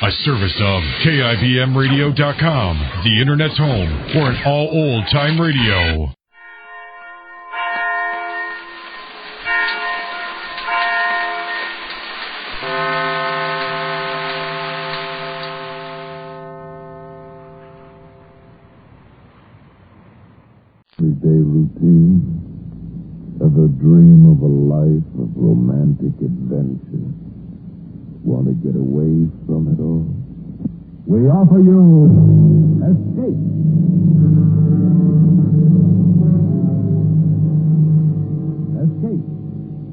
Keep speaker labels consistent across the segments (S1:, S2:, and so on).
S1: A service of KIBMradio.com, the Internet's home for an all old-time radio.
S2: Everyday routine, ever dream of a life of romantic adventure. Want to get away from it all? We offer you Escape. Escape,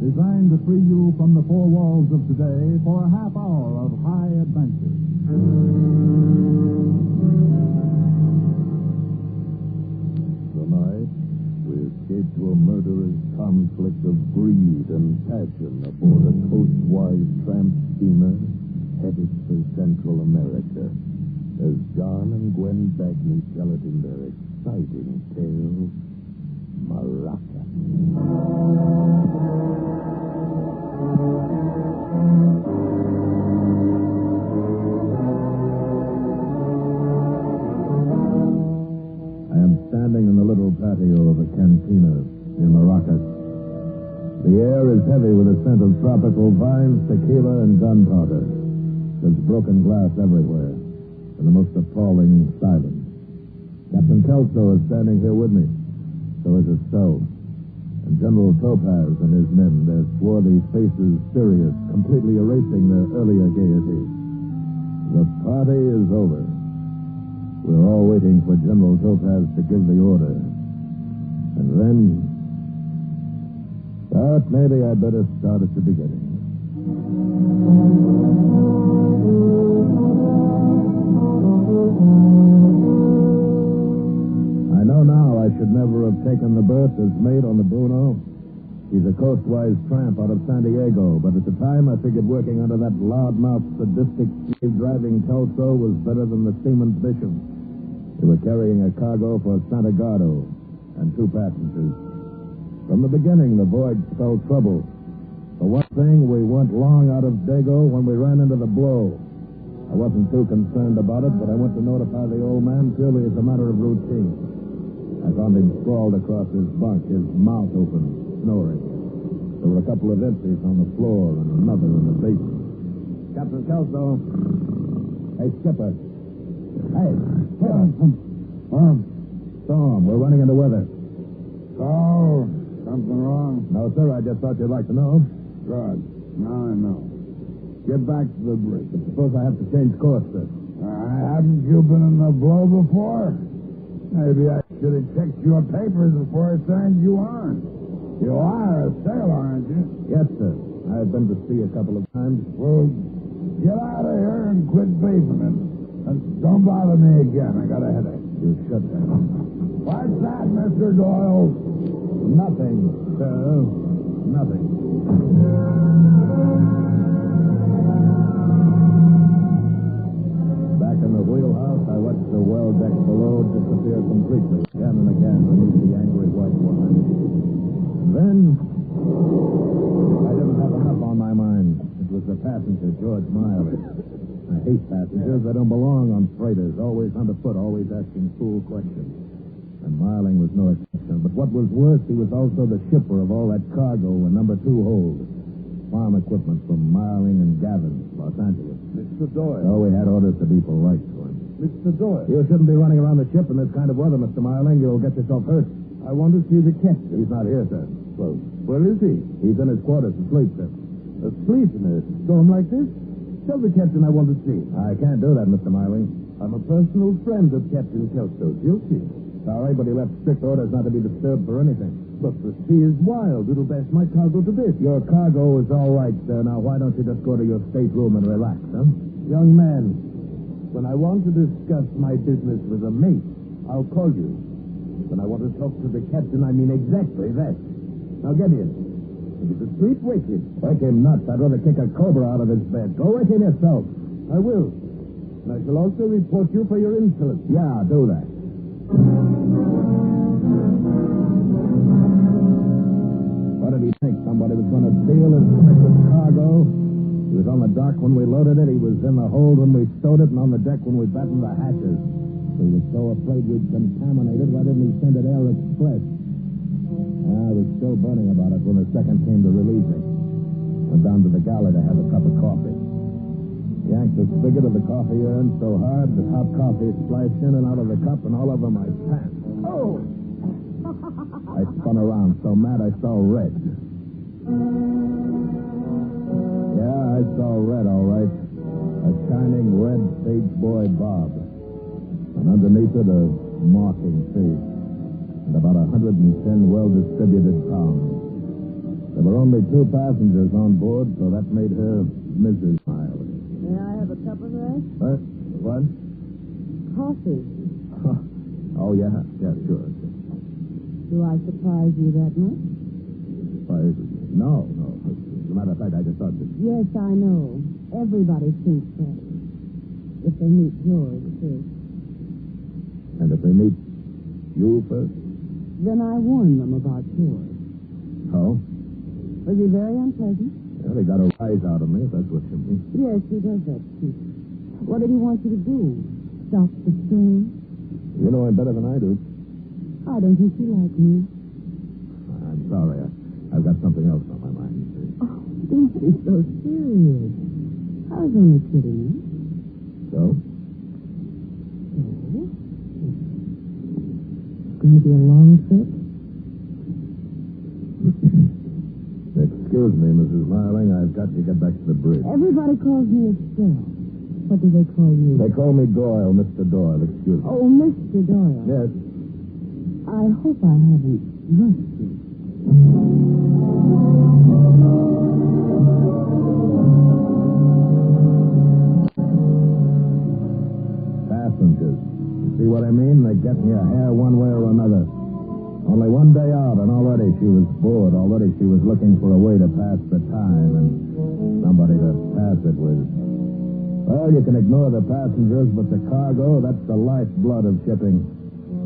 S2: designed to free you from the four walls of today for a half hour of high adventure. Tonight, we escape to a murderous conflict of greed and passion aboard a coastwise tramp steamer headed for Central America, as John and Gwen Bagney tell it in their exciting tale, Maracas. I am standing in the little patio of a cantina near Maracas. The air is heavy with the scent of tropical vines, tequila, and gunpowder. There's broken glass everywhere, and the most appalling silence. Captain Kelso is standing here with me. So is his stove. And General Topaz and his men, their swarthy faces serious, completely erasing their earlier gaiety. The party is over. We're all waiting for General Topaz to give the order. And then... But maybe I'd better start at the beginning. I know now I should never have taken the berth as mate on the Bruno. He's a coastwise tramp out of San Diego, but at the time I figured working under that loudmouth, sadistic, slave-driving Kelso was better than the seaman's mission. They were carrying a cargo for Santa Gardo and 2 passengers. From the beginning, the voyage spelled trouble. For one thing, we weren't long out of Dago when we ran into the blow. I wasn't too concerned about it, but I went to notify the old man purely as a matter of routine. I found him sprawled across his bunk, his mouth open, snoring. There were a couple of empties on the floor and another in the basement. Captain Kelso. Hey, Skipper. Hey, Storm, we're running into weather.
S3: Oh, something wrong?
S2: No, sir, I just thought you'd like to know.
S3: Good. Now I know. Get back to the bridge.
S2: But suppose I have to change course, sir.
S3: Haven't you been in the blow before? Maybe I should have checked your papers before I signed you on. You are a sailor, aren't you?
S2: Yes, sir. I've been to sea a couple of times.
S3: Well, get out of here and quit beefing it. And don't bother me again. I got a headache.
S2: You should have.
S3: What's that, Mr. Doyle?
S2: Nothing, sir. Nothing. Back in the wheelhouse, I watched the well deck below disappear completely, again and again, beneath the angry white wine. And then, I didn't have enough on my mind. It was the passenger, George Miley. I hate passengers. They don't belong on freighters. Always underfoot, always asking fool questions. And Marling was no exception. But what was worse, he was also the shipper of all that cargo in number 2 hold. Farm equipment from Marling and Gavin, Los Angeles.
S3: Mr. Doyle.
S2: So we had orders to be polite to him.
S3: Mr. Doyle.
S2: You shouldn't be running around the ship in this kind of weather, Mr. Marling. You'll get yourself hurt.
S3: I want to see the captain.
S2: He's not here, sir.
S3: Well, where is he?
S2: He's in his quarters asleep, sir.
S3: Asleep in a storm like this? Tell the captain I want to see.
S2: I can't do that, Mr. Marling.
S3: I'm a personal friend of Captain Kelso. Guilty.
S2: Sorry, but he left strict orders not to be disturbed for anything.
S3: But the sea is wild. It'll bash my cargo to bits.
S2: Your cargo is all right, sir. Now, why don't you just go to your stateroom and relax, huh?
S3: Young man, when I want to discuss my business with a mate, I'll call you. When I want to talk to the captain, I mean exactly that. Now get in. If he's asleep, wake him.
S2: Wake him nuts. I'd rather kick a cobra out of his bed. Go wake him yourself.
S3: I will. And I shall also report you for your insolence.
S2: Yeah, do that. What did he think? Somebody was going to steal his precious cargo? He was on the dock when we loaded it. He was in the hold when we stowed it, and on the deck when we battened the hatches. He was so afraid we'd contaminated, why didn't he send it air express? I was still burning about it when the second came to relieve me. Went down to the galley to have a cup of coffee. Yanked the spigot of the coffee urn so hard that hot coffee splashed in and out of the cup and all over my pants.
S4: Oh!
S2: I spun around so mad I saw red. Yeah, I saw red, all right. A shining red stage boy bob. And underneath it, a mocking face. And about 110 well-distributed pounds. There were only 2 passengers on board, so that made her Mrs. Miles.
S4: May I have a cup of that?
S2: What?
S4: Coffee.
S2: Oh, yeah. Yeah, sure.
S4: Do I surprise you that much?
S2: No. As a matter of fact, I just thought that...
S4: Yes, I know. Everybody thinks that. If they meet George first.
S2: And if they meet you first?
S4: Then I warn them about George.
S2: Oh?
S4: Was he very unpleasant?
S2: Yeah, they got a rise out of me, if that's what you mean.
S4: Yes, he does that, too. What did he want you to do? Stop the storm?
S2: You know him better than I do.
S4: I don't think you like me.
S2: I'm sorry. I've got something else on my mind.
S4: Oh, don't be so serious. I was only kidding you.
S2: So?
S4: It's going to be a long trip?
S2: Excuse me, Mrs. Marling. I've got to get back to the bridge.
S4: Everybody calls me Estelle. What do they call you?
S2: They call me Doyle, Mr. Doyle. Excuse me.
S4: Oh, Mr. Doyle.
S2: Yes.
S4: I hope I haven't rushed you.
S2: Passengers. You see what I mean? They get in your hair one way or another. Only one day out, and already she was bored. Already she was looking for a way to pass the time and somebody to pass it with. Well, you can ignore the passengers, but the cargo, that's the lifeblood of shipping.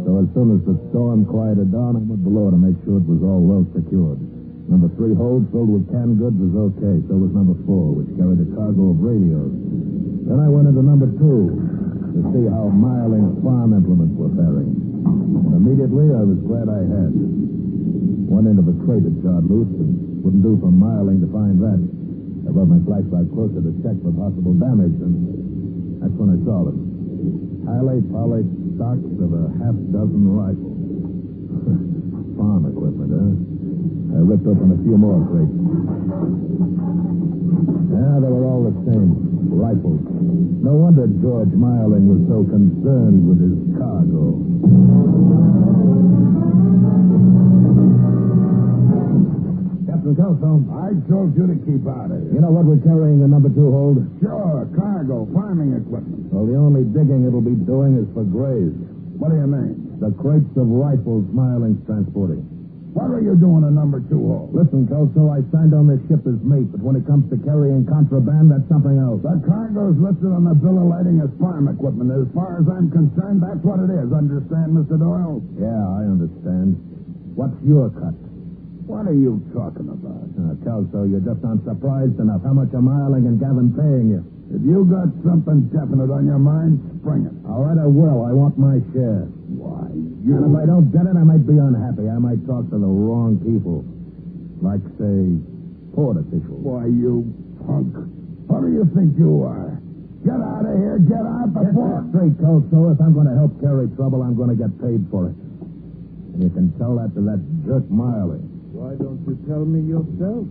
S2: So as soon as the storm quieted down, I went below to make sure it was all well secured. Number 3 hold filled with canned goods was okay. So was number 4, which carried a cargo of radios. Then I went into number 2 to see how Miling's farm implements were faring. And immediately, I was glad I had. One end of a crate had jarred loose, and wouldn't do for Miling to find that. I brought my flashlight closer to check for possible damage, and that's when I saw them. Highly polished stocks of a half-dozen rifles. Farm equipment, huh? I ripped open a few more crates. Yeah, they were all the same. Rifles. No wonder George Miling was so concerned with his cargo. Captain Kelso.
S3: I told you to keep out of here.
S2: You know what we're carrying in number 2 hold?
S3: Sure, cargo, farming equipment.
S2: Well, the only digging it'll be doing is for graves.
S3: What do you mean?
S2: The crates of rifles Miling's transporting.
S3: What are you doing in number 2 hold?
S2: Listen, Kelso, I signed on this ship as mate, but when it comes to carrying contraband, that's something else.
S3: The cargo's listed on the bill of lading as farm equipment. As far as I'm concerned, that's what it is. Understand, Mr. Doyle?
S2: Yeah, I understand. What's your cut?
S3: What are you talking about?
S2: Kelso, you're just not surprised enough. How much are Miling and Gavin paying you?
S3: If you got something definite on your mind, spring it.
S2: All right, I will. I want my share.
S3: Why,
S2: And if I don't get it, I might be unhappy. I might talk to the wrong people. Like, say, port officials.
S3: Why, you punk. What do you think you are? Get out of here. Get out before...
S2: Get straight, Kelso. If I'm going to help carry trouble, I'm going to get paid for it. And you can tell that to that jerk Miling.
S3: Why don't you tell me yourself?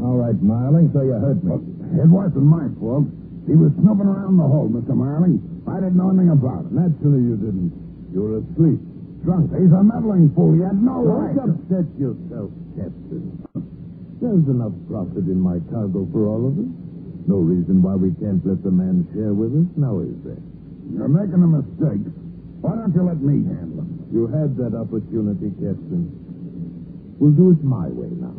S2: All right, Miling, so you hurt me.
S3: It wasn't my fault. He was snooping around the hold, Mr. Marling. I didn't know anything about it.
S2: Naturally you didn't. You were asleep.
S3: Drunk. He's a meddling fool. He had no right.
S2: Don't upset yourself, Captain. There's enough profit in my cargo for all of us. No reason why we can't let the man share with us, now is there?
S3: You're making a mistake. Why don't you let me handle him?
S2: You had that opportunity, Captain. We'll do it my way now.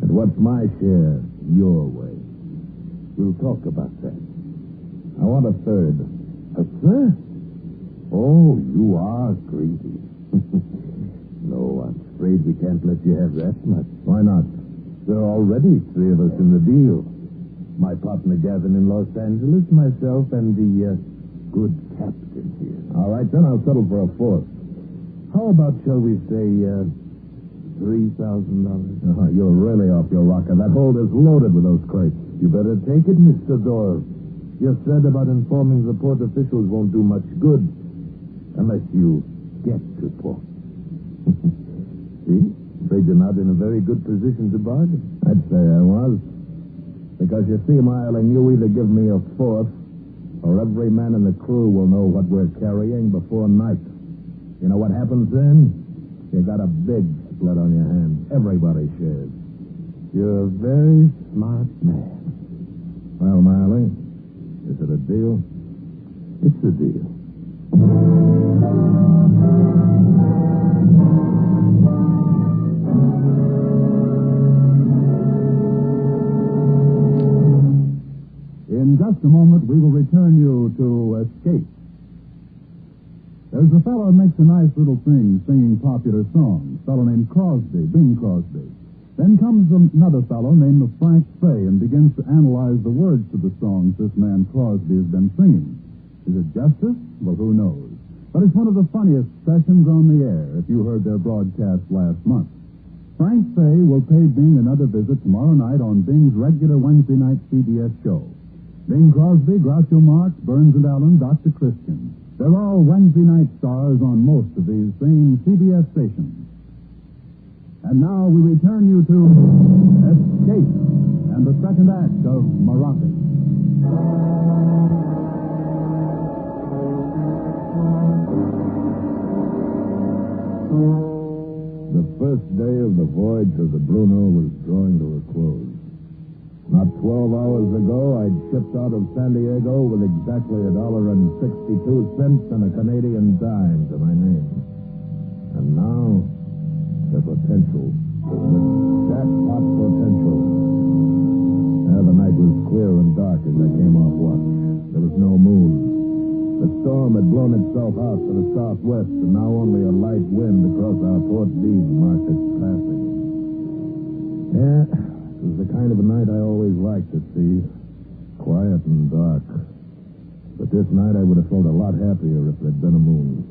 S2: And what's my share? Your way. We'll talk about that. I want a third. A third? Oh, you are greedy. No, I'm afraid we can't let you have that much. Why not? There are already 3 of us in the deal.
S3: My partner Gavin in Los Angeles, myself, and the good captain here.
S2: All right, then I'll settle for a fourth.
S3: How about, shall we say, $3,000?
S2: You're really off your rocker. That hold is loaded with those crates.
S3: You better take it, Mr. Doyle. Your threat about informing the port officials won't do much good unless you get to port. See? Afraid you're not in a very good position to bargain.
S2: I'd say I was. Because you see, Marling, you either give me a fourth, or every man in the crew will know what we're carrying before night. You know what happens then? You got a big split on your hands. Everybody shares.
S3: You're a very smart man.
S2: Well, Marling, is it a deal?
S3: It's a deal.
S5: In just a moment, we will return you to Escape. There's a fellow who makes a nice little thing singing popular songs, a fellow named Crosby, Bing Crosby. Then comes another fellow named Frank Fay and begins to analyze the words to the songs this man Crosby has been singing. Is it justice? Well, who knows? But it's one of the funniest sessions on the air, if you heard their broadcast last month. Frank Fay will pay Bing another visit tomorrow night on Bing's regular Wednesday night CBS show. Bing Crosby, Groucho Marx, Burns and Allen, Dr. Christian. They're all Wednesday night stars on most of these same CBS stations. And now we return you to Escape and the second act of Maracas.
S2: The first day of the voyage of the Bruno was drawing to a close. Not 12 hours ago, I'd shipped out of San Diego with exactly $1.62 and a Canadian dime to my name. And now, the potential. The jackpot potential. The night was clear and dark as I came off watch. There was no moon. The storm had blown itself out to the southwest, and now only a light wind across our port bead marked its passing. Yeah, it was the kind of a night I always liked to see. Quiet and dark. But this night I would have felt a lot happier if there'd been a moon.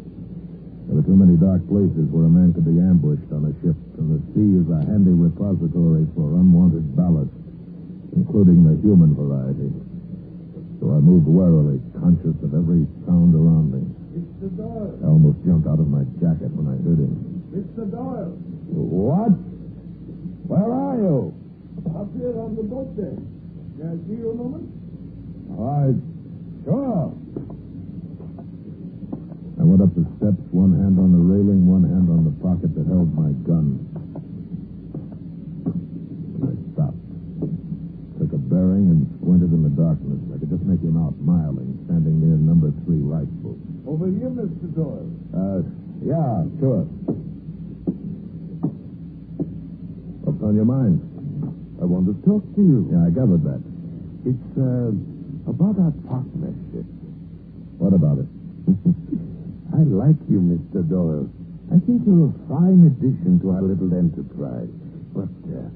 S2: There were too many dark places where a man could be ambushed on a ship, and the sea is a handy repository for unwanted ballast, including the human variety. So I moved warily, conscious of every sound around me.
S3: Mr. Doyle.
S2: I almost jumped out of my jacket when I heard him.
S3: Mr. Doyle.
S2: What? Where are you?
S3: Up here on the boat deck. May I see you a moment?
S2: All right. Sure. I went up the steps, one hand on the railing, one hand on the pocket that held my gun. And I stopped. Took a bearing and squinted in the darkness. I could just make him out, Marling, standing near number 3 lifeboat.
S3: Over here, Mr. Doyle.
S2: Yeah, sure. What's on your mind?
S3: I want to talk to you.
S2: Yeah, I gathered that.
S3: It's, about our partnership.
S2: What about it?
S3: I like you, Mr. Doyle. I think you're a fine addition to our little enterprise. But, there's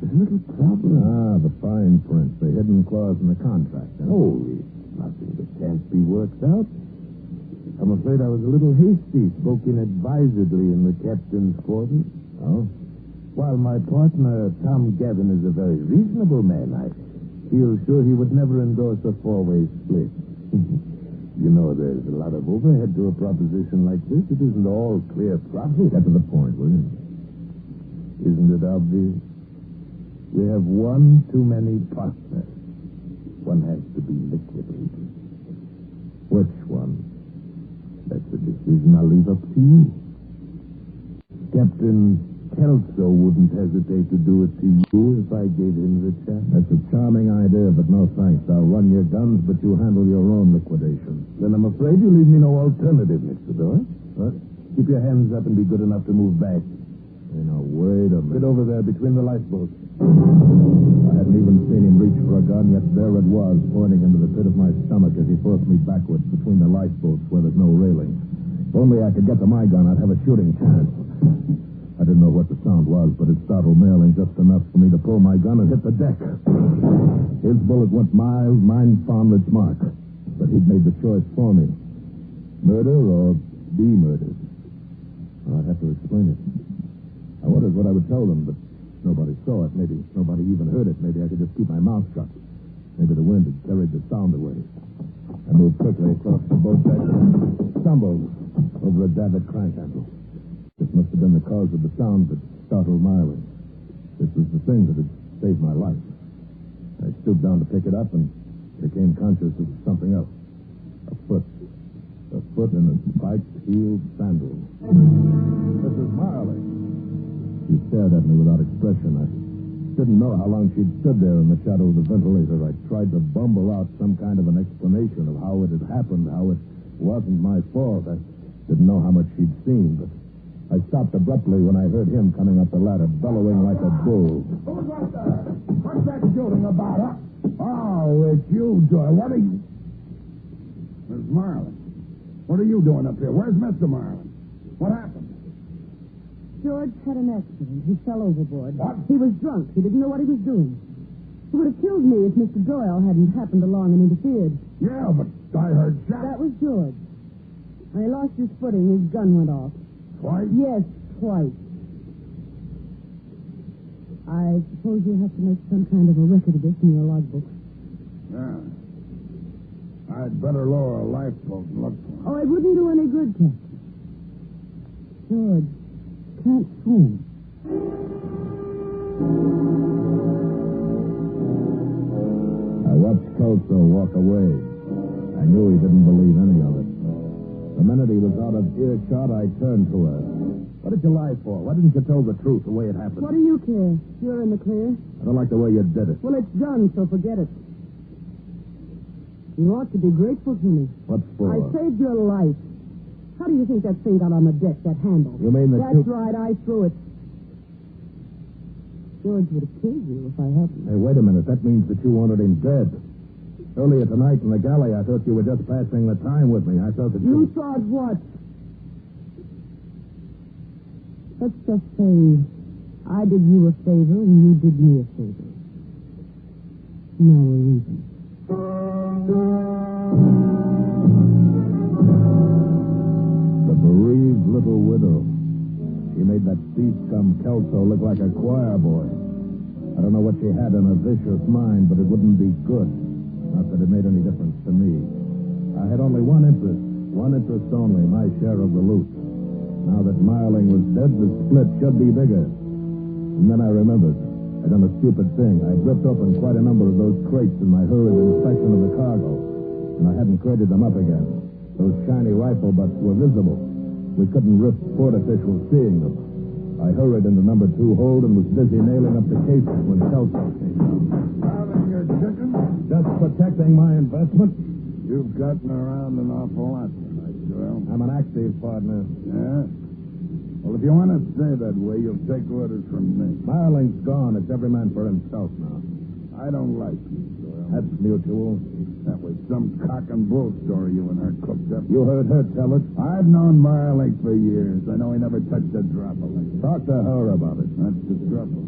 S3: a little problem.
S2: The fine print, the hidden clause in the contract. Huh?
S3: Oh, it's nothing that can't be worked out. I'm afraid I was a little hasty, spoke inadvisedly in the captain's quarters.
S2: Oh?
S3: While my partner, Tom Gavin, is a very reasonable man, I feel sure he would never endorse a 4-way split. You know, there's a lot of overhead to a proposition like this. It isn't all clear profit.
S2: Get to the point, will you?
S3: Isn't it obvious? We have one too many partners. One has to be liquidated.
S2: Which one?
S3: That's a decision I'll leave up to you. Captain Kelso wouldn't hesitate to do it to you if I gave him the chance.
S2: That's a charming idea, but no thanks. I'll run your guns, but you handle your own liquidation.
S3: Then I'm afraid you leave me no alternative, Mr. Doyle. What? Keep your hands up and be good enough to move back.
S2: Hey, now, wait a minute.
S3: Get over there between the lifeboats.
S2: I hadn't even seen him reach for a gun, yet there it was, pointing into the pit of my stomach as he forced me backwards between the lifeboats where there's no railing. If only I could get to my gun, I'd have a shooting chance. I I didn't know what the sound was, but it startled Marling just enough for me to pull my gun and hit the deck. His bullet went miles, mine found its mark. But he'd made the choice for me. Murder or be murdered? Well, I'd have to explain it. I wondered what I would tell them, but nobody saw it. Maybe nobody even heard it. Maybe I could just keep my mouth shut. Maybe the wind had carried the sound away. I moved quickly across the boat deck and stumbled over a davit crank handle. This must have been the cause of the sound that startled Marling. This was the thing that had saved my life. I stooped down to pick it up and became conscious of something else. A foot. A foot in a spiked-heeled sandal. Mrs. Marling. She stared at me without expression. I didn't know how long she'd stood there in the shadow of the ventilator. I tried to bumble out some kind of an explanation of how it had happened, how it wasn't my fault. I didn't know how much she'd seen, but I stopped abruptly when I heard him coming up the ladder, bellowing like a bull.
S3: Who's that there? What's that shooting about, huh? Oh, it's you, Joy. What are you... Miss Marlin, what are you doing up here? Where's Mr. Marlin? What happened?
S4: George had an accident. He fell overboard.
S3: What?
S4: He was drunk. He didn't know what he was doing. He would have killed me if Mr. Doyle hadn't happened along and interfered.
S3: Yeah, but I heard shots.
S4: That was George. When he lost his footing, his gun went off.
S3: Twice?
S4: Yes, twice. I suppose you'll have to make some kind of a record of this in your logbook.
S3: Yeah. I'd better lower a lifeboat and look for him.
S4: Oh, it wouldn't do any good, Captain. George can't swim.
S2: I watched Kelso walk away. I knew he didn't believe any of it. The minute he was out of earshot, I turned to her. What did you lie for? Why didn't you tell the truth the way it happened?
S4: What do you care? You're in the clear.
S2: I don't like the way you did it.
S4: Well, it's done, so forget it. You ought to be grateful to me.
S2: What for?
S4: I saved your life. How do you think that thing got on the deck, that handle?
S2: You mean that
S4: That's right, I threw it. George would have killed you if I hadn't.
S2: Hey, wait a minute. That means that you wanted him dead. Earlier tonight in the galley, I thought you were just passing the time with me. I thought that
S4: You thought what? Let's just say I did you a favor and you did me a favor. Now we're even.
S2: The bereaved little widow. She made that thief-scum Kelso look like a choir boy. I don't know what she had in her vicious mind, but it wouldn't be good. Not that it made any difference to me. I had only one interest only, my share of the loot. Now that Marling was dead, the split should be bigger. And then I remembered. I'd done a stupid thing. I'd ripped open quite a number of those crates in my hurried inspection of the cargo, and I hadn't crated them up again. Those shiny rifle butts were visible. We couldn't risk port officials seeing them. I hurried into number 2 hold and was busy nailing up the cases when Kelso came down.
S3: Having your chicken?
S2: Just protecting my investment.
S3: You've gotten around an awful lot tonight, Joel.
S2: I'm an active partner.
S3: Yeah? Well, if you want to stay that way, you'll take orders from me.
S2: Marling's gone. It's every man for himself now.
S3: I don't like you, Joel.
S2: That's mutual.
S3: That was some cock and bull story you and her cooked up.
S2: You heard her tell it.
S3: I've known Marling for years. I know he never touched a drop of liquor.
S2: Talk to her about it.
S3: That's the trouble.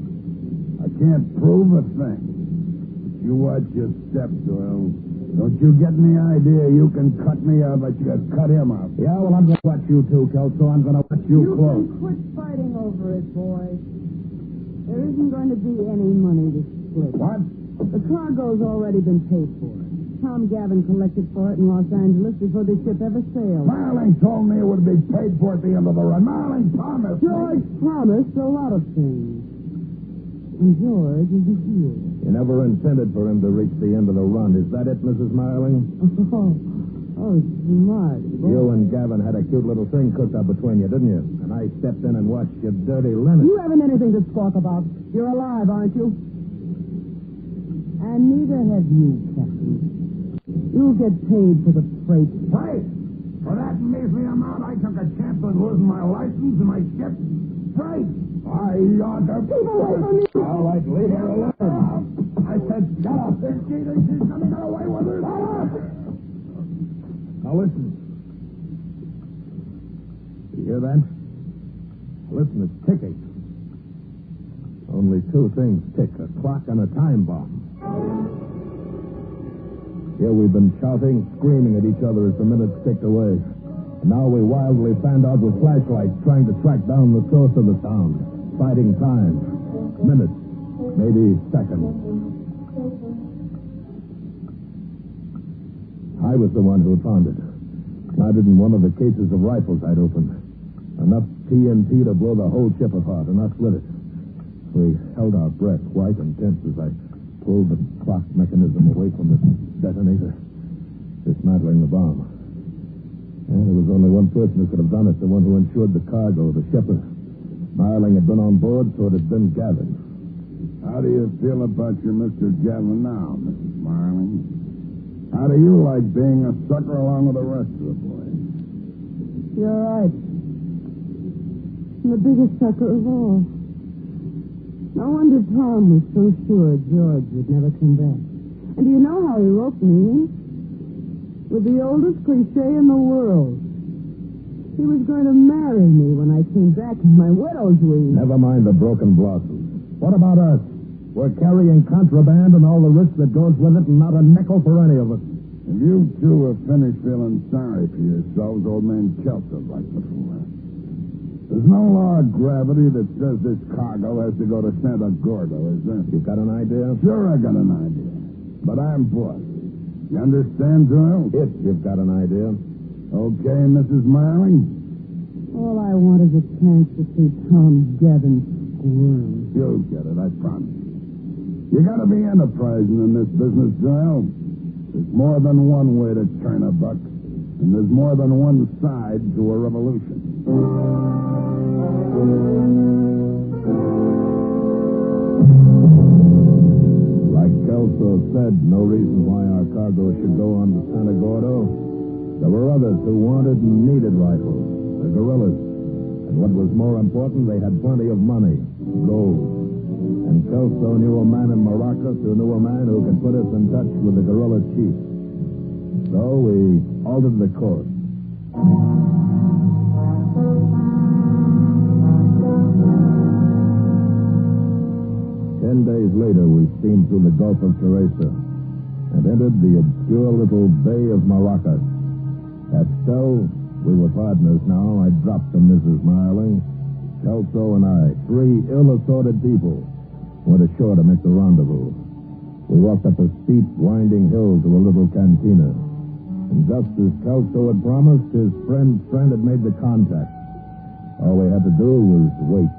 S3: I can't prove a thing. But you watch your step, Doyle. Don't you get any idea you can cut me up, but you cut him up.
S2: Yeah, well, I'm going to watch you too, Kelso. I'm going to watch you close.
S4: You can quit fighting over it, boy. There isn't going to be any money to split.
S3: What?
S4: The cargo's already been paid for. Tom Gavin collected for it in Los Angeles before the ship ever sailed.
S3: Marling told me it would be paid for at the end of the run. Marling promised.
S4: George promised a lot of things. And George isn't here.
S2: You never intended for him to reach the end of the run. Is that it, Mrs. Marling?
S4: Oh, smart.
S2: You and Gavin had a cute little thing cooked up between you, didn't you? And I stepped in and watched your dirty linen.
S4: You haven't anything to squawk about. You're alive, aren't you? And neither have you, Captain. You'll get paid for the freight.
S3: Freight? For that measly amount, I took a chance on losing my license and my ship. Freight? I ought to...
S4: Keep away from me!
S2: All right, leave her alone.
S3: I said, shut up. She's coming away with her. Shut up!
S2: Now listen. You hear that? Listen, it's ticking. things tick, a clock and a time bomb. Here we've been shouting, screaming at each other as the minutes ticked away. And now we wildly fanned out with flashlights, trying to track down the source of the sound. Fighting time. Minutes. Maybe seconds. I was the one who found it. Planted in one of the cases of rifles I'd opened. Enough TNT to blow the whole ship apart, and I split it. We held our breath, white and tense, as I pulled the clock mechanism away from the detonator, dismantling the bomb. And there was only one person who could have done it, the one who insured the cargo, the shipper. Marling had been on board, so it had been Gavin.
S3: How do you feel about your Mr. Gavin now, Mrs. Marling? How do you like being a sucker along with the rest of the boys?
S4: You're right. I'm the biggest sucker of all. No wonder Tom was so sure George would never come back. And do you know how he roped me in? With the oldest cliche in the world. He was going to marry me when I came back in my widow's weed.
S2: Never mind the broken blossoms. What about us? We're carrying contraband and all the risk that goes with it, and not a nickel for any of us.
S3: If you two have finished feeling sorry for yourselves, old man Kelso like the fool. There's no law of gravity that says this cargo has to go to Santa Gordo, is there?
S2: You got an idea?
S3: Sure I got an idea. But I'm boss. You understand, Doyle?
S2: If you've got an idea.
S3: Okay, Mrs. Marling?
S4: All I want is a chance to see Tom Gavin squirm.
S3: You'll get it, I promise. You gotta be enterprising in this business, Doyle. There's more than one way to turn a buck. And there's more than one side to a revolution.
S2: Like Kelso said, no reason why our cargo should go on to Santa Gordo. There were others who wanted and needed rifles, the guerrillas. And what was more important, they had plenty of money, gold. And Kelso knew a man in Maracas who knew a man who could put us in touch with the guerrilla chief. So we altered the course. 10 days later, we steamed through the Gulf of Teresa and entered the obscure little Bay of Maracas. Estelle, we were partners now. I dropped to Mrs. Marling. Kelso and I, three ill-assorted people, went ashore to make the rendezvous. We walked up a steep, winding hill to a little cantina. And just as Kelso had promised, his friend's friend had made the contact. All we had to do was wait.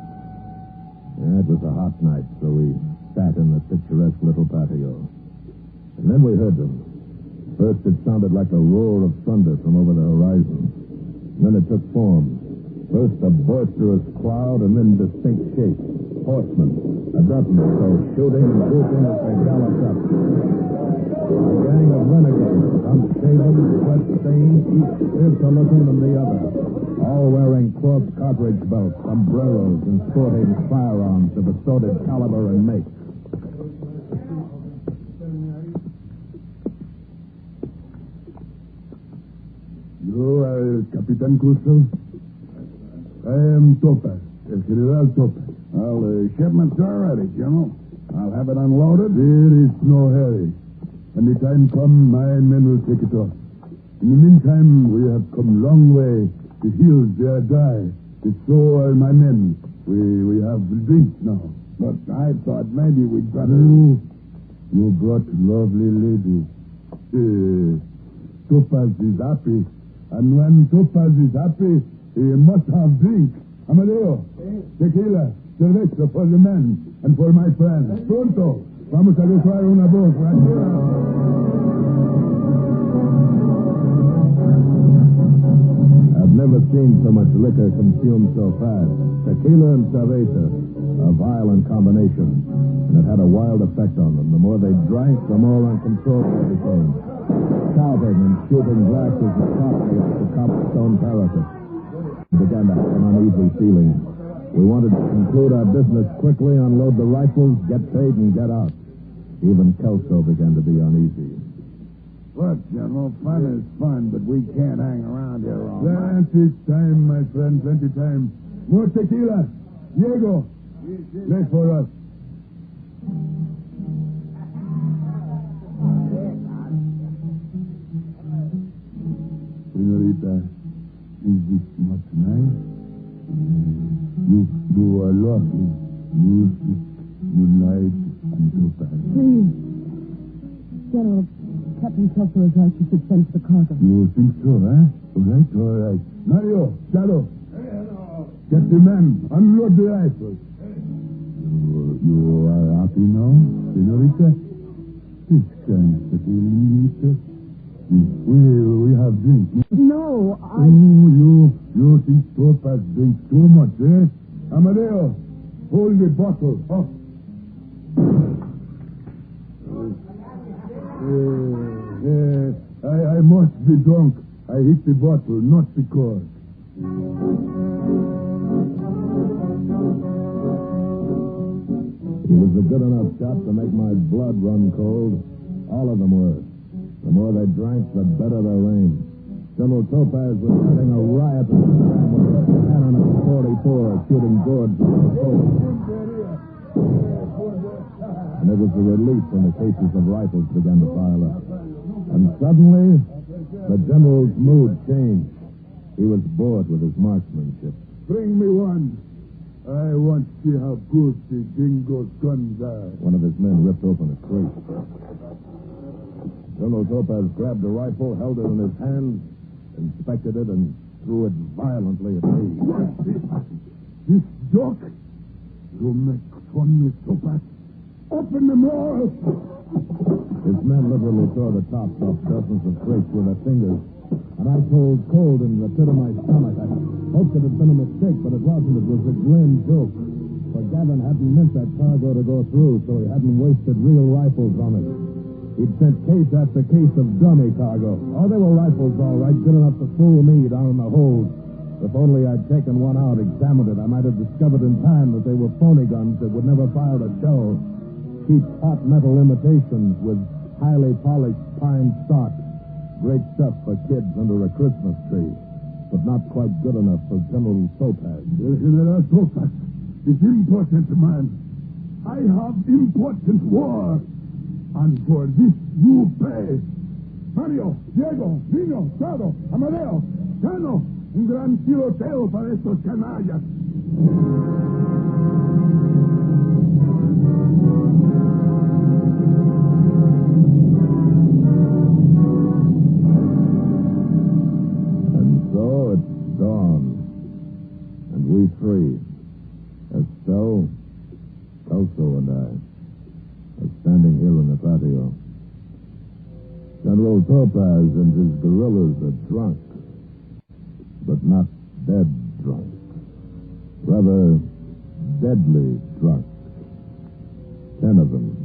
S2: Yeah, it was a hot night, so we sat in the picturesque little patio. And then we heard them. First it sounded like a roar of thunder from over the horizon. And then it took form. First a boisterous cloud, and then distinct shapes. Horsemen, a dozen or so, shooting and whooping as they galloped up. A gang of renegades, unshaven, sweat-stained, each fiercer looking than the other. All wearing cloth cartridge belts, sombreros, and sporting firearms of assorted caliber and make.
S3: You are Capitan Crusoe? I am Topaz, El General Topaz. Well, the shipment's all ready, General. I'll have it unloaded. There is no hurry. When the time comes, my men will take it off. In the meantime, we have come a long way. The hills, they are dry. So are my men. We have drink now. But I thought maybe we'd better... No. You brought lovely lady. Topaz is happy. And when Topaz is happy, he must have drink. Amadeo, tequila, cerveza for the men and for my friends. Pronto. Vamos a buscar una voz.
S2: I've never seen so much liquor consumed so fast. Tequila and cerveza, a violent combination. And it had a wild effect on them. The more they drank, the more uncontrollable they became. Shouting and shooting glasses and promptly off the cobblestone parapet. We began to have an uneasy feeling. We wanted to conclude our business quickly, unload the rifles, get paid, and get out. Even Kelso began to be uneasy.
S3: Look, General, fun is fun, but we can't hang around here all night.
S2: Plenty time, my friend, plenty time. More tequila. Diego, wait for us.
S5: Senorita, is it not nice? You are lovely. Music, moonlight, and topaz.
S4: Please. General, Captain Kelso is right. You should send for the cargo.
S5: You think so, eh? All right. Mario, Shadow.
S3: Hey, hello.
S5: Get the men. Unload the rifles. You are happy now, Senorita? This kind of feeling. We have drink.
S4: No,
S5: You think Topaz drinks too much, eh? Amadeo, hold the bottle. Oh. I must be drunk. I hit the bottle, not the cord.
S2: He was a good enough shot to make my blood run cold. All of them were. The more they drank, the better their aim. General Topaz was starting a riot with a cannon at 44, shooting gourds from the boat. And it was a relief when the cases of rifles began to pile up. And suddenly, the general's mood changed. He was bored with his marksmanship.
S5: Bring me one. I want to see how good the dingo's guns are.
S2: One of his men ripped open a crate. General Topaz grabbed a rifle, held it in his hand, inspected it, and threw it violently at me.
S5: This joke? You make fun with Topaz? Open them all!
S2: His men literally tore the tops off dozens of crates with their fingers. And I told cold in the pit of my stomach. I hoped it had been a mistake, but it wasn't. It was a grim joke. For Gavin hadn't meant that cargo to go through, so he hadn't wasted real rifles on it. He'd sent case after case of dummy cargo. Oh, they were rifles, all right, good enough to fool me down in the hold. If only I'd taken one out, examined it, I might have discovered in time that they were phony guns that would never fire a shell. Cheap hot metal imitations with highly polished pine stock. Great stuff for kids under a Christmas tree, but not quite good enough for General Topaz.
S5: General Topaz is important man. I have important war. And for this you pay. Mario, Diego, Nino, Chado, Amadeo, Chano, un gran tiroteo para estos canallas.
S2: So it's dawn, and we three, Estelle, Kelso, and I, are standing here in the patio. General Topaz and his guerrillas are drunk, but not dead drunk. Rather, deadly drunk. 10 of them,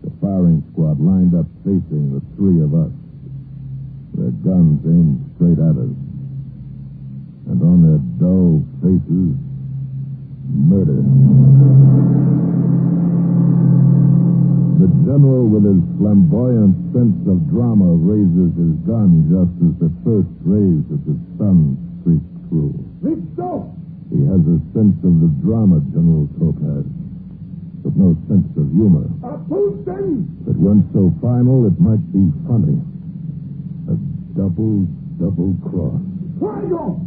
S2: the firing squad lined up facing the three of us, their guns aimed straight at us. And on their dull faces, murder. The general, with his flamboyant sense of drama, raises his gun just as the first rays of the sun streak through.
S5: Listo!
S2: He has a sense of the drama, General Topaz, but no sense of humor.
S5: Apunten!
S2: But when so final, it might be funny. A double cross.
S5: Fuego!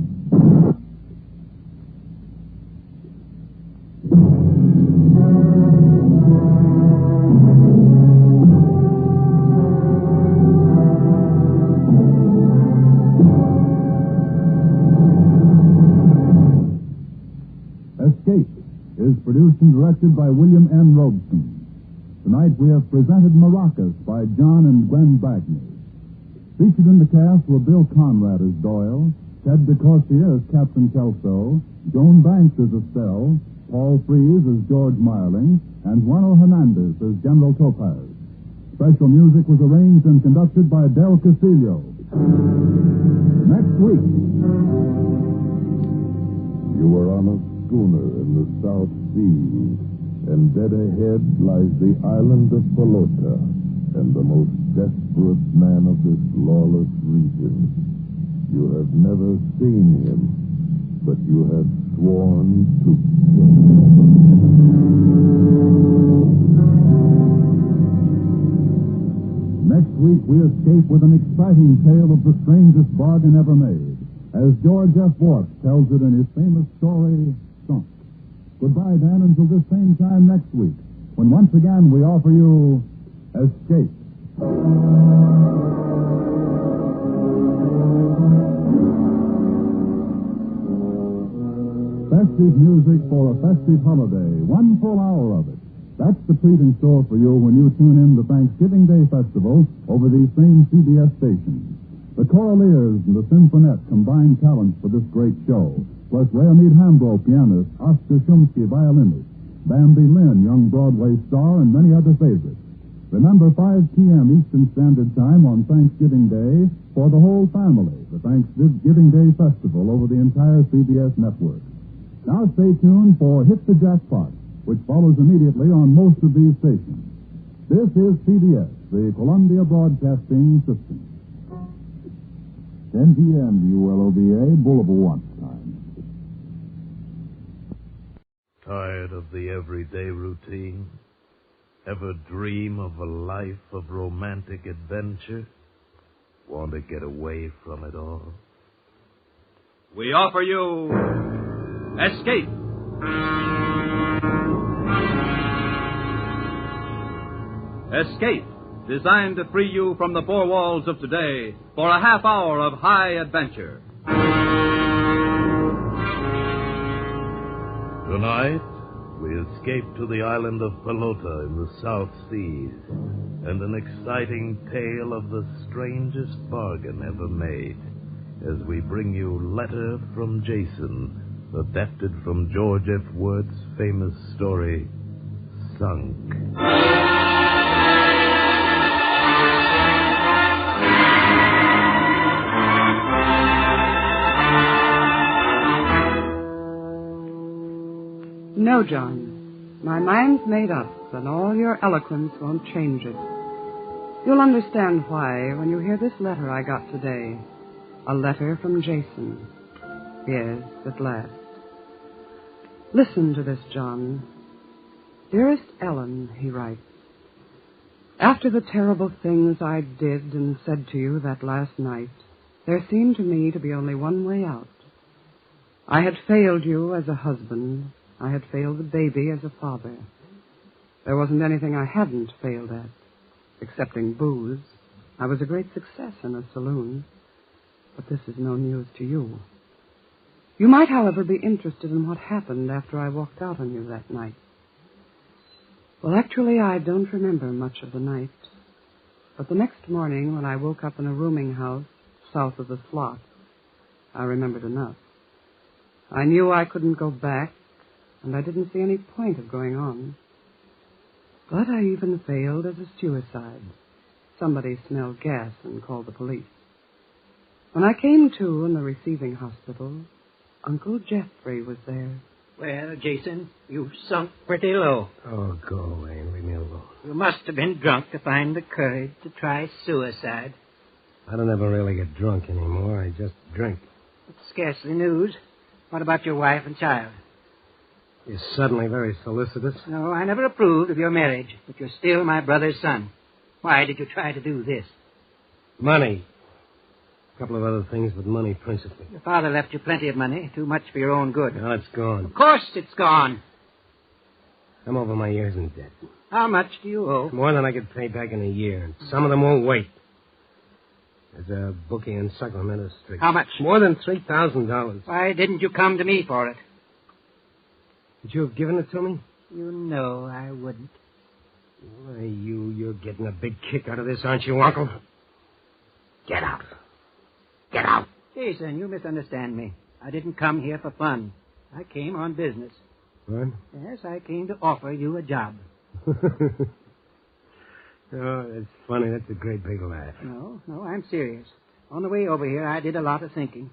S5: Escape is produced and directed by William N. Robeson. Tonight we have presented Maracas by John and Gwen Bagney. Featured in the cast were Bill Conrad as Doyle, Ted DeCorsia as Captain Kelso, Joan Banks as Estelle, Paul Frees as George Marling, and Juano Hernandez as General Topaz. Special music was arranged and conducted by Del Castillo. Next week.
S2: You were on a schooner in the South Seas, and dead ahead lies the island of Pelota, and the most desperate man of this lawless region. You have never seen him, but you have sworn to kill him.
S5: Next week, we escape with an exciting tale of the strangest bargain ever made, as George F. Watts tells it in his famous story, Sunk. Goodbye, then, until this same time next week, when once again we offer you Escape. Festive music for a festive holiday, 1 full hour of it. That's the treat in store for you when you tune in to Thanksgiving Day Festival over these same CBS stations. The Choraleers and the Symphonette combine talents for this great show, plus Leonid Hambro, pianist, Oscar Shumsky, violinist, Bambi Lynn, young Broadway star, and many other favorites. Remember, 5 p.m. Eastern Standard Time on Thanksgiving Day for the whole family, the Thanksgiving Day Festival over the entire CBS network. Now stay tuned for Hit the Jackpot, which follows immediately on most of these stations. This is CBS, the Columbia Broadcasting System. 10 p.m. WLOBA, Boulevard time.
S6: Tired of the everyday routine? Ever dream of a life of romantic adventure? Want to get away from it all?
S7: We offer you Escape. Escape, designed to free you from the four walls of today for a half hour of high adventure.
S6: Tonight, we escape to the island of Pelota in the South Seas, and an exciting tale of the strangest bargain ever made, as we bring you Letter from Jason, adapted from George F. Worth's famous story, Sunk.
S4: No, John. My mind's made up, and all your eloquence won't change it. You'll understand why when you hear this letter I got today. A letter from Jason. Yes, at last. Listen to this, John. Dearest Ellen, he writes. After the terrible things I did and said to you that last night, there seemed to me to be only one way out. I had failed you as a husband. I had failed the baby as a father. There wasn't anything I hadn't failed at, excepting booze. I was a great success in a saloon. But this is no news to you. You might, however, be interested in what happened after I walked out on you that night. Well, actually, I don't remember much of the night. But the next morning, when I woke up in a rooming house south of the slot, I remembered enough. I knew I couldn't go back, and I didn't see any point of going on. But I even failed as a suicide. Somebody smelled gas and called the police. When I came to in the receiving hospital, Uncle Jeffrey was there.
S8: Well, Jason, you've sunk pretty low.
S9: Oh, go away and leave me alone.
S8: You must have been drunk to find the courage to try suicide.
S9: I don't ever really get drunk anymore. I just drink.
S8: It's scarcely news. What about your wife and child?
S9: You're suddenly very solicitous.
S8: No, I never approved of your marriage, but you're still my brother's son. Why did you try to do this?
S9: Money. A couple of other things, but money principally.
S8: Your father left you plenty of money, too much for your own good.
S9: Now it's gone.
S8: Of course it's gone.
S9: I'm over my years in debt.
S8: How much do you owe?
S9: More than I could pay back in a year, and some of them won't wait. There's a bookie in Sacramento Street.
S8: How much?
S9: More than $3,000.
S8: Why didn't you come to me for it?
S9: Would you have given it to me?
S8: You know I wouldn't.
S9: Why, you're getting a big kick out of this, aren't you, Uncle? Get out. Get out.
S8: Jason, you misunderstand me. I didn't come here for fun. I came on business.
S9: What?
S8: Yes, I came to offer you a job.
S9: Oh, that's funny. That's a great big laugh.
S8: No, I'm serious. On the way over here, I did a lot of thinking.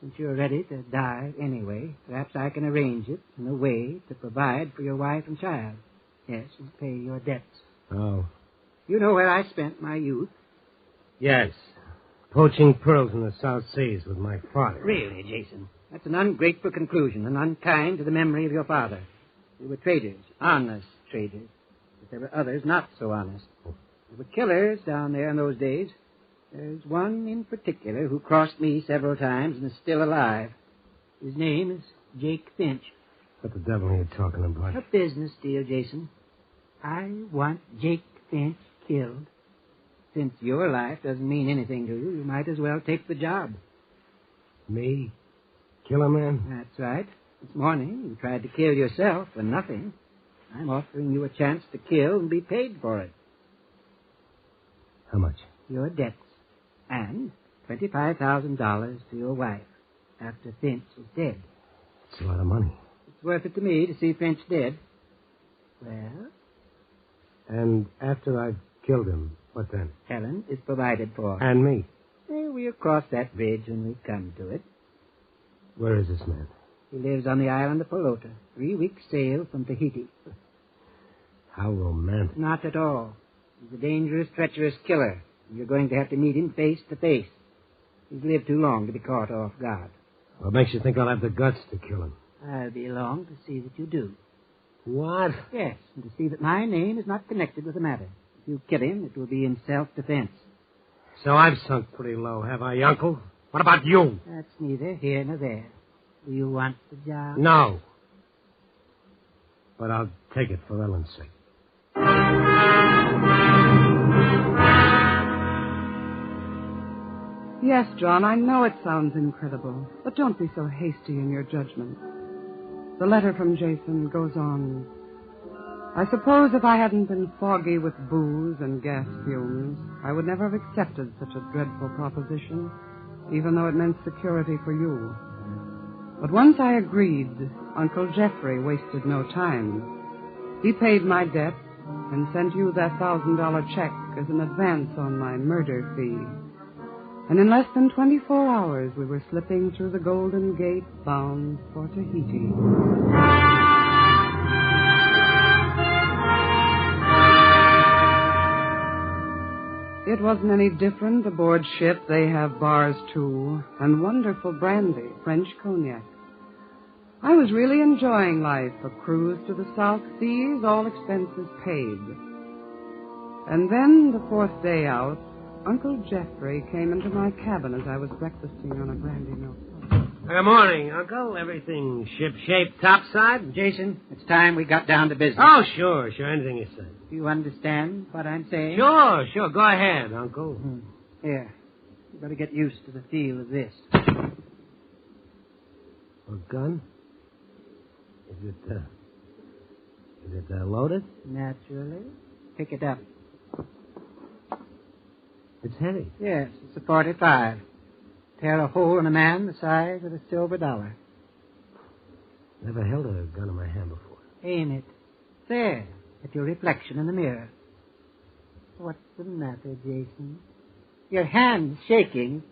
S8: Since you're ready to die anyway, perhaps I can arrange it in a way to provide for your wife and child. Yes, and pay your debts.
S9: Oh.
S8: You know where I spent my youth?
S9: Yes. Poaching pearls in the South Seas with my father.
S8: Really, Jason? That's an ungrateful conclusion and unkind to the memory of your father. We were traders, honest traders. But there were others not so honest. There were killers down there in those days. There's one in particular who crossed me several times and is still alive. His name is Jake Finch.
S9: What the devil are you talking about?
S8: A business deal, Jason. I want Jake Finch killed. Since your life doesn't mean anything to you, you might as well take the job.
S9: Me? Kill a man?
S8: That's right. This morning, you tried to kill yourself for nothing. I'm offering you a chance to kill and be paid for it.
S9: How much?
S8: Your debts. And $25,000 to your wife after Finch is dead.
S9: It's a lot of money.
S8: It's worth it to me to see Finch dead. Well?
S9: And after I've killed him, what then?
S8: Helen is provided for.
S9: And me?
S8: We'll cross that bridge when we come to it.
S9: Where is this man?
S8: He lives on the island of Pelota, 3 weeks' sail from Tahiti.
S9: How romantic.
S8: Not at all. He's a dangerous, treacherous killer. You're going to have to meet him face to face. He's lived too long to be caught off guard.
S9: What makes you think I'll have the guts to kill him?
S8: I'll be along to see that you do.
S9: What?
S8: Yes, and to see that my name is not connected with the matter. If you kill him, it will be in self-defense.
S9: So I've sunk pretty low, have I, Uncle? What about you?
S8: That's neither here nor there. Do you want the job?
S9: No. But I'll take it for Ellen's sake.
S4: Yes, John, I know it sounds incredible, but don't be so hasty in your judgment. The letter from Jason goes on. I suppose if I hadn't been foggy with booze and gas fumes, I would never have accepted such a dreadful proposition, even though it meant security for you. But once I agreed, Uncle Jeffrey wasted no time. He paid my debt and sent you that $1,000 check as an advance on my murder fee. And in less than 24 hours, we were slipping through the Golden Gate bound for Tahiti. It wasn't any different aboard ship. They have bars, too, and wonderful brandy, French cognac. I was really enjoying life, a cruise to the South Seas, all expenses paid. And then, the fourth day out, Uncle Jeffrey came into my cabin as I was breakfasting on a brandy milk.
S9: Good morning, Uncle. Everything ship-shape topside?
S8: Jason, it's time we got down to business.
S9: Oh, sure. Anything you say.
S8: Do you understand what I'm saying?
S9: Sure. Go ahead, Uncle.
S8: Here. You better get used to the feel of this.
S9: A gun? Is it loaded?
S8: Naturally. Pick it up.
S9: It's heavy.
S8: Yes, it's a .45. Tear a hole in a man the size of a silver dollar.
S9: Never held a gun in my hand before.
S8: Aim it. There, at your reflection in the mirror. What's the matter, Jason? Your hand's shaking.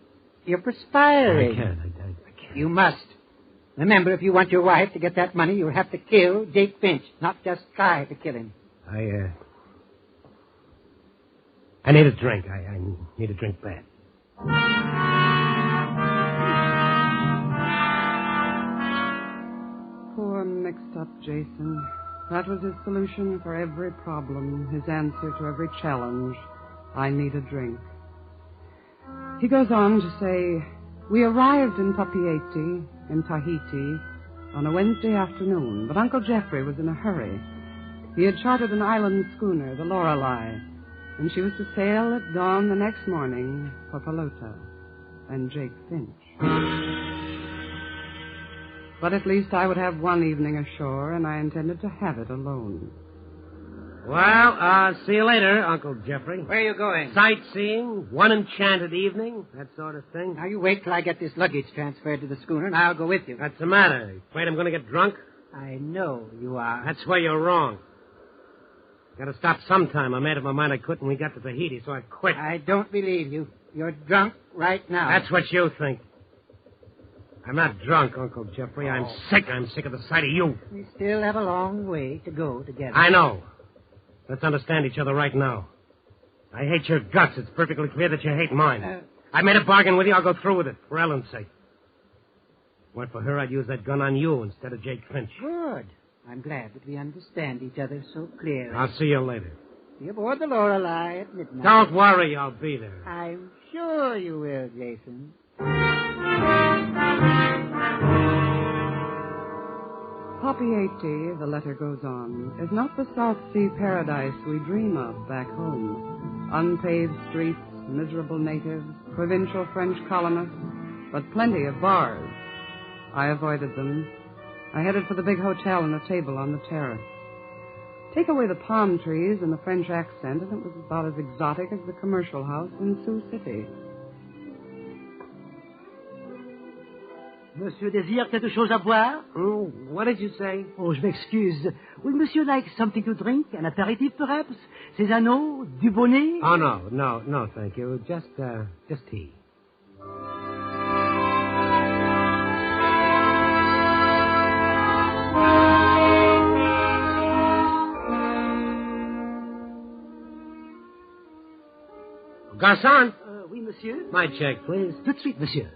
S8: You're perspiring.
S9: I can't.
S8: You must. Remember, if you want your wife to get that money, you'll have to kill Jake Finch, not just try to kill him.
S9: I need a drink. I need a drink bad.
S4: Poor mixed-up Jason. That was his solution for every problem, his answer to every challenge. I need a drink. He goes on to say, we arrived in Papeete, in Tahiti, on a Wednesday afternoon, but Uncle Jeffrey was in a hurry. He had chartered an island schooner, the Lorelei, and she was to sail at dawn the next morning for Pelota and Jake Finch. But at least I would have one evening ashore, and I intended to have it alone.
S9: Well, see you later, Uncle Jeffrey.
S8: Where are you going?
S9: Sightseeing, one enchanted evening, that sort of thing.
S8: Now, you wait till I get this luggage transferred to the schooner, and I'll go with you.
S9: What's the matter? You afraid I'm going to get drunk?
S8: I know you are.
S9: That's where you're wrong. Got to stop sometime. I made up my mind I quit when we got to Tahiti, so I quit.
S8: I don't believe you. You're drunk right now.
S9: That's what you think. I'm not drunk, Uncle Jeffrey. I'm sick. I'm sick of the sight of you.
S8: We still have a long way to go together.
S9: I know. Let's understand each other right now. I hate your guts. It's perfectly clear that you hate mine. I made a bargain with you. I'll go through with it, for Ellen's sake. Weren't for her, I'd use that gun on you instead of Jake Finch.
S8: Good. I'm glad that we understand each other so clearly.
S9: I'll see you later.
S8: Be aboard the Lorelei at midnight.
S9: Don't worry, I'll be there.
S8: I'm sure you will, Jason.
S4: Poppy 80, the letter goes on, is not the South Sea paradise we dream of back home. Unpaved streets, miserable natives, provincial French colonists, but plenty of bars. I avoided them. I headed for the big hotel and a table on the terrace. Take away the palm trees and the French accent, and it was about as exotic as the commercial house in Sioux City.
S10: Monsieur désire quelque chose à boire?
S9: Oh, what did you say?
S10: Oh, je m'excuse. Would monsieur like something to drink? An aperitif, perhaps? Cézanne? Du bonnet?
S9: Oh, no, thank you. Just tea. Garçon?
S10: Oui, monsieur.
S9: My check, please.
S10: Tout de suite, monsieur.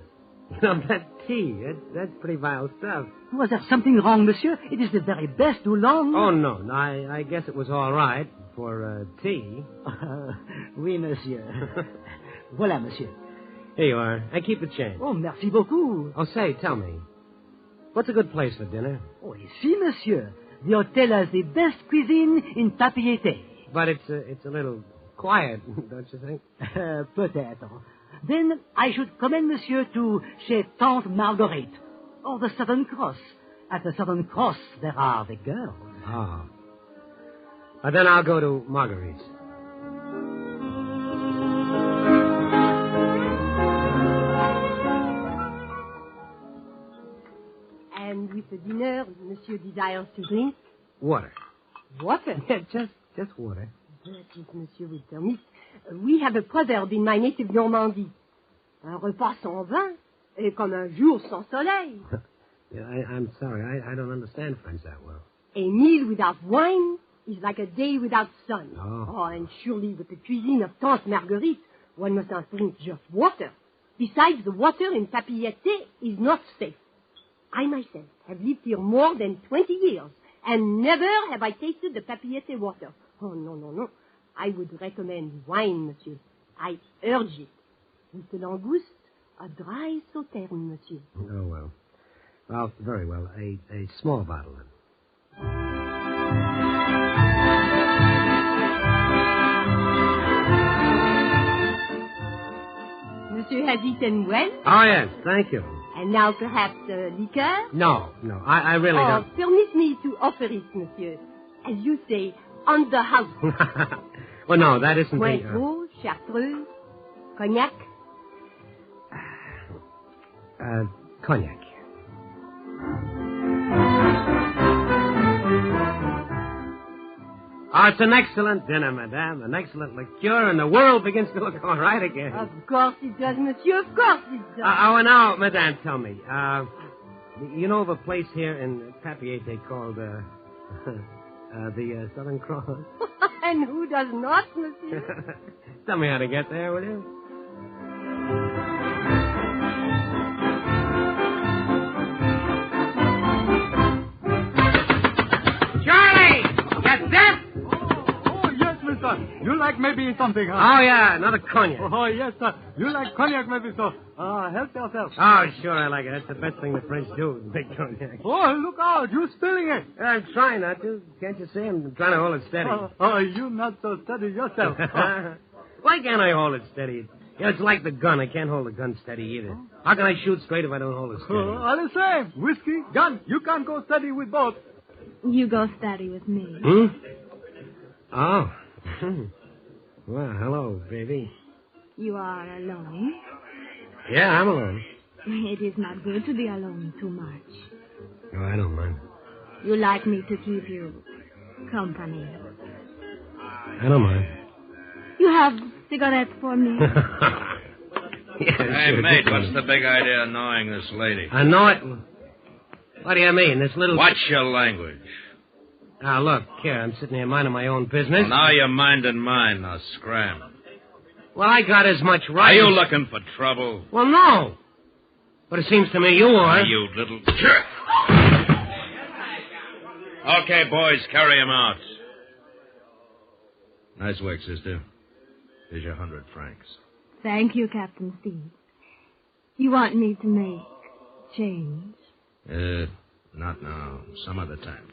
S9: That tea, that's pretty vile stuff.
S10: Was there something wrong, monsieur? It is the very best Oolong.
S9: Oh, no, I guess it was all right for tea.
S10: Oui, monsieur. Voilà, monsieur.
S9: Here you are. I keep the change.
S10: Oh, merci beaucoup.
S9: Oh, say, tell me, what's a good place for dinner?
S10: Oh, ici, monsieur. The hotel has the best cuisine in Papier-Té.
S9: But it's a little quiet, don't you think?
S10: Peut-être. Then I should commend monsieur to chez Tante Marguerite, or the Southern Cross. At the Southern Cross, there are the girls.
S9: Oh. Then I'll go to Marguerite's.
S11: And with the dinner, monsieur desires to drink?
S9: Water.
S11: Water?
S9: Yeah, just water.
S11: But if monsieur will permit, we have a proverb in my native Normandie. Un repas sans vin est comme un jour sans soleil.
S9: Yeah, I'm sorry, I don't understand French that well.
S11: A meal without wine is like a day without sun.
S9: Oh,
S11: and surely with the cuisine of Tante Marguerite, one must not drink just water. Besides, the water in Papier-Té is not safe. I myself have lived here more than 20 years, and never have I tasted the Papier-Té water. Oh, no. I would recommend wine, monsieur. I urge it. With the langouste, a dry sauterne, monsieur.
S9: Oh, well. Well, very well. A small bottle, then.
S11: Monsieur has eaten well?
S9: Oh, yes, thank you.
S11: And now perhaps liqueur?
S9: No, I really don't.
S11: Permit me to offer it, monsieur. As you say, on the house.
S9: Well, no, that isn't
S11: Cointreau, Chartreuse, Cognac?
S9: Cognac. Oh, it's an excellent dinner, madame. An excellent liqueur, and the world begins to look all right again.
S11: Of course it does, monsieur. Of course it does.
S9: Now, madame, tell me. You know of a place here in Papier-Té called, the Southern Cross?
S11: And who does not, monsieur?
S9: Tell me how to get there, will you? Charlie! Get that?
S12: Oh, yes, mister. You like maybe something, huh?
S9: Oh, yeah, another cognac.
S12: Oh, yes, sir. You like cognac maybe, so help yourself.
S9: Oh, sure, I like it. That's the best thing the French do, big cognac.
S12: Oh, look out. You're spilling it.
S9: I'm trying not to. Can't you see? I'm trying to hold it steady.
S12: You're not so steady yourself.
S9: Why can't I hold it steady? Yeah, it's like the gun. I can't hold the gun steady either. How can I shoot straight if I don't hold it steady?
S12: All the same. Whiskey, gun. You can't go steady with both.
S13: You go steady with me.
S9: Oh. Well, hello, baby.
S13: You are alone?
S9: Yeah, I'm alone.
S13: It is not good to be alone too much.
S9: Oh, I don't mind.
S13: You like me to keep you company.
S9: I don't mind.
S13: You have cigarettes for me?
S9: Yeah,
S14: hey, mate, what's the big idea of annoying this lady?
S9: Annoying? What do you mean? This little...
S14: Watch your language.
S9: Now, look, here, I'm sitting here minding my own business.
S14: Well, now you're minding mine. Now, scram.
S9: Well, I got as much right...
S14: Are you looking for trouble?
S9: Well, no. But it seems to me you are.
S14: You little jerk. Okay, boys, carry him out. Nice work, sister. Here's your 100 francs.
S13: Thank you, Captain Steve. You want me to make change?
S14: Not now. Some other time.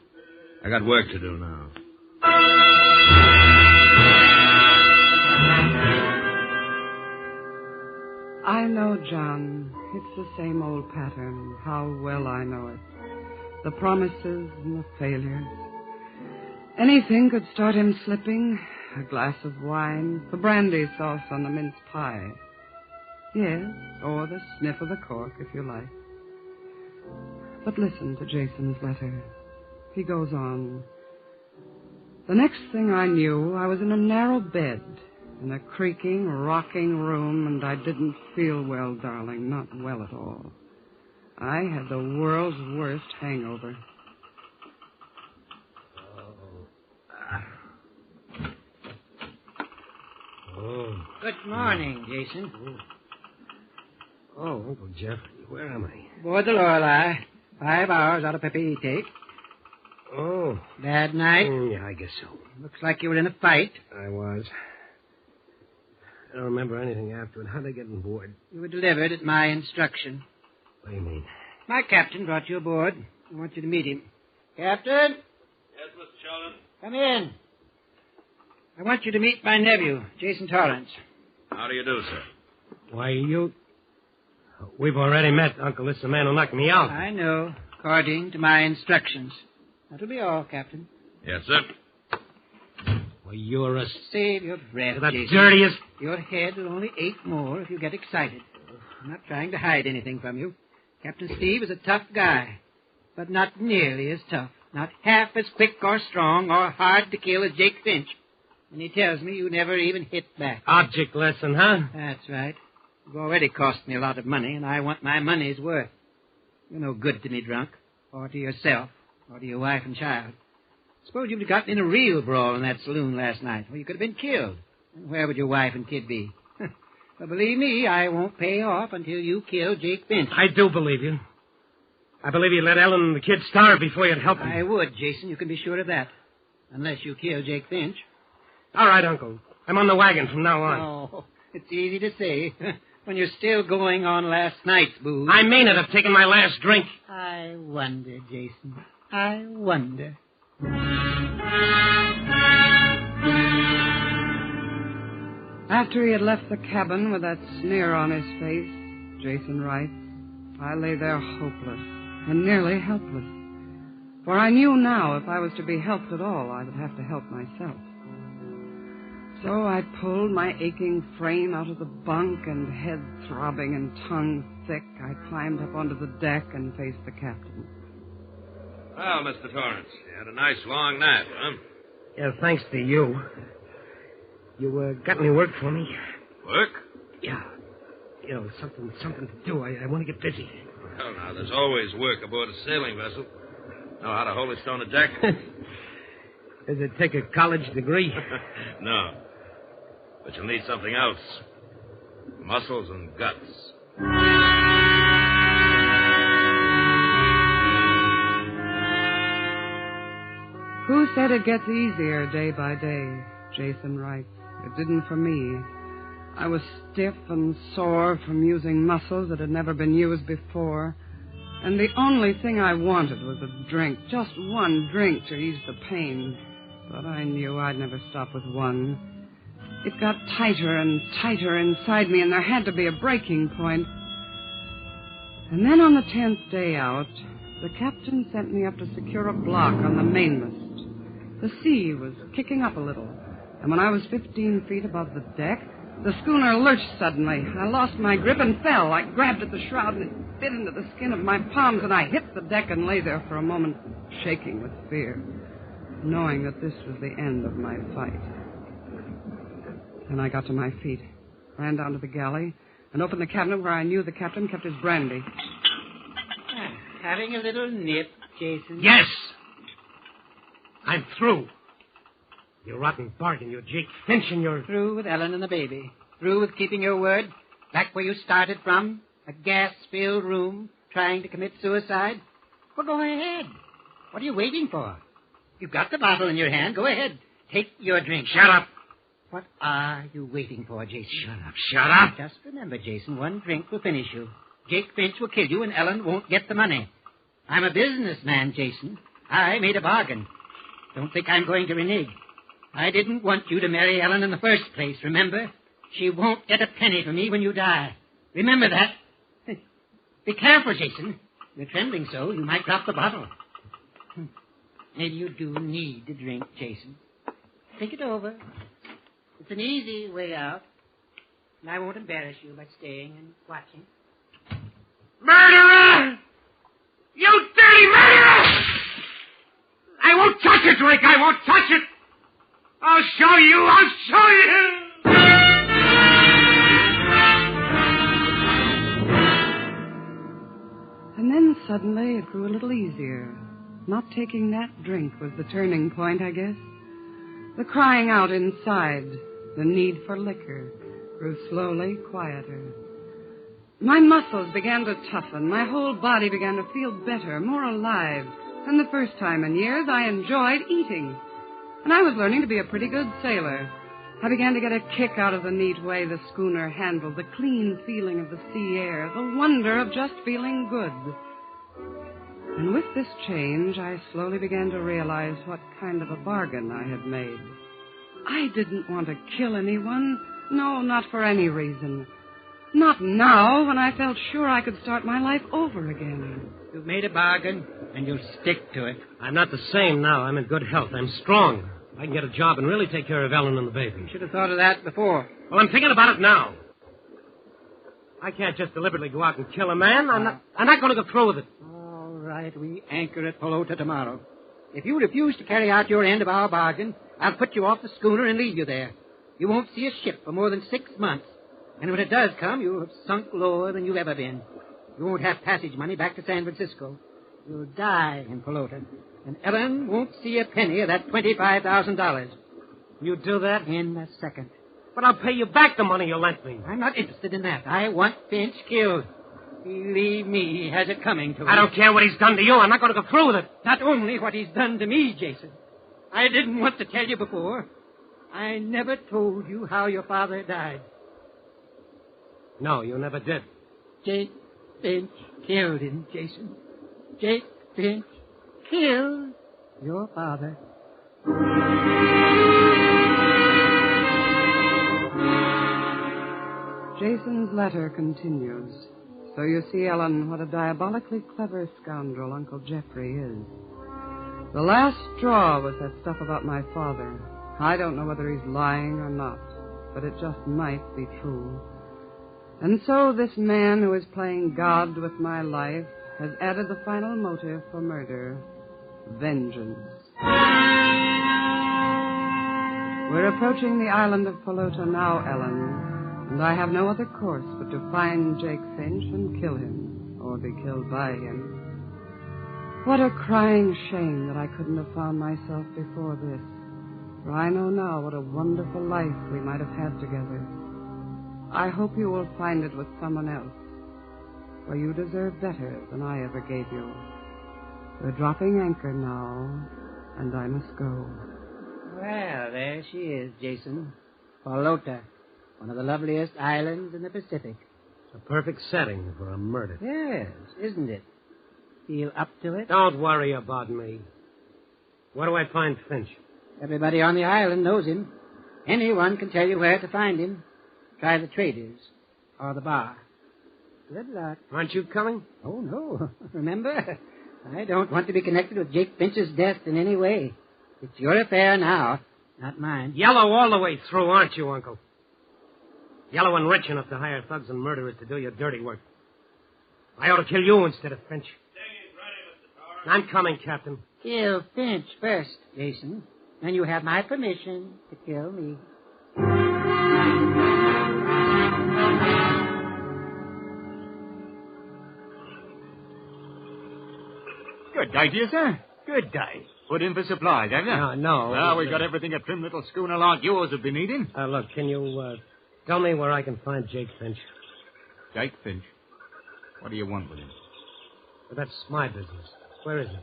S14: I got work to do now.
S15: I know, John. It's the same old pattern. How well I know it. The promises and the failures. Anything could start him slipping. A glass of wine, the brandy sauce on the mince pie. Yes, or the sniff of the cork, if you like. But listen to Jason's letter. He goes on. The next thing I knew, I was in a narrow bed, in a creaking, rocking room, and I didn't feel well, darling, not well at all. I had the world's worst hangover.
S9: Oh.
S8: Good morning, Jason.
S9: Oh, Uncle Jeff, where am I?
S8: Aboard the Lorelei. 5 hours out of Papeete.
S9: Oh.
S8: Bad night?
S9: Yeah, I guess so.
S8: Looks like you were in a fight.
S9: I was. I don't remember anything after it. How'd I get on board?
S8: You were delivered at my instruction.
S9: What do you mean?
S8: My captain brought you aboard. I want you to meet him. Captain?
S14: Yes, Mr. Sheldon?
S8: Come in. I want you to meet my nephew, Jason Torrance.
S14: How do you do, sir?
S9: Why, you... We've already met, Uncle. This is the man who knocked me out.
S8: I know, according to my instructions. That'll be all, Captain.
S14: Yes, sir.
S9: Well, you're a...
S8: Save your breath,
S9: You're the
S8: Jason.
S9: dirtiest...
S8: Your head will only ache more if you get excited. I'm not trying to hide anything from you. Captain Steve is a tough guy, but not nearly as tough. Not half as quick or strong or hard to kill as Jake Finch. And he tells me you never even hit back.
S9: Object lesson, huh?
S8: That's right. You've already cost me a lot of money, and I want my money's worth. You're no good to me, drunk, or to yourself, or to your wife and child. Suppose you'd gotten in a real brawl in that saloon last night. Well, you could have been killed. And where would your wife and kid be? But believe me, I won't pay off until you kill Jake Finch.
S9: I do believe you. I believe you let Ellen and the kid starve before you'd help them.
S8: I would, Jason. You can be sure of that. Unless you kill Jake Finch.
S9: All right, Uncle. I'm on the wagon from now on.
S8: Oh, it's easy to say. When you're still going on last night's booze.
S9: I mean it. I've taken my last drink.
S8: I wonder, Jason. I wonder.
S15: After he had left the cabin with that sneer on his face, Jason writes, I lay there hopeless and nearly helpless. For I knew now if I was to be helped at all, I would have to help myself. So I pulled my aching frame out of the bunk, and head throbbing and tongue thick, I climbed up onto the deck and faced the captain.
S14: Well, Mr. Torrance, you had a nice long nap, huh?
S9: Yeah, thanks to you. You got any work for me?
S14: Work?
S9: Yeah. You know, something to do. I want to get busy.
S14: Well, now, there's always work aboard a sailing vessel. Know how to hold a stone a deck?
S9: Does it take a college degree?
S14: No. But you'll need something else. Muscles and guts.
S15: Who said it gets easier day by day? Jason writes. It didn't for me. I was stiff and sore from using muscles that had never been used before. And the only thing I wanted was a drink. Just one drink to ease the pain. But I knew I'd never stop with one. It got tighter and tighter inside me, and there had to be a breaking point. And then on the 10th day out, the captain sent me up to secure a block on the mainmast. The sea was kicking up a little, and when I was 15 feet above the deck, the schooner lurched suddenly. I lost my grip and fell. I grabbed at the shroud, and it bit into the skin of my palms, and I hit the deck and lay there for a moment, shaking with fear, knowing that this was the end of my fight. Then I got to my feet, ran down to the galley, and opened the cabinet where I knew the captain kept his brandy.
S8: Having a little nip, Jason?
S9: Yes! I'm through. You rotten bargain, you Jake Finch, and you're...
S8: Through with Ellen and the baby. Through with keeping your word. Back where you started from. A gas-filled room, trying to commit suicide. Well, go ahead. What are you waiting for? You've got the bottle in your hand. Go ahead. Take your drink.
S9: Shut up.
S8: What are you waiting for, Jason?
S9: Shut up. Shut up!
S8: Just remember, Jason, one drink will finish you. Jake Finch will kill you, and Ellen won't get the money. I'm a businessman, Jason. I made a bargain. Don't think I'm going to renege. I didn't want you to marry Ellen in the first place, remember? She won't get a penny from me when you die. Remember that. Be careful, Jason. You're trembling so, you might drop the bottle. Maybe you do need to drink, Jason. Think it over. It's an easy way out. And I won't embarrass you by staying and watching.
S9: Murderer! You dirty murderer! I won't touch it, Drake. I won't touch it. I'll show you. I'll show you.
S15: And then suddenly it grew a little easier. Not taking that drink was the turning point, I guess. The crying out inside, the need for liquor, grew slowly quieter. My muscles began to toughen. My whole body began to feel better, more alive. And the first time in years, I enjoyed eating. And I was learning to be a pretty good sailor. I began to get a kick out of the neat way the schooner handled, the clean feeling of the sea air, the wonder of just feeling good. And with this change, I slowly began to realize what kind of a bargain I had made. I didn't want to kill anyone. No, not for any reason. Not now, when I felt sure I could start my life over again.
S8: You've made a bargain, and you'll stick to it.
S9: I'm not the same now. I'm in good health. I'm strong. I can get a job and really take care of Ellen and the baby.
S8: You should have thought of that before.
S9: Well, I'm thinking about it now. I can't just deliberately go out and kill a man. I'm not going to go through with it.
S8: All right, we anchor at Pelota tomorrow. If you refuse to carry out your end of our bargain, I'll put you off the schooner and leave you there. You won't see a ship for more than 6 months. And when it does come, you'll have sunk lower than you've ever been. You won't have passage money back to San Francisco. You'll die in Pelota. And Ellen won't see a penny of that $25,000.
S9: You do that?
S8: In a second.
S9: But I'll pay you back the money you lent me.
S8: I'm not interested in that. I want Finch killed. Believe me, he has it coming to him.
S9: I don't care what he's done to you. I'm not going to go through with it.
S8: Not only what he's done to me, Jason. I didn't want to tell you before. I never told you how your father died.
S9: No, you never did.
S8: Jake Finch killed him, Jason. Jake Finch killed your father.
S15: Jason's letter continues. So you see, Ellen, what a diabolically clever scoundrel Uncle Jeffrey is. The last straw was that stuff about my father. I don't know whether he's lying or not, but it just might be true. And so this man who is playing God with my life has added the final motive for murder, vengeance. We're approaching the island of Pelota now, Ellen, and I have no other course but to find Jake Finch and kill him, or be killed by him. What a crying shame that I couldn't have found myself before this, for I know now what a wonderful life we might have had together. I hope you will find it with someone else, for you deserve better than I ever gave you. We're dropping anchor now, and I must go.
S8: Well, there she is, Jason. Pelota, one of the loveliest islands in the Pacific.
S9: It's a perfect setting for a murder.
S8: Yes, isn't it? Feel up to it?
S9: Don't worry about me. Where do I find Finch?
S8: Everybody on the island knows him. Anyone can tell you where to find him. Try the traders or the bar. Good luck.
S9: Aren't you coming?
S8: Oh, no. Remember, I don't want to be connected with Jake Finch's death in any way. It's your affair now, not mine.
S9: Yellow all the way through, aren't you, Uncle? Yellow and rich enough to hire thugs and murderers to do your dirty work. I ought to kill you instead of Finch. I'm coming, Captain.
S8: Kill Finch first, Jason. Then you have my permission to kill me.
S16: Good day to you, sir. Good day. Put in for supplies, have you?
S9: No.
S16: Well, we've got everything a trim little schooner like yours would be needing.
S9: Look, can you tell me where I can find Jake Finch?
S16: Jake Finch? What do you want with him?
S9: Well, that's my business. Where is he?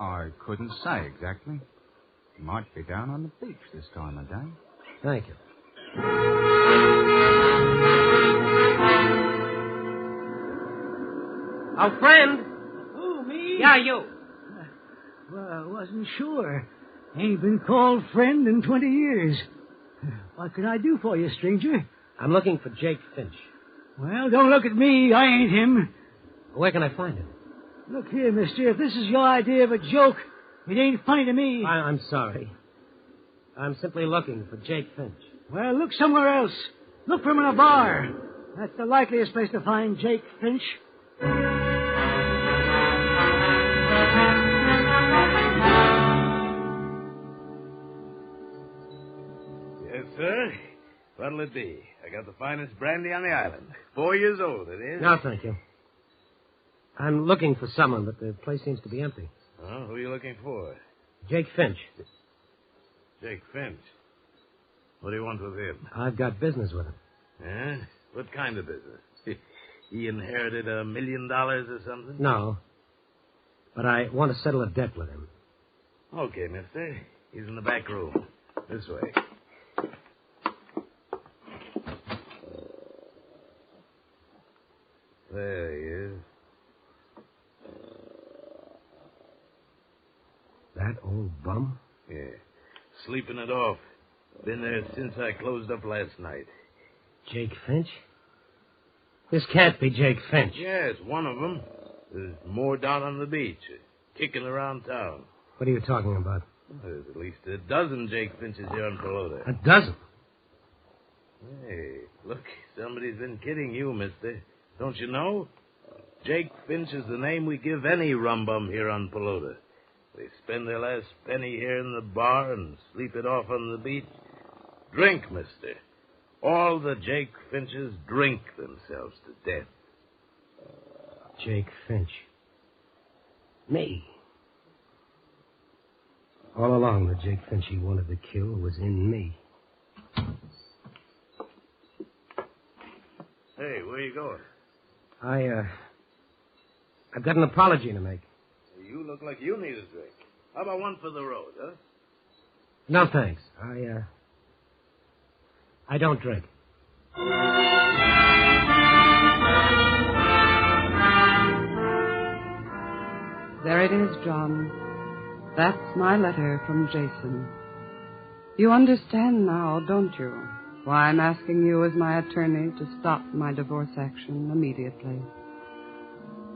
S16: I couldn't say exactly. He might be down on the beach this time of day.
S9: Thank you. Our friend?
S8: Who, me?
S9: Yeah, you.
S8: Well, I wasn't sure. Ain't been called friend in 20 years. What can I do for you, stranger?
S9: I'm looking for Jake Finch.
S8: Well, don't look at me. I ain't him.
S9: Where can I find him?
S8: Look here, mister. If this is your idea of a joke, it ain't funny to me.
S9: I'm sorry. I'm simply looking for Jake Finch.
S8: Well, look somewhere else. Look for him in a bar. That's the likeliest place to find Jake Finch.
S6: Yes, sir. What'll it be? I got the finest brandy on the island. 4 years old, it is.
S9: No, thank you. I'm looking for someone, but the place seems to be empty.
S6: Oh, who are you looking for?
S9: Jake Finch.
S6: Jake Finch. What do you want with him?
S9: I've got business with him.
S6: Eh? What kind of business? He inherited $1 million or something?
S9: No. But I want to settle a debt with him.
S6: Okay, mister. He's in the back room. This way. There he is.
S9: That old bum?
S6: Yeah. Sleeping it off. Been there since I closed up last night.
S9: Jake Finch? This can't be Jake Finch.
S6: Yes, one of them. There's more down on the beach, kicking around town.
S9: What are you talking about?
S6: There's at least a dozen Jake Finches here on Pelota.
S9: A dozen?
S6: Hey, look, somebody's been kidding you, mister. Don't you know? Jake Finch is the name we give any rum bum here on Pelota. They spend their last penny here in the bar and sleep it off on the beach. Drink, mister. All the Jake Finches drink themselves to death.
S9: Jake Finch. Me. All along, the Jake Finch he wanted to kill was in me.
S6: Hey, where you going?
S9: I've got an apology to make.
S6: You look like you need a drink. How about one for the road, huh?
S9: No, thanks. I don't drink.
S15: There it is, John. That's my letter from Jason. You understand now, don't you, why I'm asking you as my attorney to stop my divorce action immediately.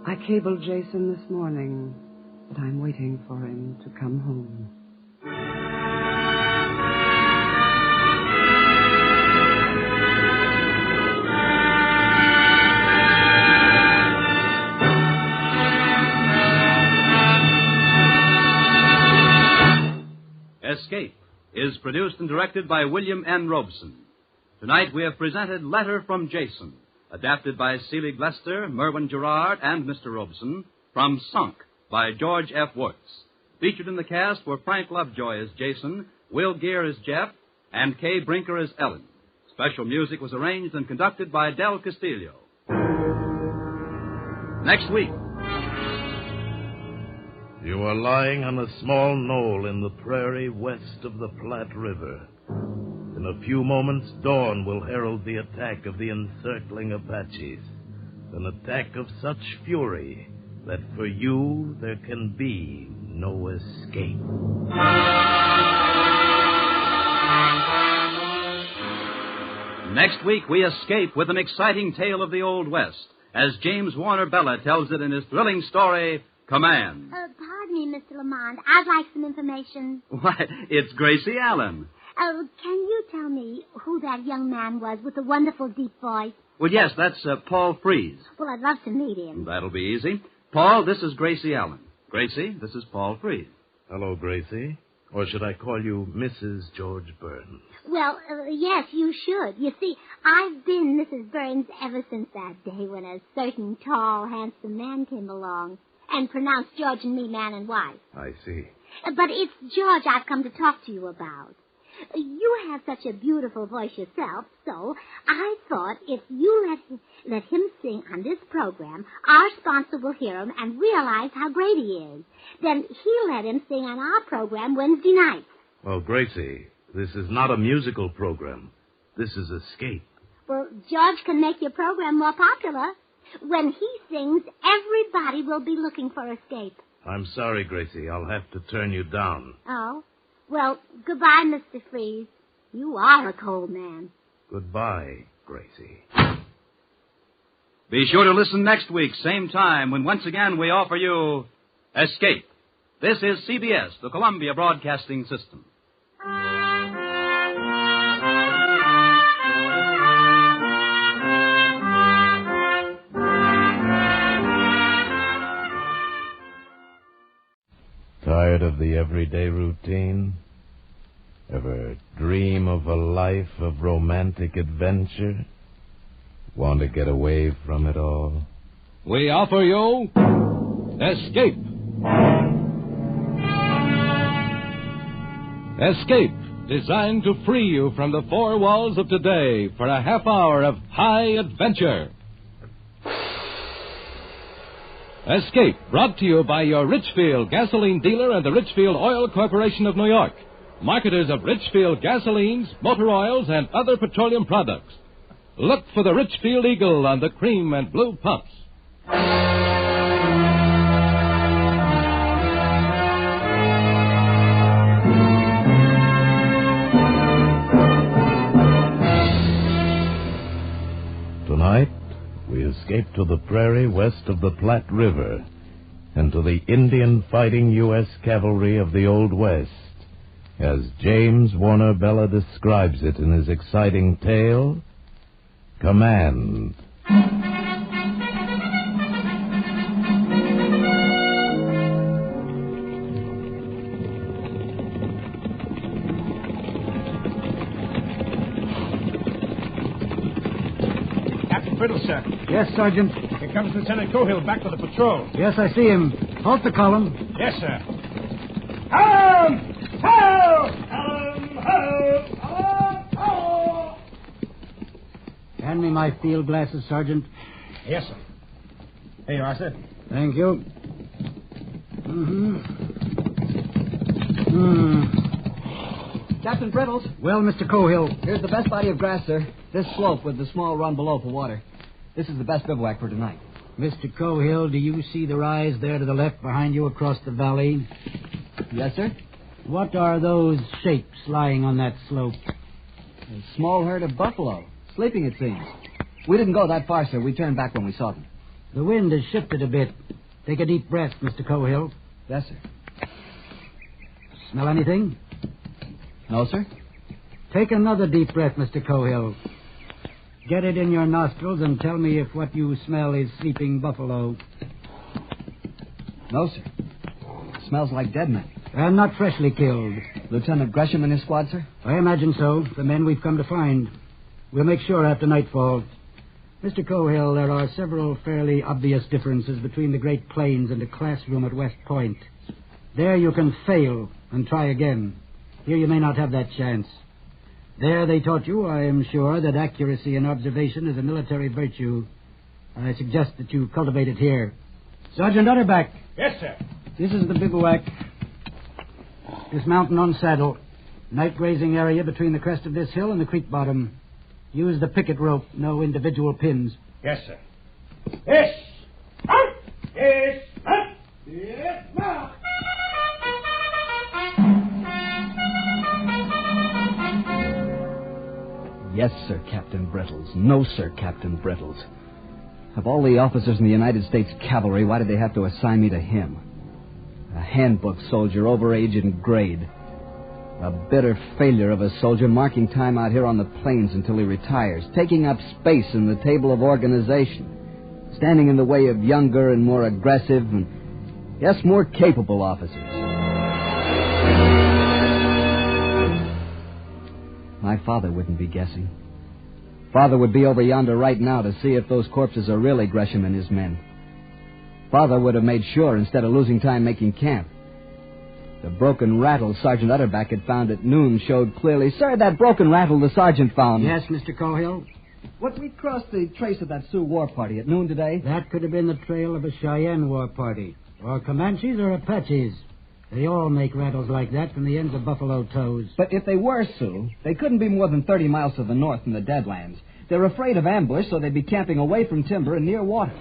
S15: I cabled Jason this morning that I'm waiting for him to come home.
S7: Escape is produced and directed by William N. Robeson. Tonight we have presented Letter from Jason, adapted by Seeley Glester, Merwin Gerard, and Mr. Robeson, from Sunk by George F. Wirtz. Featured in the cast were Frank Lovejoy as Jason, Will Gear as Jeff, and Kay Brinker as Ellen. Special music was arranged and conducted by Del Castillo. Next week.
S6: You are lying on a small knoll in the prairie west of the Platte River. In a few moments, dawn will herald the attack of the encircling Apaches. An attack of such fury that for you there can be no escape.
S7: Next week, we escape with an exciting tale of the Old West, as James Warner Bella tells it in his thrilling story, Command.
S17: Pardon me, Mr. Lamont. I'd like some information.
S7: Why, it's Gracie Allen.
S17: Can you tell me who that young man was with the wonderful deep voice?
S7: Well, yes, that's Paul Freese.
S17: Well, I'd love to meet him.
S7: That'll be easy. Paul, this is Gracie Allen. Gracie, this is Paul Freese.
S6: Hello, Gracie. Or should I call you Mrs. George Burns?
S17: Well, yes, you should. You see, I've been Mrs. Burns ever since that day when a certain tall, handsome man came along and pronounced George and me man and wife.
S6: I see.
S17: But it's George I've come to talk to you about. You have such a beautiful voice yourself, so I thought if you let him sing on this program, our sponsor will hear him and realize how great he is. Then he'll let him sing on our program Wednesday nights.
S6: Well, Gracie, this is not a musical program. This is Escape.
S17: Well, George can make your program more popular. When he sings, everybody will be looking for Escape.
S6: I'm sorry, Gracie. I'll have to turn you down.
S17: Oh? Well, goodbye, Mr. Freeze. You are a cold man.
S6: Goodbye, Gracie.
S7: Be sure to listen next week, same time, when once again we offer you Escape. This is CBS, the Columbia Broadcasting System.
S6: Tired of the everyday routine? Ever dream of a life of romantic adventure? Want to get away from it all?
S18: We offer you Escape. Escape, designed to free you from the four walls of today for a half hour of high adventure. Escape, brought to you by your Richfield gasoline dealer and the Richfield Oil Corporation of New York, marketers of Richfield gasolines, motor oils, and other petroleum products. Look for the Richfield Eagle on the cream and blue pumps.
S6: Tonight, we escape to the prairie west of the Platte River and to the Indian fighting U.S. cavalry of the Old West, as James Warner Bella describes it in his exciting tale, Command.
S19: Riddle, sir.
S20: Yes, Sergeant.
S19: Here comes Lieutenant Cohill back with the patrol.
S20: Yes, I see him. Halt the column.
S19: Yes, sir. Helm! Helm! Helm! Helm! Helm! Helm!
S20: Hand me my field glasses, Sergeant.
S19: Yes, sir. Here you are, sir.
S20: Thank you.
S21: Captain Brittles.
S20: Well, Mr. Cohill.
S21: Here's the best body of grass, sir. This slope with the small run below for water. This is the best bivouac for tonight.
S20: Mr. Cohill, do you see the rise there to the left behind you across the valley?
S21: Yes, sir.
S20: What are those shapes lying on that slope?
S21: A small herd of buffalo. Sleeping, it seems. We didn't go that far, sir. We turned back when we saw them.
S20: The wind has shifted a bit. Take a deep breath, Mr. Cohill.
S21: Yes, sir.
S20: Smell anything?
S21: No, sir.
S20: Take another deep breath, Mr. Cohill. Get it in your nostrils and tell me if what you smell is sleeping buffalo.
S21: No, sir. It smells like dead men.
S20: And not freshly killed.
S21: Lieutenant Gresham and his squad, sir?
S20: I imagine so. The men we've come to find. We'll make sure after nightfall. Mr. Cohill, there are several fairly obvious differences between the Great Plains and a classroom at West Point. There you can fail and try again. Here you may not have that chance. There they taught you, I am sure, that accuracy in observation is a military virtue. I suggest that you cultivate it here. Sergeant Utterback.
S19: Yes, sir.
S20: This is the bivouac. Dismount and unsaddle. Night grazing area between the crest of this hill and the creek bottom. Use the picket rope, no individual pins.
S19: Yes, sir. Yes! Out! Yes! Out! Yes, now!
S21: Yes, sir, Captain Brittles. No, sir, Captain Brittles. Of all the officers in the United States Cavalry, why did they have to assign me to him? A handbook soldier, over age and grade. A bitter failure of a soldier, marking time out here on the plains until he retires, taking up space in the table of organization, standing in the way of younger and more aggressive and, yes, more capable officers. My father wouldn't be guessing. Father would be over yonder right now to see if those corpses are really Gresham and his men. Father would have made sure instead of losing time making camp. The broken rattle Sergeant Utterback had found at noon showed clearly. Sir, that broken rattle the sergeant found.
S20: Yes, Mr. Cohill?
S21: What, we crossed the trace of that Sioux war party at noon today?
S20: That could have been the trail of a Cheyenne war party. Or Comanches or Apaches. They all make rattles like that from the ends of buffalo toes.
S21: But if they were Sioux, they couldn't be more than 30 miles to the north in the Deadlands. They're afraid of ambush, so they'd be camping away from timber and near water.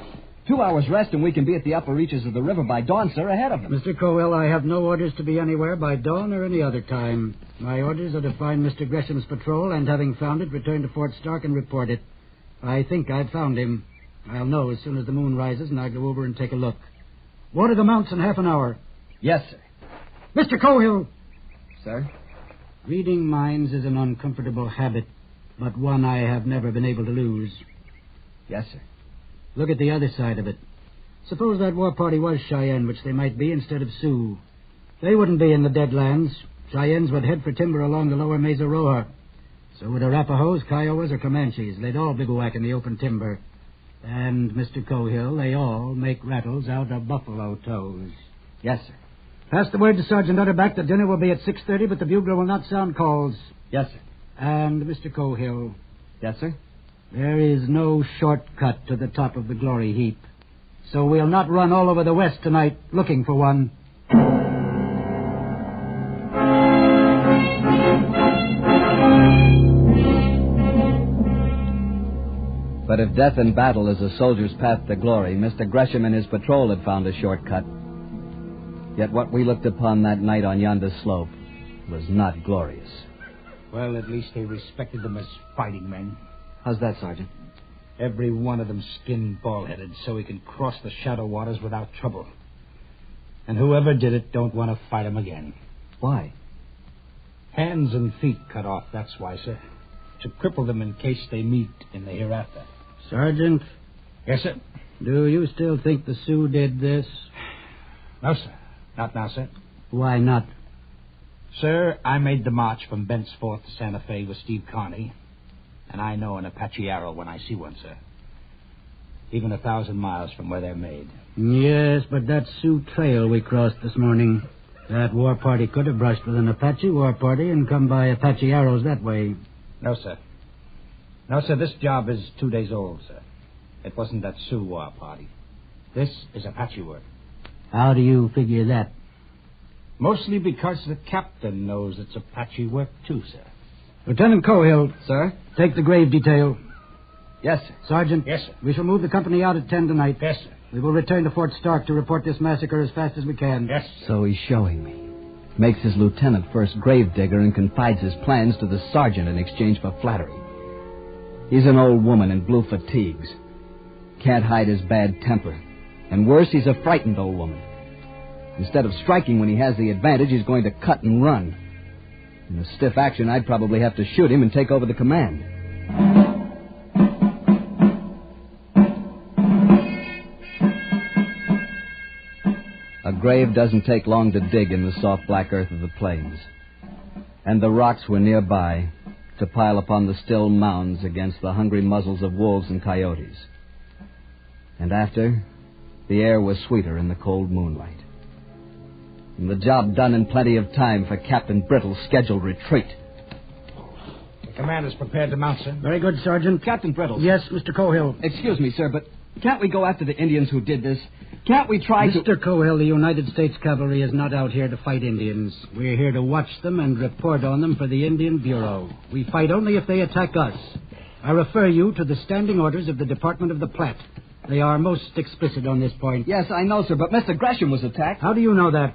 S21: 2 hours rest and we can be at the upper reaches of the river by dawn, sir, ahead of them.
S20: Mr. Cohill, I have no orders to be anywhere by dawn or any other time. My orders are to find Mr. Gresham's patrol and, having found it, return to Fort Stark and report it. I think I've found him. I'll know as soon as the moon rises and I go over and take a look. Water the mounts in half an hour.
S21: Yes, sir.
S20: Mr. Cohill!
S21: Sir?
S20: Reading minds is an uncomfortable habit, but one I have never been able to lose.
S21: Yes, sir.
S20: Look at the other side of it. Suppose that war party was Cheyenne, which they might be instead of Sioux. They wouldn't be in the Deadlands. Cheyennes would head for timber along the lower Mesa Roja. So would Arapahoes, Kiowas, or Comanches. They'd all bivouac in the open timber. And, Mr. Cohill, they all make rattles out of buffalo toes.
S21: Yes, sir.
S20: Pass the word to Sergeant Utterback that dinner will be at 6:30, but the bugler will not sound calls.
S21: Yes, sir.
S20: And, Mr. Cohill.
S21: Yes, sir.
S20: There is no shortcut to the top of the glory heap. So we'll not run all over the West tonight looking for one.
S21: But if death in battle is a soldier's path to glory, Mr. Gresham and his patrol had found a shortcut. Yet what we looked upon that night on yonder slope was not glorious.
S1: Well, at least they respected them as fighting men.
S21: How's that, Sergeant?
S1: Every one of them skinned bald-headed so he can cross the shadow waters without trouble. And whoever did it don't want to fight him again.
S21: Why?
S1: Hands and feet cut off, that's why, sir. To cripple them in case they meet in the hereafter.
S20: Sergeant?
S1: Yes, sir?
S20: Do you still think the Sioux did this?
S1: No, sir. Not now, sir.
S20: Why not?
S1: Sir, I made the march from Bent's Fort to Santa Fe with Steve Carney, and I know an Apache arrow when I see one, sir. Even 1,000 miles from where they're made.
S20: Yes, but that Sioux trail we crossed this morning, that war party could have brushed with an Apache war party and come by Apache arrows that way.
S1: No, sir. No, sir, this job is 2 days old, sir. It wasn't that Sioux war party. This is Apache work.
S20: How do you figure that?
S1: Mostly because the captain knows it's Apache work, too, sir.
S20: Lieutenant Cohill.
S21: Sir?
S20: Take the grave detail.
S21: Yes, sir.
S20: Sergeant.
S1: Yes, sir.
S20: We shall move the company out at 10 tonight.
S1: Yes, sir.
S20: We will return to Fort Stark to report this massacre as fast as we can.
S1: Yes, sir.
S21: So he's showing me. Makes his lieutenant first grave digger and confides his plans to the sergeant in exchange for flattery. He's an old woman in blue fatigues. Can't hide his bad temper. And worse, he's a frightened old woman. Instead of striking when he has the advantage, he's going to cut and run. In a stiff action, I'd probably have to shoot him and take over the command. A grave doesn't take long to dig in the soft black earth of the plains. And the rocks were nearby to pile upon the still mounds against the hungry muzzles of wolves and coyotes. And after, the air was sweeter in the cold moonlight. And the job done in plenty of time for Captain Brittle's scheduled retreat.
S1: The commander's prepared to mount, sir.
S20: Very good, Sergeant.
S21: Captain Brittle.
S20: Yes, Mr. Cohill.
S21: Excuse me, sir, but can't we go after the Indians who did this? Can't we try to...
S20: Mr. Cohill, the United States Cavalry is not out here to fight Indians. We're here to watch them and report on them for the Indian Bureau. We fight only if they attack us. I refer you to the standing orders of the Department of the Platte. They are most explicit on this point.
S21: Yes, I know, sir, but Mr. Gresham was attacked.
S20: How do you know that?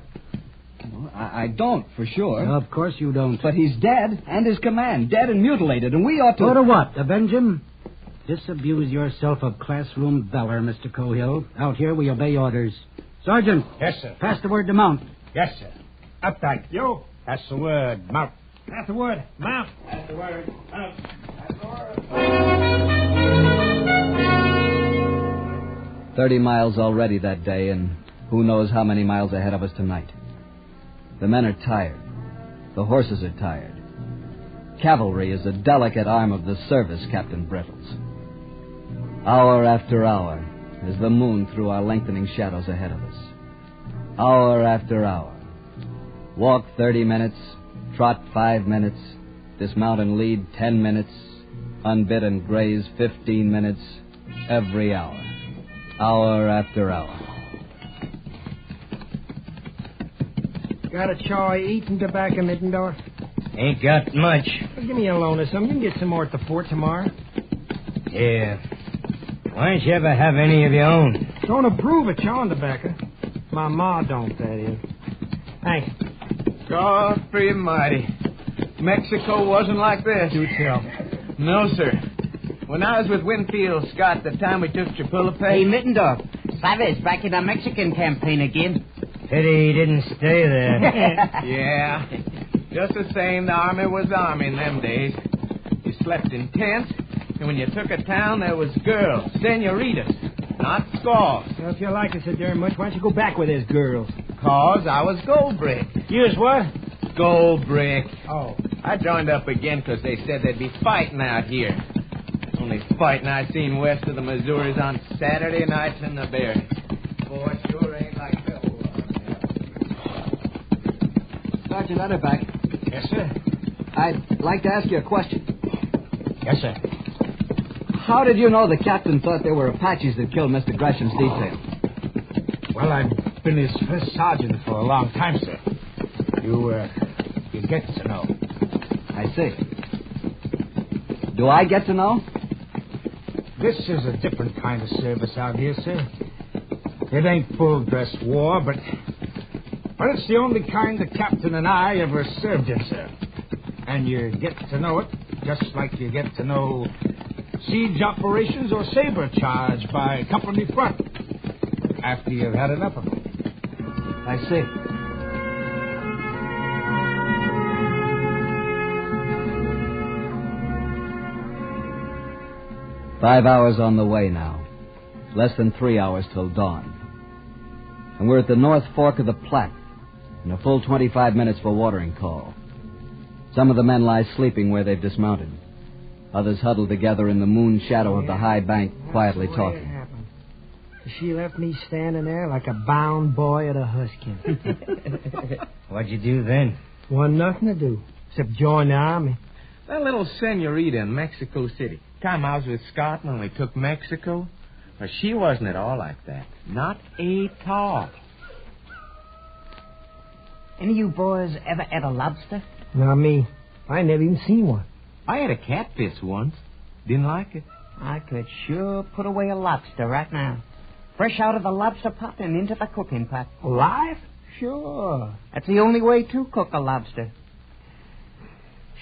S21: Well, I don't, for sure.
S20: Of course you don't.
S21: But he's dead, and his command, dead and mutilated, and we ought to...
S20: Go to what? Avenge him? Disabuse yourself of classroom valor, Mr. Cohill. Out here, we obey orders. Sergeant.
S1: Yes, sir.
S20: Pass the word to mount.
S1: Yes, sir. Uptight.
S12: You.
S1: Pass the word. Mount.
S12: Pass the word. Mount.
S1: Pass the word. Mount. Pass the word.
S21: 30 miles already that day, and who knows how many miles ahead of us tonight. The men are tired. The horses are tired. Cavalry is a delicate arm of the service, Captain Brittles. Hour after hour, as the moon threw our lengthening shadows ahead of us. Hour after hour. Walk 30 minutes, trot 5 minutes, dismount and lead 10 minutes, unbit and graze 15 minutes, every hour. Hour after hour.
S3: Got a choy eating tobacco, Mittendorf?
S22: Ain't got much.
S3: Well, give me a loan or something. You can get some more at the fort tomorrow.
S22: Yeah. Why don't you ever have any of your own?
S3: Don't approve of chawing tobacco. My ma don't, that is. Thanks.
S23: God free mighty. Mexico wasn't like this.
S3: Do tell.
S23: No, sir. When I was with Winfield Scott, the time we took Chapultepec...
S22: Hey, Mittendorf. Chavez back in the Mexican campaign again. Pity he didn't stay there.
S23: Yeah. Just the same, the army was the army in them days. You slept in tents, and when you took a town, there was girls, senoritas, not squaws.
S3: Well, if you like it so darn much, why don't you go back with those girls?
S23: 'Cause I was gold brick.
S3: You was what?
S23: Gold brick.
S3: Oh.
S23: I joined up again 'cause they said they'd be fighting out here. Only fighting I'd seen west of the Missouris on Saturday nights in the Berry. Boy, sure ain't like that.
S21: Sergeant Utterback.
S3: Yes, sir?
S21: I'd like to ask you a question.
S3: Yes, sir.
S21: How did you know the captain thought they were Apaches that killed Mr. Gresham's detail?
S1: Well, I've been his first sergeant for a long time, sir. You get to know.
S21: I see. Do I get to know?
S1: This is a different kind of service out here, sir. It ain't full-dress war, but it's the only kind the captain and I ever served in, sir. And you get to know it just like you get to know siege operations or saber charge by company front after you've had enough of them.
S21: I see. Five hours on the way now. Less than 3 hours till dawn. And we're at the North Fork of the Platte, in a full 25 minutes for watering call. Some of the men lie sleeping where they've dismounted. Others huddled together in the moon shadow of the high bank, quietly talking.
S3: She left me standing there like a bound boy at a husking.
S22: What'd you do then?
S3: Wasn't nothing to do, except join the army.
S23: That little senorita in Mexico City. Time I was with Scott when we took Mexico. Well, she wasn't at all like that. Not at all.
S22: Any of you boys ever ate a lobster?
S3: Not me. I never even seen one.
S23: I had a catfish once. Didn't like it.
S22: I could sure put away a lobster right now. Fresh out of the lobster pot and into the cooking pot.
S3: Alive?
S22: Sure. That's the only way to cook a lobster.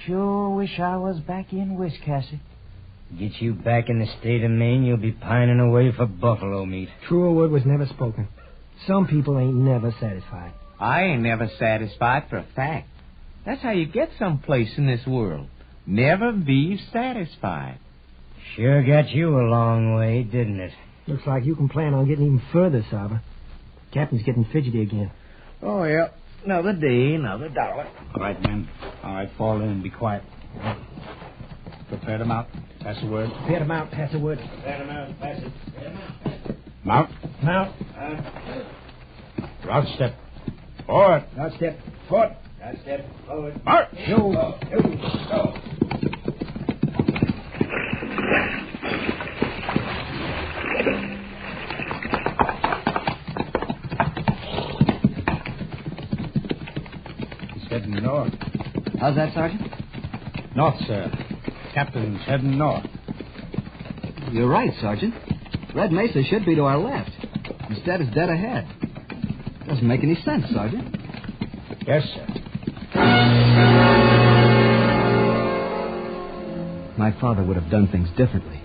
S22: Sure wish I was back in Wiscasset. Get you back in the state of Maine, you'll be pining away for buffalo meat.
S3: Truer word was never spoken. Some people ain't never satisfied.
S23: I ain't never satisfied for a fact. That's how you get someplace in this world. Never be satisfied.
S22: Sure got you a long way, didn't it?
S3: Looks like you can plan on getting even further, Saba. Captain's getting fidgety again.
S23: Oh, yeah. Another day, another dollar.
S1: All right, men. All right, fall in and be quiet. Prepare to mount. Pass the word.
S3: Prepare to mount. Pass the word.
S22: Prepare to mount. Pass it. Prepare to mount.
S1: Mount.
S3: Mount.
S1: Route step. Forward.
S3: Route step. Forward.
S22: Route step. Forward.
S1: March.
S22: Go. Go.
S1: He's heading north.
S21: How's that, Sergeant?
S1: North, sir. Captain's heading north.
S21: You're right, Sergeant. Red Mesa should be to our left. Instead, it's dead ahead. Doesn't make any sense, Sergeant.
S1: Yes, sir.
S21: My father would have done things differently.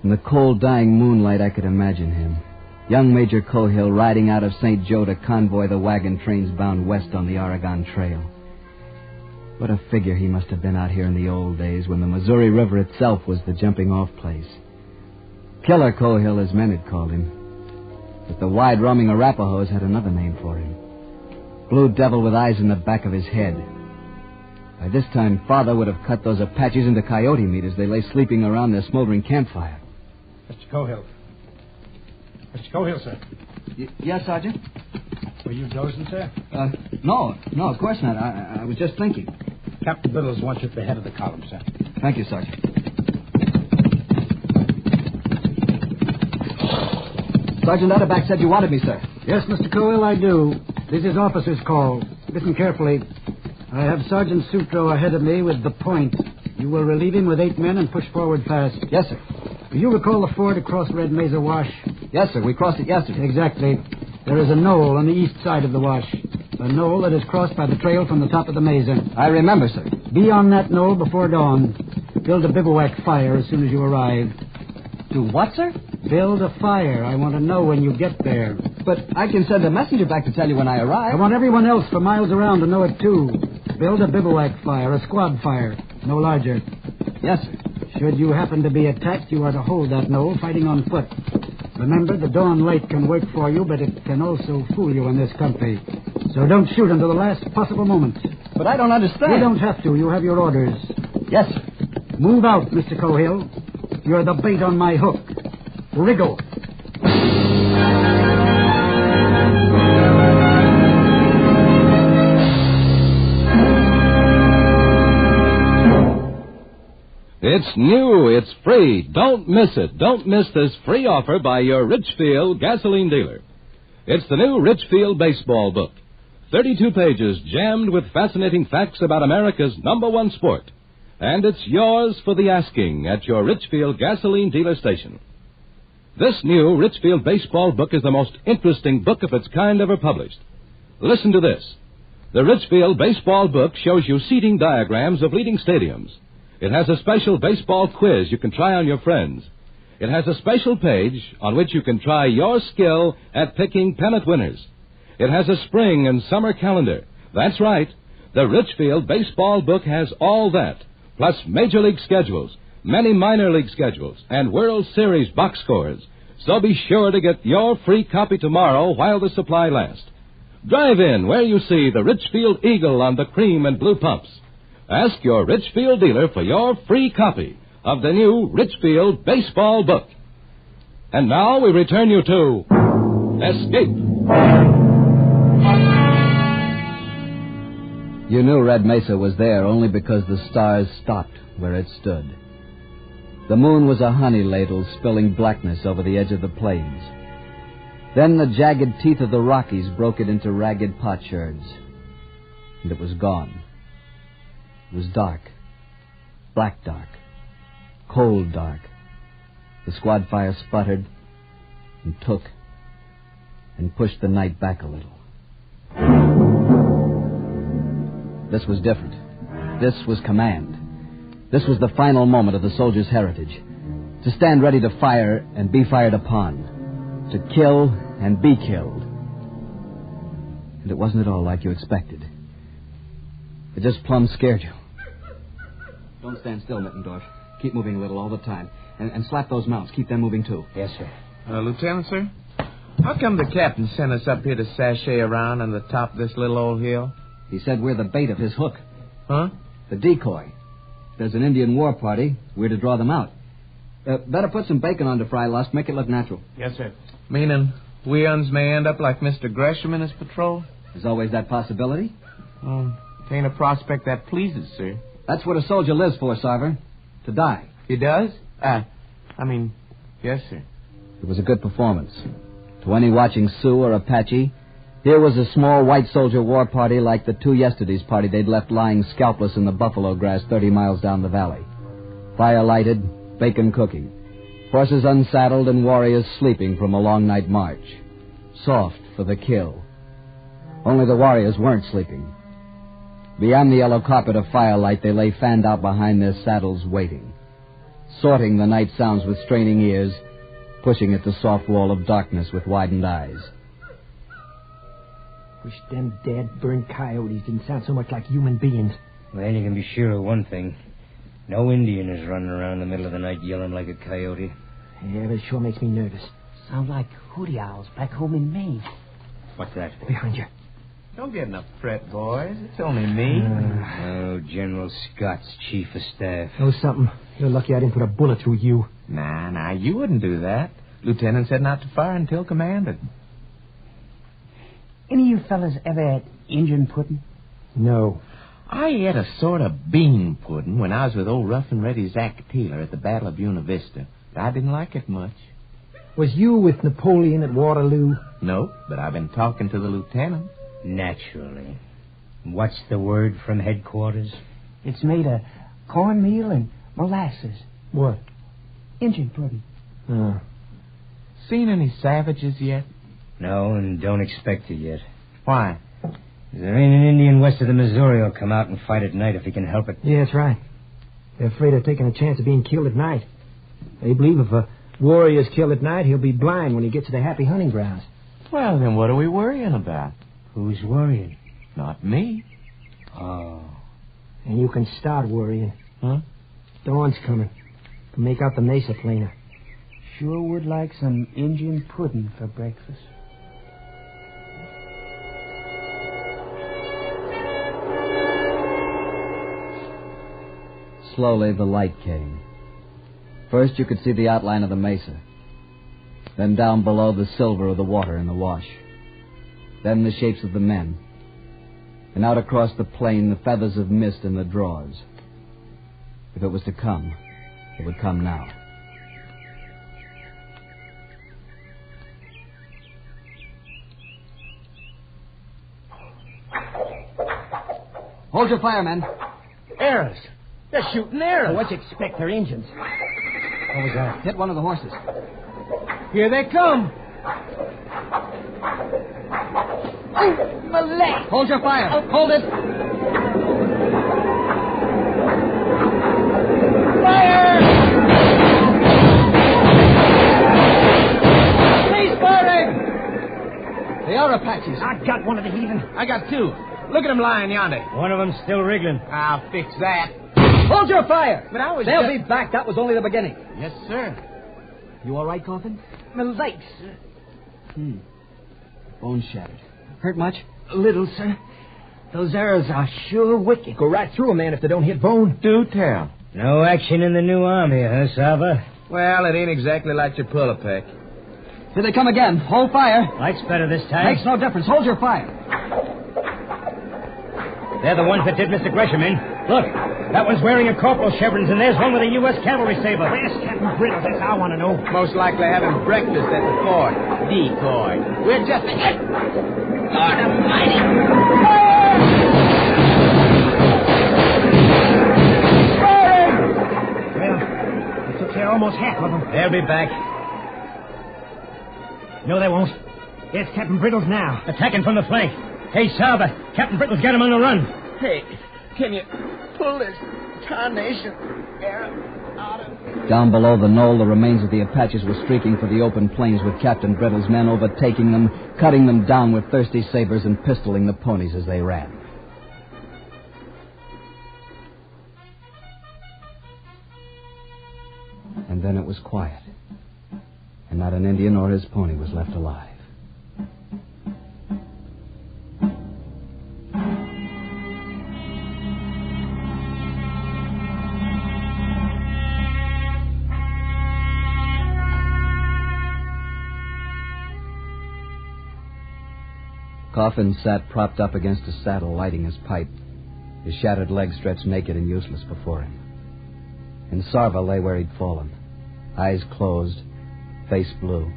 S21: In the cold, dying moonlight, I could imagine him. Young Major Cohill riding out of St. Joe to convoy the wagon trains bound west on the Oregon Trail. What a figure he must have been out here in the old days when the Missouri River itself was the jumping-off place. Killer Cohill, as men had called him. But the wide-roaming Arapahoes had another name for him. Blue Devil with eyes in the back of his head. By this time, Father would have cut those Apaches into coyote meat as they lay sleeping around their smoldering campfire.
S1: Mr. Cohill. Mr. Cohill, sir.
S21: Yes, Sergeant?
S1: Were you dozing, sir?
S21: No, of course not. I was just thinking.
S1: Captain Biddles wants you at the head of the column, sir.
S21: Thank you, Sergeant. Sergeant Utterback said you wanted me, sir.
S3: Yes, Mr. Cohill, I do. This is officer's call.
S20: Listen carefully. I have Sergeant Sutro ahead of me with the point. You will relieve him with 8 men and push forward fast.
S21: Yes, sir.
S20: Do you recall the ford across Red Mesa Wash?
S21: Yes, sir. We crossed it yesterday.
S20: Exactly. There is a knoll on the east side of the wash. A knoll that is crossed by the trail from the top of the mesa.
S21: I remember, sir.
S20: Be on that knoll before dawn. Build a bivouac fire as soon as you arrive.
S21: Do what, sir?
S20: Build a fire. I want to know when you get there.
S21: But I can send a messenger back to tell you when I arrive.
S20: I want everyone else for miles around to know it, too. Build a bivouac fire, a squad fire. No larger.
S21: Yes, sir.
S20: Should you happen to be attacked, you are to hold that knoll, fighting on foot. Remember, the dawn light can work for you, but it can also fool you in this country. So don't shoot until the last possible moment.
S21: But I don't understand.
S20: You don't have to. You have your orders.
S21: Yes, sir.
S20: Move out, Mr. Cohill. You're the bait on my hook. Wriggle.
S18: It's new. It's free. Don't miss it. Don't miss this free offer by your Richfield gasoline dealer. It's the new Richfield baseball book. 32 pages jammed with fascinating facts about America's #1 sport. And it's yours for the asking at your Richfield gasoline dealer station. This new Richfield baseball book is the most interesting book of its kind ever published. Listen to this. The Richfield baseball book shows you seating diagrams of leading stadiums. It has a special baseball quiz you can try on your friends. It has a special page on which you can try your skill at picking pennant winners. It has a spring and summer calendar. That's right. The Richfield baseball book has all that, plus Major League schedules, many minor league schedules, and World Series box scores. So be sure to get your free copy tomorrow while the supply lasts. Drive in where you see the Richfield Eagle on the cream and blue pumps. Ask your Richfield dealer for your free copy of the new Richfield baseball book. And now we return you to Escape.
S21: You knew Red Mesa was there only because the stars stopped where it stood. The moon was a honey ladle spilling blackness over the edge of the plains. Then the jagged teeth of the Rockies broke it into ragged potsherds. And it was gone. It was dark. Black dark. Cold dark. The squad fire sputtered and took and pushed the night back a little. This was different. This was command. This was the final moment of the soldier's heritage. To stand ready to fire and be fired upon. To kill and be killed. And it wasn't at all like you expected. It just plumb scared you. Don't stand still, Mittendorf. Keep moving a little all the time. And slap those mounts. Keep them moving, too.
S22: Yes, sir.
S23: Lieutenant, sir? How come the captain sent us up here to sashay around on the top of this little old hill?
S21: He said we're the bait of his hook.
S23: Huh?
S21: The decoy. If there's an Indian war party, we're to draw them out. Better put some bacon on to fry, Lusk. Make it look natural.
S23: Yes, sir. Meaning we uns may end up like Mr. Gresham in his patrol?
S21: There's always that possibility.
S23: It ain't a prospect that pleases, sir.
S21: That's what a soldier lives for, Sarver. To die.
S23: He does? Yes, sir.
S21: It was a good performance. To any watching Sioux or Apache, here was a small white soldier war party like the two yesterday's party they'd left lying scalpless in the buffalo grass 30 miles down the valley. Fire lighted, bacon cooking. Horses unsaddled and warriors sleeping from a long night march. Soft for the kill. Only the warriors weren't sleeping. Beyond the yellow carpet of firelight, they lay fanned out behind their saddles waiting. Sorting the night sounds with straining ears, pushing at the soft wall of darkness with widened eyes.
S3: Wish them dead, burned coyotes didn't sound so much like human beings.
S22: Well, you can be sure of one thing. No Indian is running around in the middle of the night yelling like a coyote.
S3: Yeah, but it sure makes me nervous. Sound like hooty owls back home in Maine.
S22: What's that?
S3: Behind you.
S23: Don't get in a fret, boys. It's only me.
S22: General Scott's chief of staff.
S3: Oh, something. You're lucky I didn't put a bullet through you.
S23: Nah, you wouldn't do that. Lieutenant said not to fire until commanded.
S10: Any of you fellas ever had Injun pudding?
S3: No.
S23: I ate a sort of bean pudding when I was with old Rough and Ready Zach Taylor at the Battle of Buena Vista. But I didn't like it much.
S3: Was you with Napoleon at Waterloo?
S23: Nope, but I've been talking to the lieutenant.
S22: Naturally. What's the word from headquarters?
S3: It's made of cornmeal and molasses.
S23: What?
S3: Injun pudding.
S23: Seen any savages yet?
S22: No, and don't expect to yet.
S23: Why?
S22: There ain't an Indian west of the Missouri who'll come out and fight at night if he can help it.
S3: Yeah, that's right. They're afraid of taking a chance of being killed at night. They believe if a warrior's killed at night, he'll be blind when he gets to the happy hunting grounds.
S23: Well, then what are we worrying about?
S22: Who's worrying?
S23: Not me.
S22: Oh.
S3: And you can start worrying.
S23: Huh?
S3: Dawn's coming. To make out the mesa plainer. Sure would like some Indian pudding for breakfast.
S21: Slowly, the light came. First, you could see the outline of the mesa. Then down below, the silver of the water in the wash. Then the shapes of the men. And out across the plain, the feathers of mist in the draws. If it was to come, it would come now. Hold your fire, men.
S3: Arrows. They're shooting arrows.
S21: Well, what you expect? They're engines. What was that? Hit one of the horses.
S3: Here they come. Oh, my leg.
S21: Hold your fire. Hold it.
S3: Fire! Please firing!
S21: They are Apaches.
S3: I got one of the heathen.
S23: I got two. Look at them lying yonder.
S22: One of them's still wriggling.
S23: I'll fix that.
S21: Hold your fire!
S23: But I was
S21: They'll
S23: just...
S21: be back. That was only the beginning.
S23: Yes, sir.
S21: You all right, Coffin?
S3: My legs, sir.
S21: Bone shattered. Hurt much?
S3: A little, sir. Those arrows are sure wicked. Go right through a man if they don't hit bone.
S23: Do tell.
S22: No action in the new army, huh, Sava?
S23: Well, it ain't exactly like your pull pack.
S21: Here they come again. Hold fire.
S22: Light's better this time.
S21: Makes no difference. Hold your fire.
S22: They're the ones that did Mr. Gresham in. Look, that one's wearing a corporal's chevrons, and there's one with a U.S. cavalry saber.
S3: Where's Captain Brittles? That's I want to know.
S23: Most likely having breakfast at the fort. Decoy. We're just... Lord Almighty!
S3: Well, I took care of almost half of them.
S22: They'll be back.
S3: No, they won't. It's Captain Brittles now.
S22: Attacking from the flank. Hey, Sava, Captain Brittles got him on the run.
S23: Hey, can you pull this tarnation arrow out of me?
S21: Down below the knoll, the remains of the Apaches were streaking for the open plains with Captain Brittles' men overtaking them, cutting them down with thirsty sabers and pistoling the ponies as they ran. And then it was quiet, and not an Indian or his pony was left alive. Coffin sat propped up against a saddle, lighting his pipe, his shattered legs stretched naked and useless before him. And Sarva lay where he'd fallen, eyes closed, face blue,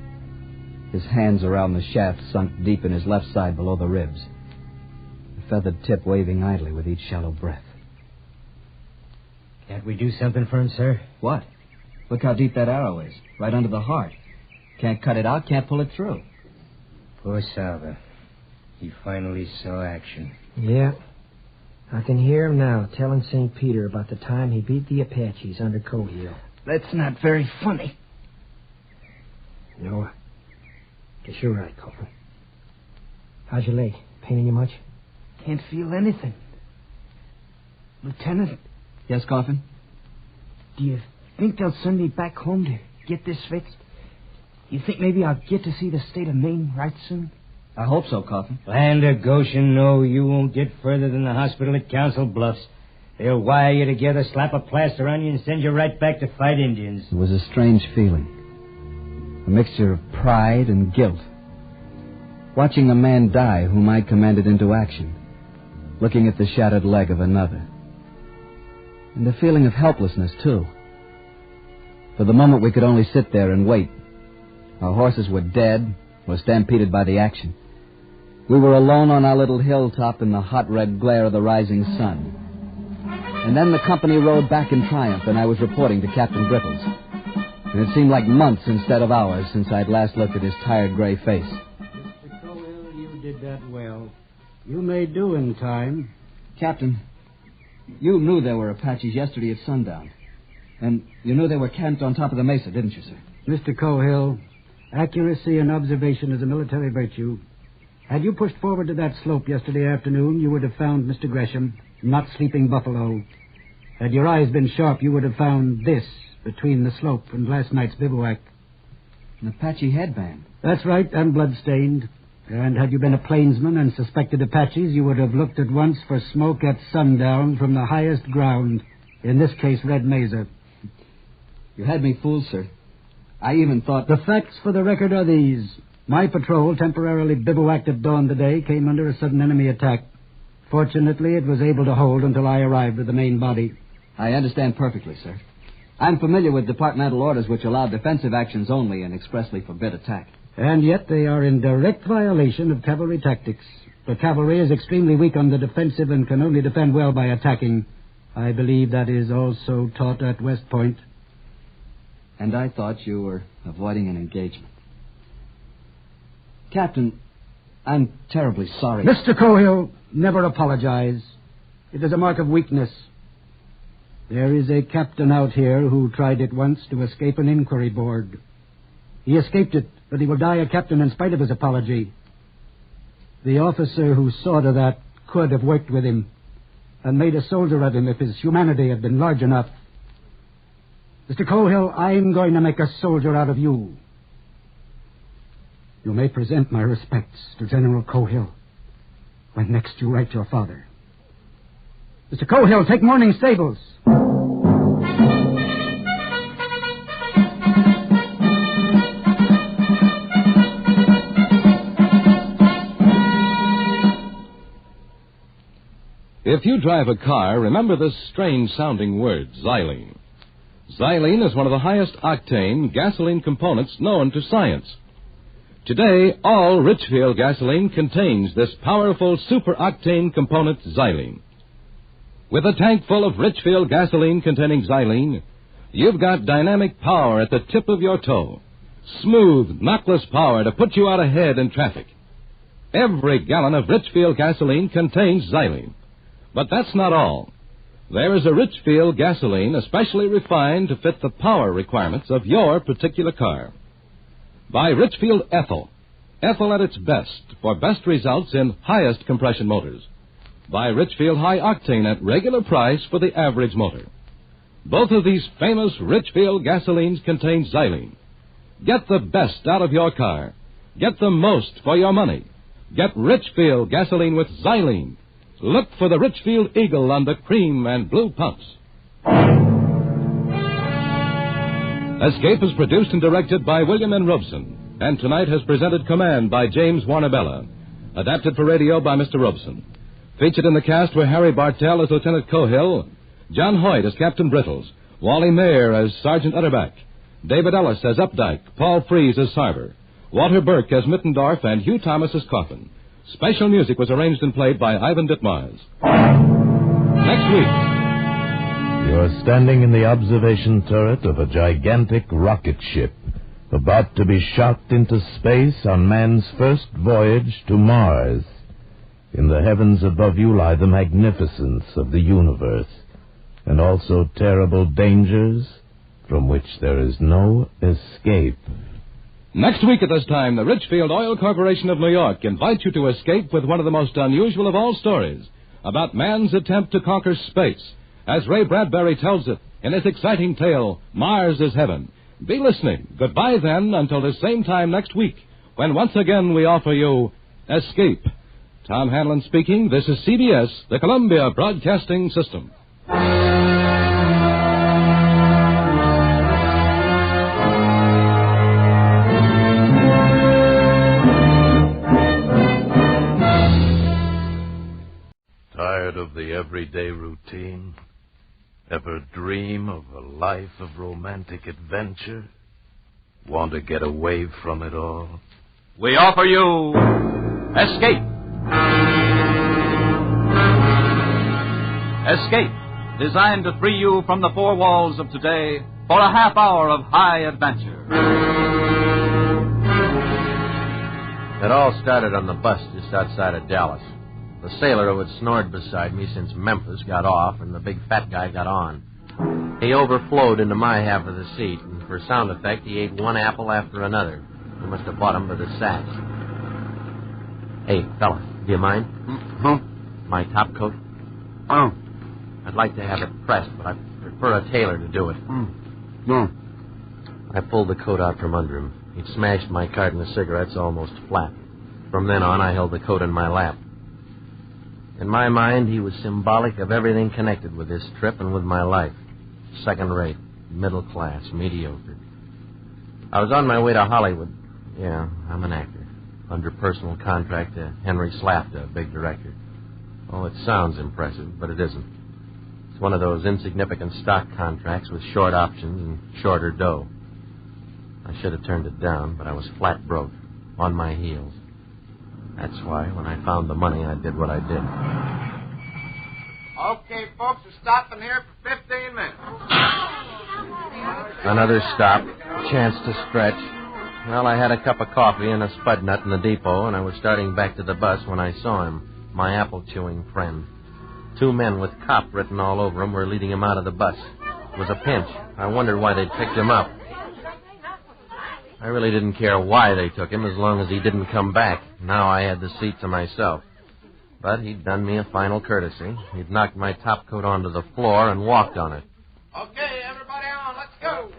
S21: his hands around the shaft sunk deep in his left side below the ribs, the feathered tip waving idly with each shallow breath.
S22: Can't we do something for him, sir?
S21: What? Look how deep that arrow is, right under the heart. Can't cut it out, can't pull it through.
S22: Poor Sava. He finally saw action.
S3: Yeah. I can hear him now telling St. Peter about the time he beat the Apaches under Coat Hill.
S21: That's not very funny.
S3: No. Guess you're right, Coffin. How's your leg? Paining you much?
S21: Can't feel anything. Lieutenant? Yes, Coffin?
S3: Do you think they'll send me back home to get this fixed? You think maybe I'll get to see the state of Maine right soon?
S21: I hope so, Coffin.
S22: Land of Goshen, no, you won't get further than the hospital at Council Bluffs. They'll wire you together, slap a plaster on you, and send you right back to fight Indians.
S21: It was a strange feeling. A mixture of pride and guilt. Watching a man die whom I commanded into action. Looking at the shattered leg of another. And a feeling of helplessness, too. For the moment, we could only sit there and wait. Our horses were dead, or stampeded by the action. We were alone on our little hilltop in the hot red glare of the rising sun. And then the company rode back in triumph, and I was reporting to Captain Brittles. And it seemed like months instead of hours since I'd last looked at his tired gray face.
S20: Mr. Colwell, you did that well. You may do in time.
S21: Captain, you knew there were Apaches yesterday at sundown. And you knew they were camped on top of the mesa, didn't you, sir?
S20: Mr. Cohill, accuracy in observation is a military virtue. Had you pushed forward to that slope yesterday afternoon, you would have found Mr. Gresham, not Sleeping Buffalo. Had your eyes been sharp, you would have found this between the slope and last night's bivouac.
S21: An Apache headband.
S20: That's right, and blood-stained. And had you been a plainsman and suspected Apaches, you would have looked at once for smoke at sundown from the highest ground, in this case, Red Mesa.
S21: You had me fooled, sir. I even thought...
S20: The facts for the record are these. My patrol, temporarily bivouacked at dawn today, came under a sudden enemy attack. Fortunately, it was able to hold until I arrived with the main body.
S21: I understand perfectly, sir. I'm familiar with departmental orders which allow defensive actions only and expressly forbid attack.
S20: And yet they are in direct violation of cavalry tactics. The cavalry is extremely weak on the defensive and can only defend well by attacking. I believe that is also taught at West Point.
S21: And I thought you were avoiding an engagement. Captain, I'm terribly sorry.
S20: Mr. Cohill, never apologize. It is a mark of weakness. There is a captain out here who tried it once to escape an inquiry board. He escaped it, but he will die a captain in spite of his apology. The officer who saw to that could have worked with him and made a soldier of him if his humanity had been large enough. Mr. Cohill, I'm going to make a soldier out of you. You may present my respects to General Cohill when next you write your father. Mr. Cohill, take morning stables.
S18: If you drive a car, remember this strange-sounding word, xylene. Xylene is one of the highest octane gasoline components known to science. Today, all Richfield gasoline contains this powerful super-octane component, xylene. With a tank full of Richfield gasoline containing xylene, you've got dynamic power at the tip of your toe. Smooth, knockless power to put you out ahead in traffic. Every gallon of Richfield gasoline contains xylene. But that's not all. There is a Richfield gasoline especially refined to fit the power requirements of your particular car. By Richfield Ethyl. Ethyl at its best for best results in highest compression motors. By Richfield High Octane at regular price for the average motor. Both of these famous Richfield gasolines contain xylene. Get the best out of your car. Get the most for your money. Get Richfield gasoline with xylene. Look for the Richfield Eagle on the cream and blue pumps. Escape is produced and directed by William N. Robeson, and tonight has presented Command by James Warner-Bella. Adapted for radio by Mr. Robeson. Featured in the cast were Harry Bartell as Lieutenant Cohill, John Hoyt as Captain Brittles, Wally Mayer as Sergeant Utterback, David Ellis as Updike, Paul Frees as Sarver, Walter Burke as Mittendorf, and Hugh Thomas as Coffin. Special music was arranged and played by Ivan Ditmars. Next week.
S6: You're standing in the observation turret of a gigantic rocket ship about to be shot into space on man's first voyage to Mars. In the heavens above you lie the magnificence of the universe, and also terrible dangers from which there is no escape.
S18: Next week at this time, the Richfield Oil Corporation of New York invites you to escape with one of the most unusual of all stories about man's attempt to conquer space, as Ray Bradbury tells it in his exciting tale, Mars is Heaven. Be listening. Goodbye, then, until the same time next week, when once again we offer you Escape. Tom Hanlon speaking. This is CBS, the Columbia Broadcasting System.
S6: Tired of the everyday routine? Ever dream of a life of romantic adventure? Want to get away from it all?
S7: We offer you Escape. Escape, designed to free you from the four walls of today for a half hour of high adventure.
S2: It all started on the bus just outside of Dallas. The sailor who had snored beside me since Memphis got off, and the big fat guy got on. He overflowed into my half of the seat, and for sound effect, he ate one apple after another. He must have bought them by the sacks. Hey, fella, do you mind? My top coat?
S4: Oh.
S2: I'd like to have it pressed, but I prefer a tailor to do it.
S4: No.
S2: I pulled the coat out from under him. He'd smashed my carton of cigarettes almost flat. From then on, I held the coat in my lap. In my mind, he was symbolic of everything connected with this trip and with my life. Second-rate, middle class, mediocre. I was on my way to Hollywood. Yeah, I'm an actor. Under personal contract to Henry Slafta, a big director. Oh, it sounds impressive, but it isn't. It's one of those insignificant stock contracts with short options and shorter dough. I should have turned it down, but I was flat broke, on my heels. That's why, when I found the money, I did what I did.
S23: Okay, folks, we're stopping here for 15 minutes.
S2: Another stop, chance to stretch. Well, I had a cup of coffee and a spud nut in the depot, and I was starting back to the bus when I saw him, my apple-chewing friend. Two men with cop written all over them were leading him out of the bus. It was a pinch. I wondered why they'd picked him up. I really didn't care why they took him as long as he didn't come back. Now I had the seat to myself. But he'd done me a final courtesy. He'd knocked my top coat onto the floor and walked on it.
S23: Okay, everybody on, let's go.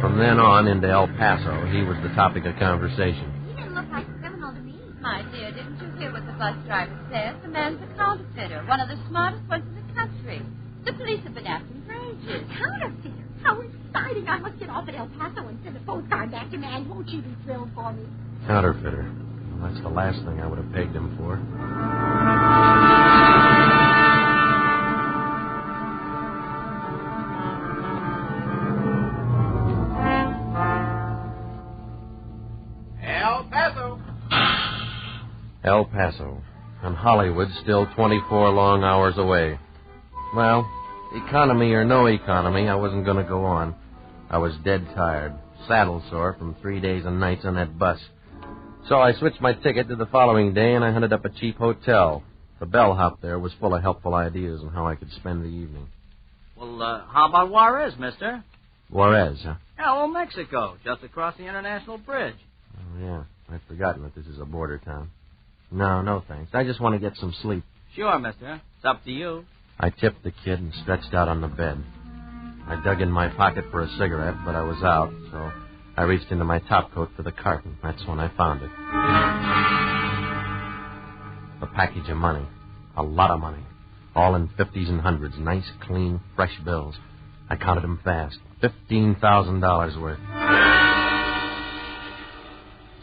S2: From then on into El Paso, he was the topic of conversation.
S5: He didn't look like a criminal to me. My dear, didn't you hear what the bus driver said? The man's a counterfeiter, one of the smartest ones in the country. The police have been after him for ages.
S17: Counterfeiter? How exciting. I must get off at El Paso and send a postcard back to Man. Won't you be thrilled for me?
S2: Counterfeiter. Well, that's the last thing I would have pegged him for.
S23: El Paso.
S2: El Paso. And Hollywood still 24 long hours away. Well, economy or no economy, I wasn't going to go on. I was dead tired, saddle sore from 3 days and nights on that bus. So I switched my ticket to the following day, and I hunted up a cheap hotel. The bellhop there was full of helpful ideas on how I could spend the evening.
S24: Well, how about Juarez, mister?
S2: Juarez, huh?
S24: Yeah, well, Mexico, just across the international bridge.
S2: Oh, yeah. I'd forgotten that this is a border town. No, thanks. I just want to get some sleep.
S24: Sure, mister. It's up to you.
S2: I tipped the kid and stretched out on the bed. I dug in my pocket for a cigarette, but I was out, so I reached into my topcoat for the carton. That's when I found it. A package of money. A lot of money. All in 50s and 100s. Nice, clean, fresh bills. I counted them fast. $15,000 worth.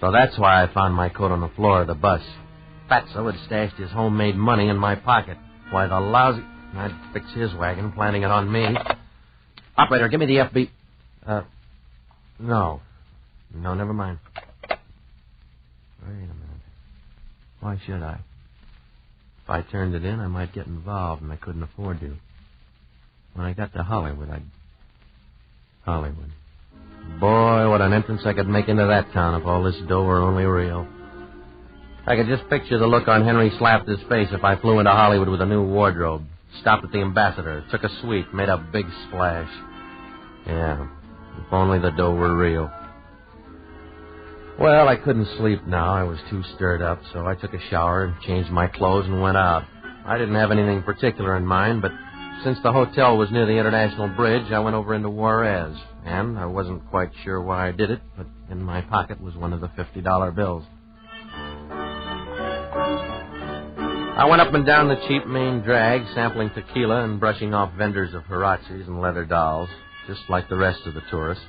S2: So that's why I found my coat on the floor of the bus. Fatso had stashed his homemade money in my pocket. Why, the lousy... I'd fix his wagon, planning it on me. Operator, give me the FB... No, never mind. Wait a minute. Why should I? If I turned it in, I might get involved, and I couldn't afford to. When I got to Hollywood. Boy, what an entrance I could make into that town if all this dough were only real. I could just picture the look on Henry Slafta's face if I flew into Hollywood with a new wardrobe, stopped at the Ambassador, took a suite, made a big splash. Yeah, if only the dough were real. Well, I couldn't sleep now. I was too stirred up, so I took a shower and changed my clothes and went out. I didn't have anything particular in mind, but since the hotel was near the International Bridge, I went over into Juarez. And I wasn't quite sure why I did it, but in my pocket was one of the $50 bills. I went up and down the cheap main drag, sampling tequila and brushing off vendors of huaraches and leather dolls, just like the rest of the tourists.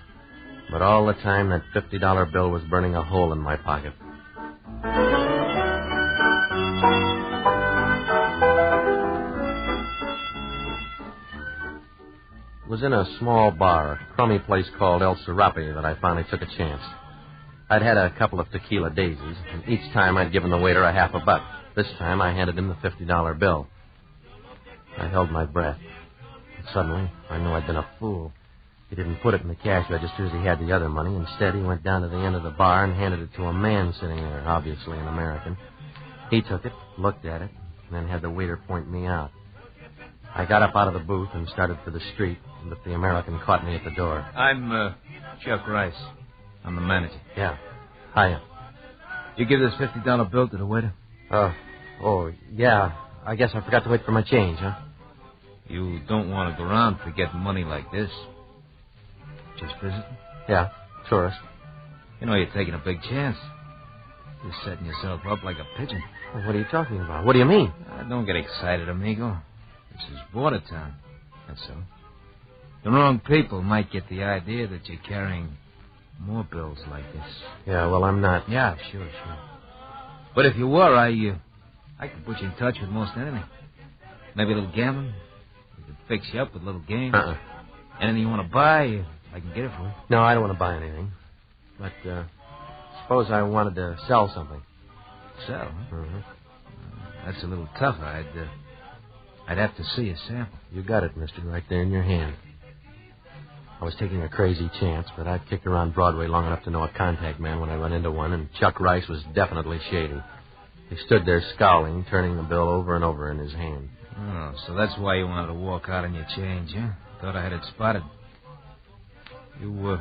S2: But all the time, that $50 bill was burning a hole in my pocket. It was in a small bar, a crummy place called El Serape, that I finally took a chance. I'd had a couple of tequila daisies, and each time I'd given the waiter a half a buck. This time I handed him the $50 bill. I held my breath. And suddenly, I knew I'd been a fool. He didn't put it in the cash register as he had the other money. Instead, he went down to the end of the bar and handed it to a man sitting there, obviously an American. He took it, looked at it, and then had the waiter point me out. I got up out of the booth and started for the street, but the American caught me at the door.
S11: I'm Chuck Rice. I'm the manager.
S2: Yeah. Hiya.
S11: You give this $50 bill to the waiter?
S2: Yeah. I guess I forgot to wait for my change, huh?
S11: You don't want to go around forgetting money like this. Just visiting?
S2: Yeah, tourist.
S11: You know, you're taking a big chance. You're setting yourself up like a pigeon.
S2: Well, what are you talking about? What do you mean?
S11: Don't get excited, amigo. This is border town. That's all. The wrong people might get the idea that you're carrying more bills like this.
S2: Yeah, well, I'm not.
S11: Yeah, sure. But if you were, I could put you in touch with most anything. Maybe a little gambling. We could fix you up with a little games. Anything you want to buy, I can get it for you.
S2: No, I don't want to buy anything. But suppose I wanted to sell something.
S11: Sell? Mm-hmm. That's a little tougher. I'd have to see a sample.
S2: You got it, mister, right there in your hand. I was taking a crazy chance, but I'd kicked around Broadway long enough to know a contact man when I run into one, and Chuck Rice was definitely shady. He stood there scowling, turning the bill over and over in his hand.
S11: Oh, so that's why you wanted to walk out on your change, huh? Thought I had it spotted. You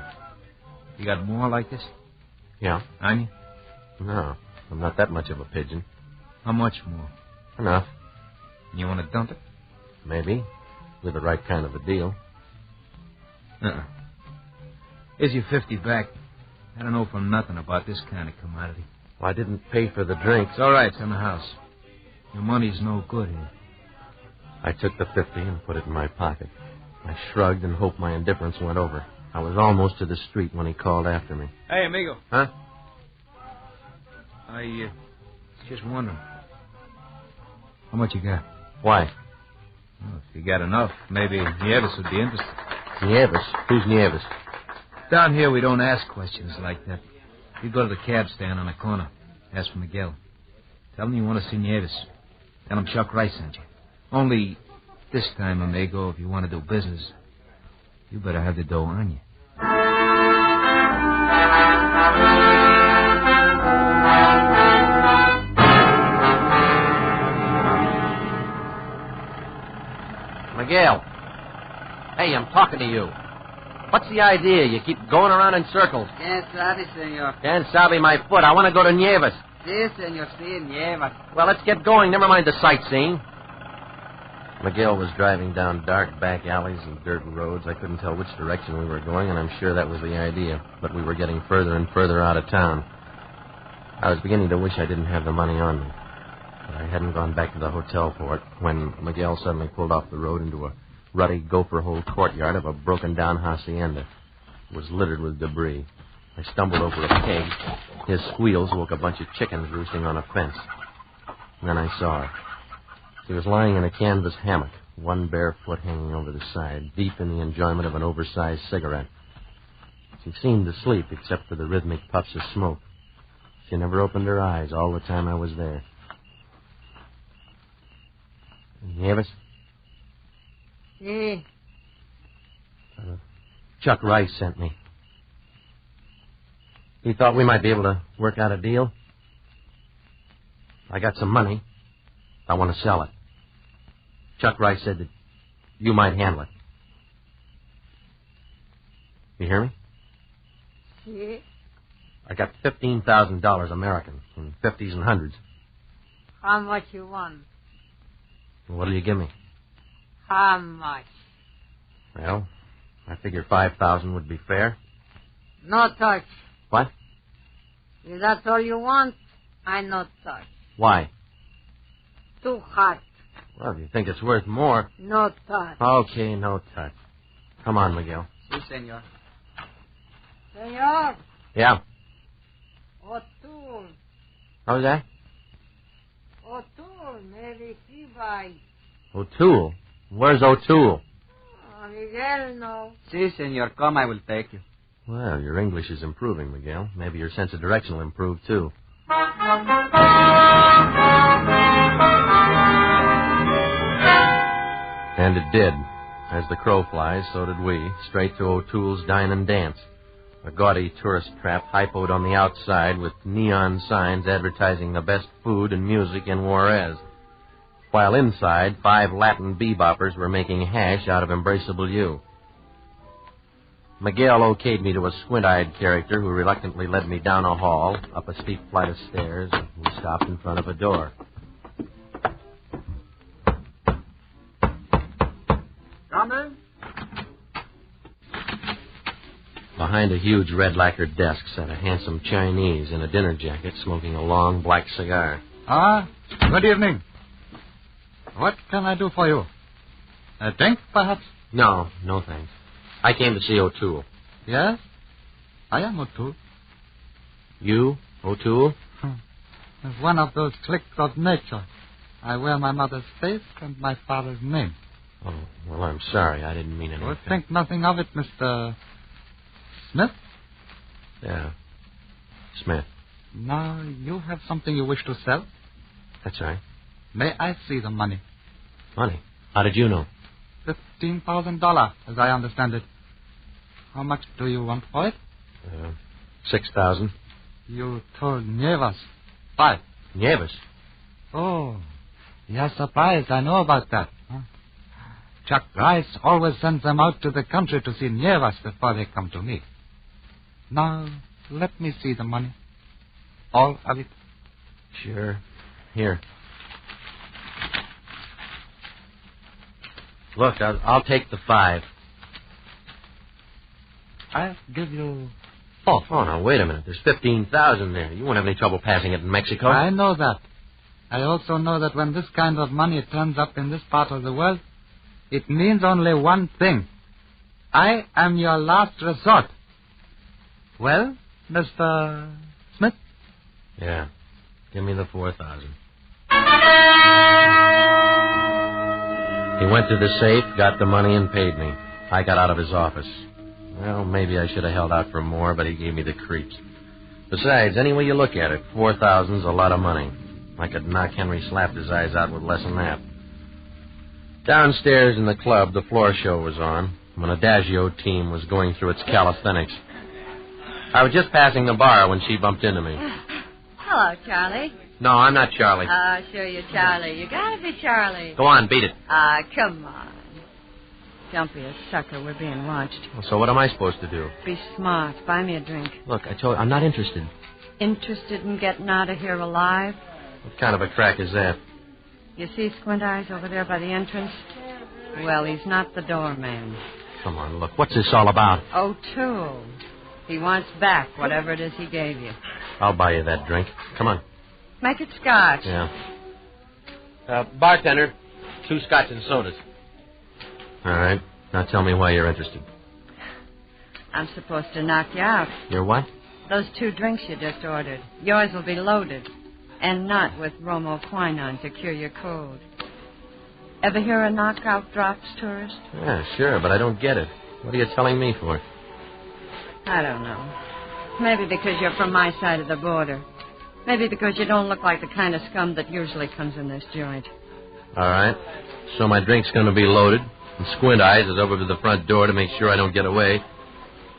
S11: got more like this?
S2: Yeah.
S11: On you?
S2: No, I'm not that much of a pigeon.
S11: How much more?
S2: Enough.
S11: You want to dump it?
S2: Maybe, with the right kind of a deal.
S11: Here's your 50 back. I don't know from nothing about this kind of commodity.
S2: Well, I didn't pay for the drinks.
S11: It's all right. It's in the house. Your money's no good here.
S2: I took the 50 and put it in my pocket. I shrugged and hoped my indifference went over. I was almost to the street when he called after me.
S11: Hey, amigo.
S2: Huh?
S11: I just wondering. How much you got?
S2: Why?
S11: Well, if you got enough, maybe Nieves would be interested.
S2: Nieves? Who's Nieves?
S11: Down here, we don't ask questions like that. You go to the cab stand on the corner. Ask for Miguel. Tell him you want to see Nieves. Tell him Chuck Rice sent you. Only this time, amigo, if you want to do business, you better have the dough on you.
S2: Miguel. Hey, I'm talking to you. What's the idea? You keep going around in circles.
S13: Can't sabe, senor.
S2: Can't sabe my foot. I want to go to Nieves.
S13: Si, senor, si, Nieves.
S2: Well, let's get going. Never mind the sightseeing. Miguel was driving down dark back alleys and dirt roads. I couldn't tell which direction we were going, and I'm sure that was the idea. But we were getting further and further out of town. I was beginning to wish I didn't have the money on me. But I hadn't gone back to the hotel for it when Miguel suddenly pulled off the road into a ruddy gopher-hole courtyard of a broken-down hacienda. It was littered with debris. I stumbled over a pig. His squeals woke a bunch of chickens roosting on a fence. And then I saw her. She was lying in a canvas hammock, one bare foot hanging over the side, deep in the enjoyment of an oversized cigarette. She seemed to sleep, except for the rhythmic puffs of smoke. She never opened her eyes all the time I was there. Nieves?
S13: Si.
S2: Chuck Rice sent me. He thought we might be able to work out a deal. I got some money. I want to sell it. Chuck Rice said that you might handle it. You hear me?
S13: Si.
S2: I got $15,000 American in 50s and 100s.
S13: How much you want?
S2: What'll you give me?
S13: How much?
S2: Well, I figure 5,000 would be fair.
S13: No touch.
S2: What?
S13: If that's all you want, I no touch.
S2: Why?
S13: Too hot.
S2: Well, if you think it's worth more...
S13: No touch.
S2: Okay, no touch. Come on, Miguel.
S13: Si, senor. Senor.
S2: Yeah.
S13: O'Toole.
S2: How was that?
S13: O'Toole, maybe he buy.
S2: O'Toole? Where's O'Toole?
S13: Miguel, no. Si, senor. Come, I will take you.
S2: Well, your English is improving, Miguel. Maybe your sense of direction will improve, too. And it did. As the crow flies, so did we, straight to O'Toole's Dine and Dance, a gaudy tourist trap hypoed on the outside with neon signs advertising the best food and music in Juarez, while inside 5 Latin beboppers were making hash out of Embraceable You. Miguel okayed me to a squint-eyed character who reluctantly led me down a hall, up a steep flight of stairs, and we stopped in front of a door.
S12: Come in.
S2: Behind a huge red lacquered desk sat a handsome Chinese in a dinner jacket smoking a long black cigar.
S8: Good evening. What can I do for you? A drink, perhaps?
S2: No thanks. I came to see O'Toole.
S8: Yes? I am O'Toole.
S2: You, O'Toole?
S8: As one of those cliques of nature. I wear my mother's face and my father's name.
S2: Oh, well, I'm sorry. I didn't mean anything.
S8: Oh, think nothing of it, Mr. Smith?
S2: Yeah, Smith.
S8: Now, you have something you wish to sell?
S2: That's right.
S8: May I see the money?
S2: Money? How did you know?
S8: $15,000, as I understand it. How much do you want for it?
S2: 6,000.
S8: You told Nieves 5.
S2: Nieves?
S8: Oh, you're surprised. I know about that. Huh? Chuck Rice always sends them out to the country to see Nieves before they come to me. Now, let me see the money. All of it.
S2: Sure. Here. Look, I'll take the 5.
S8: I'll give you 4.
S2: Oh, now, wait a minute. There's 15,000 there. You won't have any trouble passing it in Mexico.
S8: I know that. I also know that when this kind of money turns up in this part of the world, it means only one thing. I am your last resort. Well, Mr. Smith?
S2: Yeah. Give me the 4,000. He went to the safe, got the money, and paid me. I got out of his office. Well, maybe I should have held out for more, but he gave me the creeps. Besides, any way you look at it, 4,000's a lot of money. I could knock Henry Slapper's eyes out with less than that. Downstairs in the club, the floor show was on, when an Adagio team was going through its calisthenics. I was just passing the bar when she bumped into me.
S5: Hello, Charlie.
S2: No, I'm not Charlie.
S5: Sure you're Charlie. You gotta be Charlie.
S2: Go on, beat it.
S5: Come on. Don't be a sucker. We're being watched.
S2: Well, so what am I supposed to do?
S5: Be smart. Buy me a drink.
S2: Look, I told you, I'm not interested.
S5: Interested in getting out of here alive?
S2: What kind of a crack is that?
S5: You see Squint Eyes over there by the entrance? Well, he's not the doorman.
S2: Come on, look. What's this all about?
S5: O'Toole. He wants back whatever it is he gave you.
S2: I'll buy you that drink. Come on.
S5: Make it scotch.
S2: Yeah. Bartender, 2 scotch and sodas. All right. Now tell me why you're interested.
S5: I'm supposed to knock you out.
S2: You're what?
S5: Those 2 drinks you just ordered. Yours will be loaded. And not with bromoquinine to cure your cold. Ever hear of knockout drops, tourist?
S2: Yeah, sure, but I don't get it. What are you telling me for?
S5: I don't know. Maybe because you're from my side of the border. Maybe because you don't look like the kind of scum that usually comes in this joint.
S2: All right. So my drink's going to be loaded, and Squint Eyes is over to the front door to make sure I don't get away.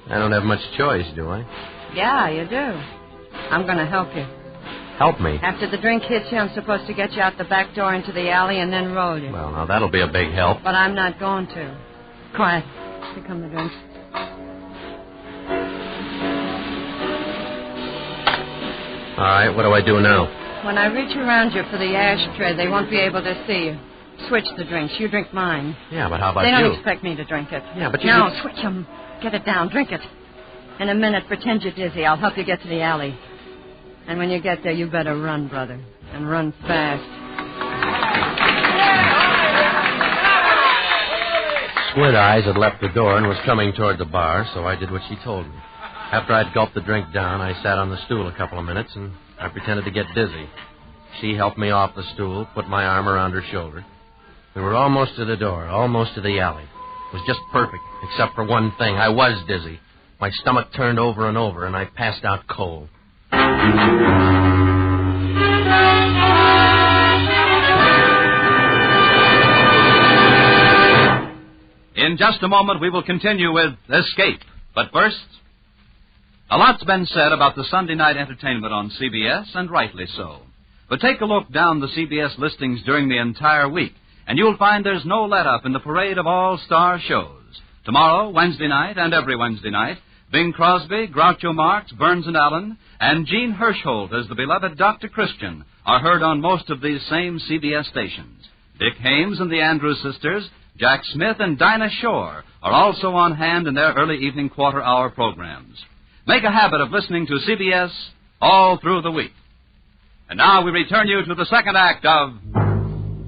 S2: I don't have much choice, do I?
S5: Yeah, you do. I'm going to help you.
S2: Help me?
S5: After the drink hits you, I'm supposed to get you out the back door into the alley and then roll you.
S2: Well, now that'll be a big help.
S5: But I'm not going to. Quiet. Here come the drinks.
S2: All right, what do I do now?
S5: When I reach around you for the ashtray, they won't be able to see you. Switch the drinks. You drink mine.
S2: Yeah, but how about
S5: you?
S2: you?
S5: They don't expect me to drink it.
S2: Yeah, but you...
S5: Now, switch them. Get it down. Drink it. In a minute, pretend you're dizzy. I'll help you get to the alley. And when you get there, you better run, brother. And run fast.
S2: Squint Eyes had left the door and was coming toward the bar, so I did what she told me. After I'd gulped the drink down, I sat on the stool a couple of minutes, and I pretended to get dizzy. She helped me off the stool, put my arm around her shoulder. We were almost to the door, almost to the alley. It was just perfect, except for one thing. I was dizzy. My stomach turned over and over, and I passed out cold.
S7: In just a moment, we will continue with Escape. But first, a lot's been said about the Sunday night entertainment on CBS, and rightly so. But take a look down the CBS listings during the entire week, and you'll find there's no let-up in the parade of all-star shows. Tomorrow, Wednesday night, and every Wednesday night, Bing Crosby, Groucho Marx, Burns and Allen, and Gene Hirschholt as the beloved Dr. Christian are heard on most of these same CBS stations. Dick Haymes and the Andrews Sisters, Jack Smith and Dinah Shore are also on hand in their early evening quarter-hour programs. Make a habit of listening to CBS all through the week. And now we return you to the second act of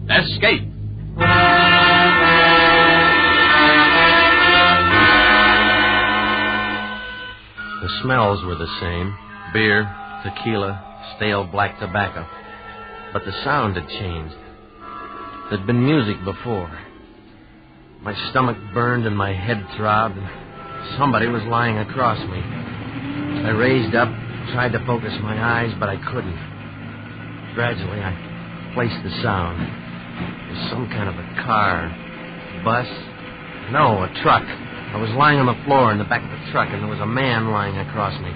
S7: Escape.
S2: The smells were the same. Beer, tequila, stale black tobacco. But the sound had changed. There'd been music before. My stomach burned and my head throbbed, and somebody was lying across me. I raised up, tried to focus my eyes, but I couldn't. Gradually, I placed the sound. It was some kind of a car, bus. No, a truck. I was lying on the floor in the back of the truck, and there was a man lying across me.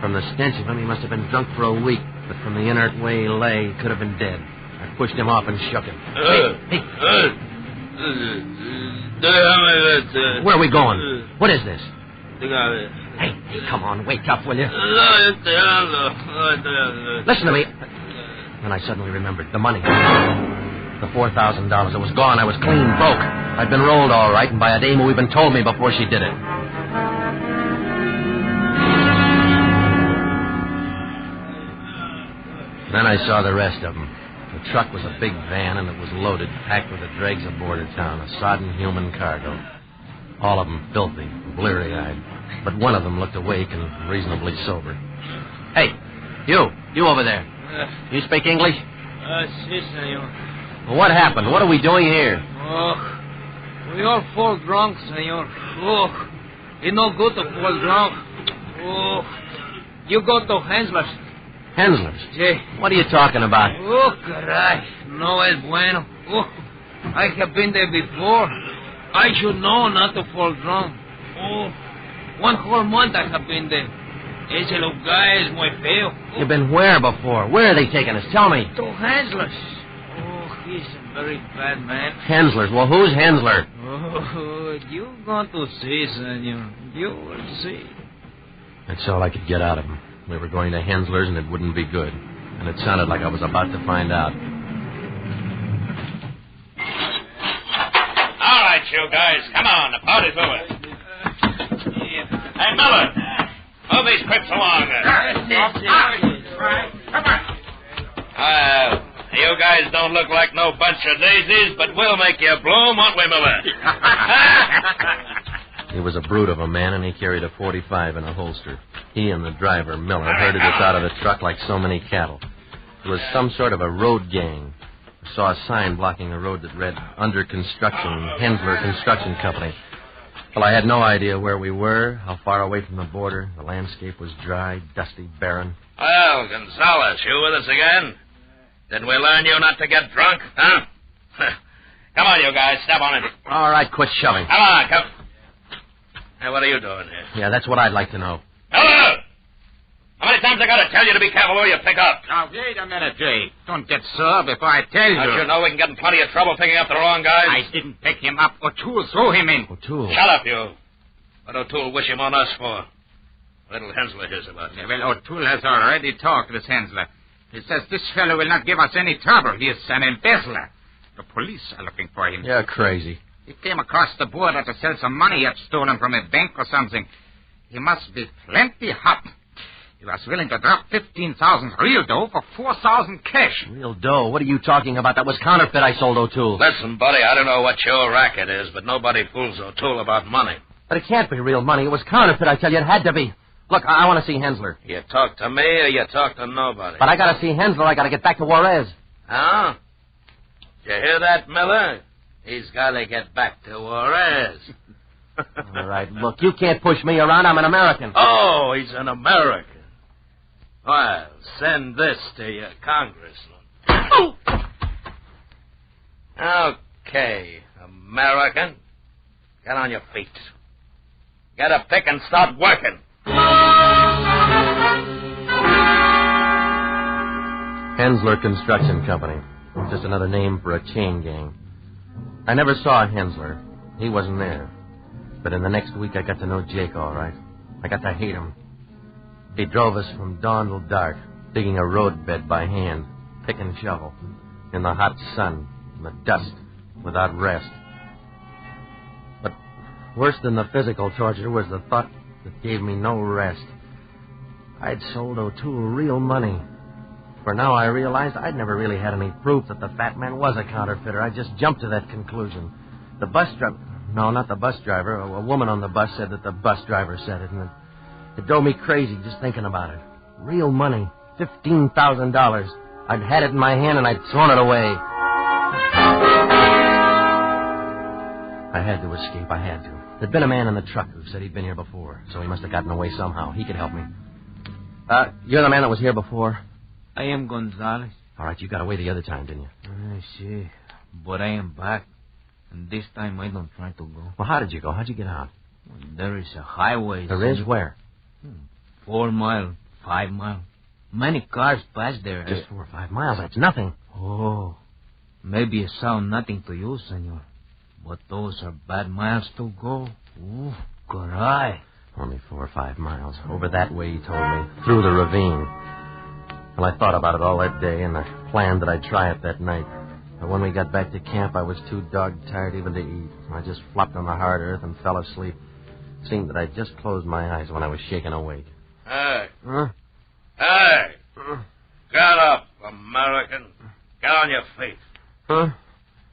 S2: From the stench of him, he must have been drunk for a week, but from the inert way he lay, he could have been dead. I pushed him off and shook him. Hey. Where are we going? What is this? Hey, come on, wake up, will you? Listen to me. Then I suddenly remembered the money. The $4,000. It was gone. I was clean broke. I'd been rolled all right, and by a dame who even told me before she did it. Then I saw the rest of them. The truck was a big van, and it was loaded, packed with the dregs of border town, a sodden human cargo. All of them filthy, bleary-eyed. But one of them looked awake and reasonably sober. Hey, you over there. You speak English?
S9: Si, senor.
S2: Well, what happened? What are we doing here?
S9: Oh, we all fall drunk, senor. Oh, it's no good to fall drunk. Oh, you go to Hensler's.
S2: Hensler's?
S9: Sí.
S2: What are you talking about?
S9: Oh, caray. No es bueno. Oh, I have been there before. I should know not to fall drunk. Oh, 1 whole month I have been there. Ese lugar es muy feo. Oh.
S2: You've been where before? Where are they taking us? Tell me.
S9: To Hensler's. Oh, he's a very bad man.
S2: Hensler's? Well, who's Hensler?
S9: Oh, you're going to see, senor. You will see.
S2: That's all I could get out of him. We were going to Hensler's, and it wouldn't be good. And it sounded like I was about to find out.
S14: All right, you guys. Come on. The party's over. Hey, Miller. Move these crips along. Come on. You guys don't look like no bunch of daisies, but we'll make you bloom, won't we, Miller?
S2: He was a brute of a man, and he carried a .45 in a holster. He and the driver, Miller, herded us out of the truck like so many cattle. It was some sort of a road gang. I saw a sign blocking the road that read, Under Construction, Hensler Construction Company. Well, I had no idea where we were, how far away from the border. The landscape was dry, dusty, barren.
S14: Well, Gonzales, you with us again? Didn't we learn you not to get drunk, huh? Come on, you guys, step on it.
S2: All right, quit shoving.
S14: Come on, come. Hey, what are you doing here?
S2: Yeah, that's what I'd like to know.
S14: Hello! How many times I got to tell you to be careful where you pick up?
S8: Now, wait a minute, Jay. Don't get sore before I tell you.
S14: Don't you know we can get in plenty of trouble picking up the wrong guys?
S8: I didn't pick him up. O'Toole threw him in.
S2: O'Toole?
S14: Shut up, you. What O'Toole wish him on us for? Little Hensler hears about it.
S8: Well, O'Toole has already talked with Hensler. He says this fellow will not give us any trouble. He is an embezzler. The police are looking for him.
S2: You're crazy.
S8: He came across the border to sell some money he had stolen from a bank or something. He must be plenty hot. He was willing to drop 15,000 real dough for 4,000 cash.
S2: Real dough? What are you talking about? That was counterfeit I sold O'Toole.
S14: Listen, buddy, I don't know what your racket is, but nobody fools O'Toole about money.
S2: But it can't be real money. It was counterfeit, I tell you. It had to be. Look, I want to see Hensler.
S14: You talk to me or you talk to nobody?
S2: But I got to see Hensler. I got to get back to Juarez.
S14: Huh? Did you hear that, Miller? He's got to get back to Juarez.
S2: All right, look, you can't push me around. I'm an American.
S14: Oh, he's an American. Well, send this to your congressman. Okay, American. Get on your feet. Get a pick and start working.
S2: Hensler Construction Company. Just another name for a chain gang. I never saw Hensler. He wasn't there. But in the next week, I got to know Jake all right. I got to hate him. He drove us from dawn till dark, digging a road bed by hand, pick and shovel, in the hot sun, in the dust, without rest. But worse than the physical torture was the thought that gave me no rest. I'd sold O'Toole real money. For now I realized I'd never really had any proof that the fat man was a counterfeiter. I just jumped to that conclusion. The bus driver... No, not the bus driver. A woman on the bus said that the bus driver said it, and it drove me crazy just thinking about it. Real money. $15,000. I'd had it in my hand, and I'd thrown it away. I had to escape. I had to. There'd been a man in the truck who said he'd been here before, so he must have gotten away somehow. He could help me. You're the man that was here before?
S9: I am Gonzalez.
S2: All right, you got away the other time, didn't you?
S9: I see. But I am back. And this time I don't try to go.
S2: Well, how did you go? How'd you get out?
S9: Well, there is a highway.
S2: There is? Where?
S9: 4 miles, 5 miles. Many cars pass there.
S2: Just 4 or 5 miles. That's nothing.
S9: Oh. Maybe it sounds nothing to you, senor. But those are bad miles to go. Ooh, caray.
S2: Only 4 or 5 miles. Over that way, he told me. Through the ravine. Well, I thought about it all that day, and I planned that I'd try it that night. But when we got back to camp, I was too dog-tired even to eat. I just flopped on the hard earth and fell asleep. It seemed that I'd just closed my eyes when I was shaken awake.
S14: Hey.
S2: Huh?
S14: Hey. Get up, American. Get on your feet.
S2: Huh?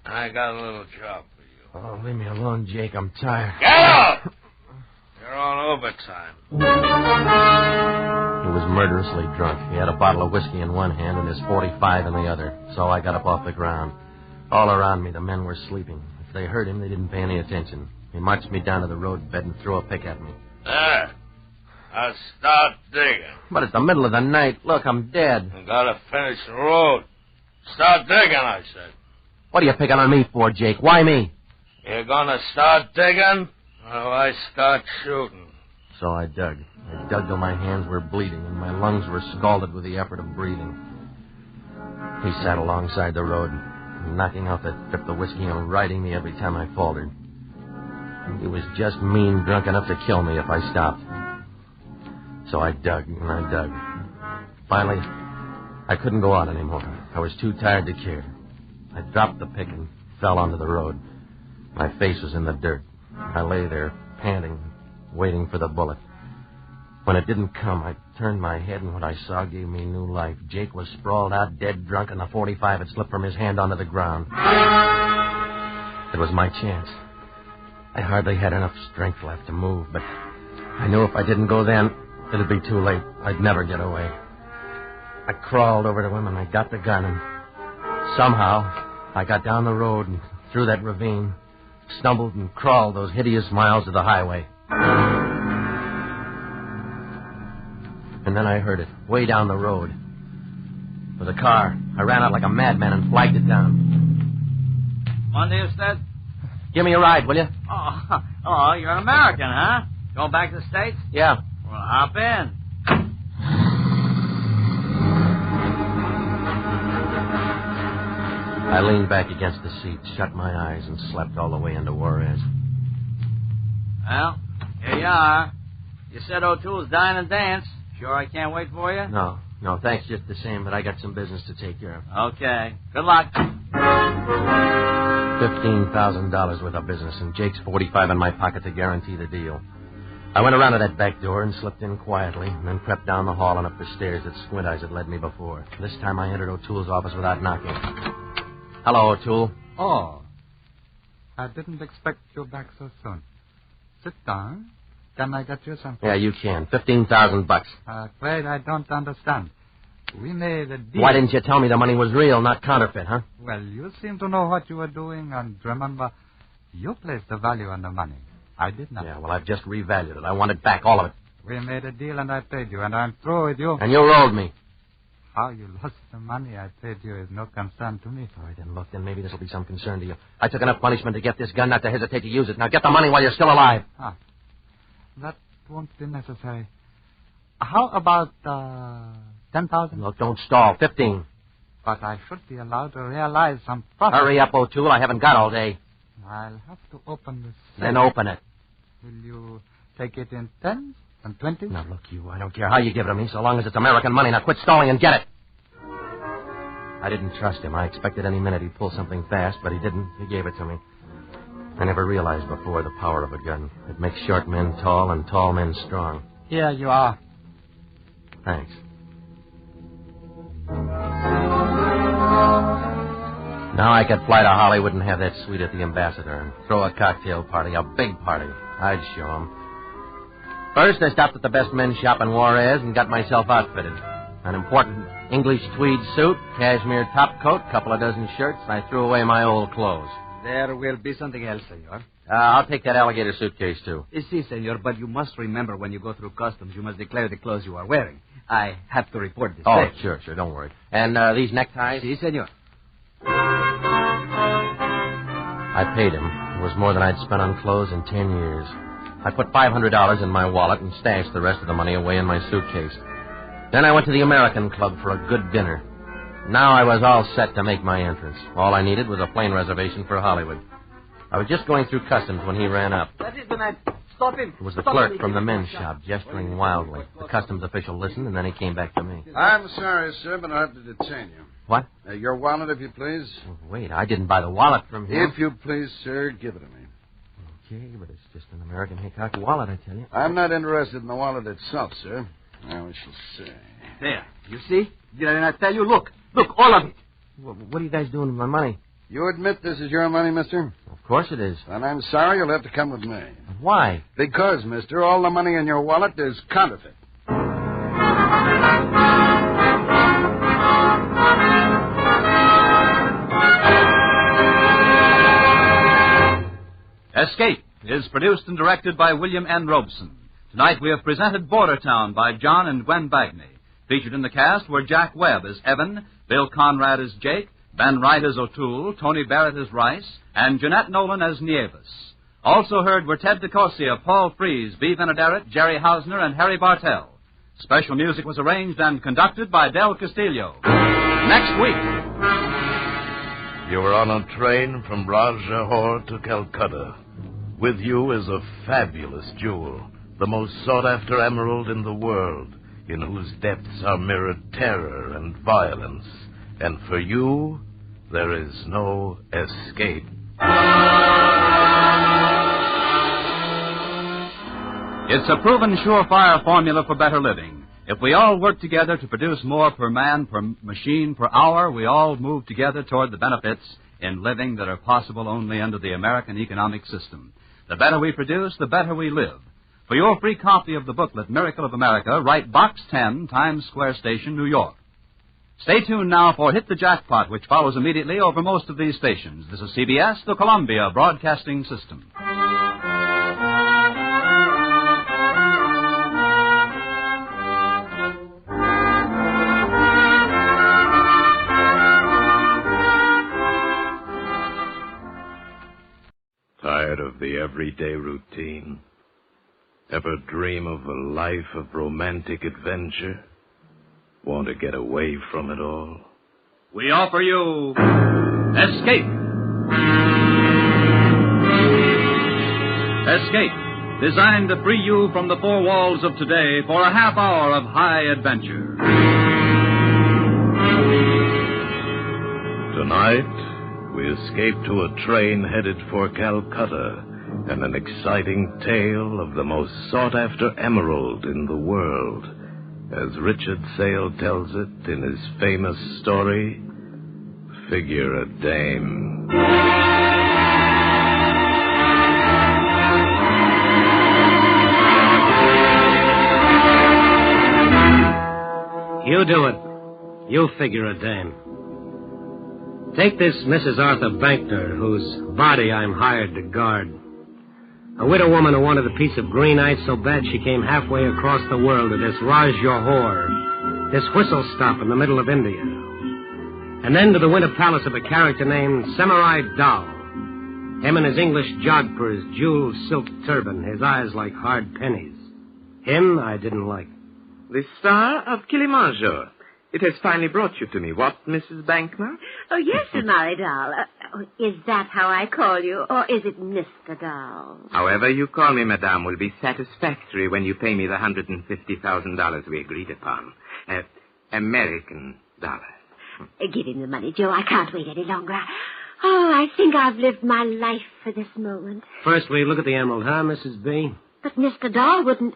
S14: I got a little job for you.
S2: Oh, leave me alone, Jake. I'm tired.
S14: Get up! You're on overtime.
S2: He was murderously drunk. He had a bottle of whiskey in one hand and his .45 in the other. So I got up off the ground. All around me, the men were sleeping. If they heard him, they didn't pay any attention. He marched me down to the road bed and threw a pick at me.
S14: There. Now start digging.
S2: But it's the middle of the night. Look, I'm dead.
S14: You gotta finish the road. Start digging, I said.
S2: What are you picking on me for, Jake? Why me?
S14: You're gonna start digging, or I start shooting.
S2: So I dug. I dug till my hands were bleeding and my lungs were scalded with the effort of breathing. He sat alongside the road, knocking out that trip of whiskey and riding me every time I faltered. He was just mean drunk enough to kill me if I stopped. So I dug and I dug. Finally, I couldn't go on anymore. I was too tired to care. I dropped the pick and fell onto the road. My face was in the dirt. I lay there, panting, waiting for the bullet. When it didn't come, I turned my head, and what I saw gave me new life. Jake was sprawled out, dead drunk, and the .45 had slipped from his hand onto the ground. It was my chance. I hardly had enough strength left to move, but I knew if I didn't go then, it'd be too late. I'd never get away. I crawled over to him, and I got the gun, and somehow I got down the road and through that ravine, stumbled and crawled those hideous miles to the highway. And then I heard it, way down the road. It was a car. I ran out like a madman and flagged it down.
S24: Monday, Usted?
S2: Give me a ride, will you?
S24: Oh, you're an American, huh? Going back to the States?
S2: Yeah.
S24: Well, hop in.
S2: I leaned back against the seat, shut my eyes, and slept all the way into Juarez.
S24: Well, here you are. You said O'Toole's dine and dance. Sure I can't wait for you?
S2: No, thanks just the same, but I got some business to take care of.
S24: Okay. Good luck.
S2: $15,000 worth of business, and Jake's .45 in my pocket to guarantee the deal. I went around to that back door and slipped in quietly, and then crept down the hall and up the stairs that Squint Eyes had led me before. This time I entered O'Toole's office without knocking. Hello, O'Toole.
S8: Oh, I didn't expect you back so soon. Sit down. Can I get you something?
S2: Yeah, you can. $15,000.
S8: Afraid I don't understand. We made a deal.
S2: Why didn't you tell me the money was real, not counterfeit, huh?
S8: Well, you seem to know what you were doing, and remember, you placed the value on the money. I did not.
S2: Yeah, well, I've just revalued it. I want it back, all of it.
S8: We made a deal and I paid you, and I'm through with you.
S2: And you rolled me.
S8: How you lost the money I paid you is no concern to me.
S2: All right, then look, then maybe this will be some concern to you. I took enough punishment to get this gun not to hesitate to use it. Now get the money while you're still alive.
S8: That won't be necessary. How about 10,000?
S2: Look, don't stall. 15.
S8: But I should be allowed to realize some profit.
S2: Hurry up, O'Toole. I haven't got all day.
S8: I'll have to open this.
S2: Then open it.
S8: Will you take it in 10s and 20s?
S2: Now, look, I don't care how you give it to me, so long as it's American money. Now quit stalling and get it. I didn't trust him. I expected any minute he'd pull something fast, but he didn't. He gave it to me. I never realized before the power of a gun. It makes short men tall and tall men strong.
S8: Here you are.
S2: Thanks. Now I could fly to Hollywood and have that suite at the Ambassador and throw a cocktail party, a big party. I'd show 'em. First, I stopped at the best men's shop in Juarez and got myself outfitted. An important English tweed suit, cashmere top coat, couple of dozen shirts. I threw away my old clothes.
S21: There will be something else, senor.
S2: I'll take that alligator suitcase, too.
S21: Si, senor, but you must remember when you go through customs, you must declare the clothes you are wearing. I have to report this.
S2: Oh, sure, don't worry. And these neckties?
S21: Si, senor.
S2: I paid him. It was more than I'd spent on clothes in 10 years. I put $500 in my wallet and stashed the rest of the money away in my suitcase. Then I went to the American Club for a good dinner. Now I was all set to make my entrance. All I needed was a plane reservation for Hollywood. I was just going through customs when he ran up.
S21: That is the man. Stop him.
S2: It was the clerk from the men's shop, gesturing wildly. The customs official listened, and then he came back to me.
S4: I'm sorry, sir, but I have to detain you.
S2: What?
S4: Your wallet, if you please.
S2: Oh, wait, I didn't buy the wallet from him.
S4: If you please, sir, give it to me.
S2: Okay, but it's just an American Hickok wallet, I tell you.
S4: I'm not interested in the wallet itself, sir. Now we shall see.
S21: There. You see? Did I not tell you? Look, all of it.
S2: What are you guys doing with my money?
S4: You admit this is your money, mister?
S2: Of course it is.
S4: And I'm sorry, you'll have to come with me.
S2: Why?
S4: Because, mister, all the money in your wallet is counterfeit.
S7: Escape is produced and directed by William N. Robeson. Tonight we have presented Border Town by John and Gwen Bagney. Featured in the cast were Jack Webb as Evan, Bill Conrad as Jake, Ben Wright as O'Toole, Tony Barrett as Rice, and Jeanette Nolan as Nieves. Also heard were Ted DeCosia, Paul Frees, V. Venederet, Jerry Hausner, and Harry Bartell. Special music was arranged and conducted by Del Castillo. Next week.
S6: You were on a train from Rajahore to Calcutta. With you is a fabulous jewel, the most sought-after emerald in the world, in whose depths are mirrored terror and violence. And for you, there is no escape.
S7: It's a proven surefire formula for better living. If we all work together to produce more per man, per machine, per hour, we all move together toward the benefits in living that are possible only under the American economic system. The better we produce, the better we live. For your free copy of the booklet, Miracle of America, write Box 10, Times Square Station, New York. Stay tuned now for Hit the Jackpot, which follows immediately over most of these stations. This is CBS, the Columbia Broadcasting System.
S6: Tired of the everyday routine? Ever dream of a life of romantic adventure? Want to get away from it all?
S7: We offer you Escape. Escape, designed to free you from the four walls of today for a half hour of high adventure.
S6: Tonight, we escape to a train headed for Calcutta and an exciting tale of the most sought-after emerald in the world, as Richard Sale tells it in his famous story, Figure a Dame.
S1: You do it. You figure a dame. Take this Mrs. Arthur Bankner, whose body I'm hired to guard. A widow woman who wanted a piece of green ice so bad she came halfway across the world to this Raj Johor, this whistle stop in the middle of India. And then to the winter palace of a character named Samurai Dal. Him in his English jodhpur, his jeweled silk turban, his eyes like hard pennies. Him I didn't like.
S10: The star of Kilimanjaro. It has finally brought you to me. What, Mrs. Bankner?
S15: Oh, yes, Samurai Dal. Is that how I call you, or is it Mr. Dal?
S10: However you call me, madame, will be satisfactory when you pay me the $150,000 we agreed upon. American dollars.
S15: Give him the money, Joe. I can't wait any longer. Oh, I think I've lived my life for this moment.
S1: First we look at the emerald, huh, Mrs. B?
S15: But Mr. Dahl wouldn't...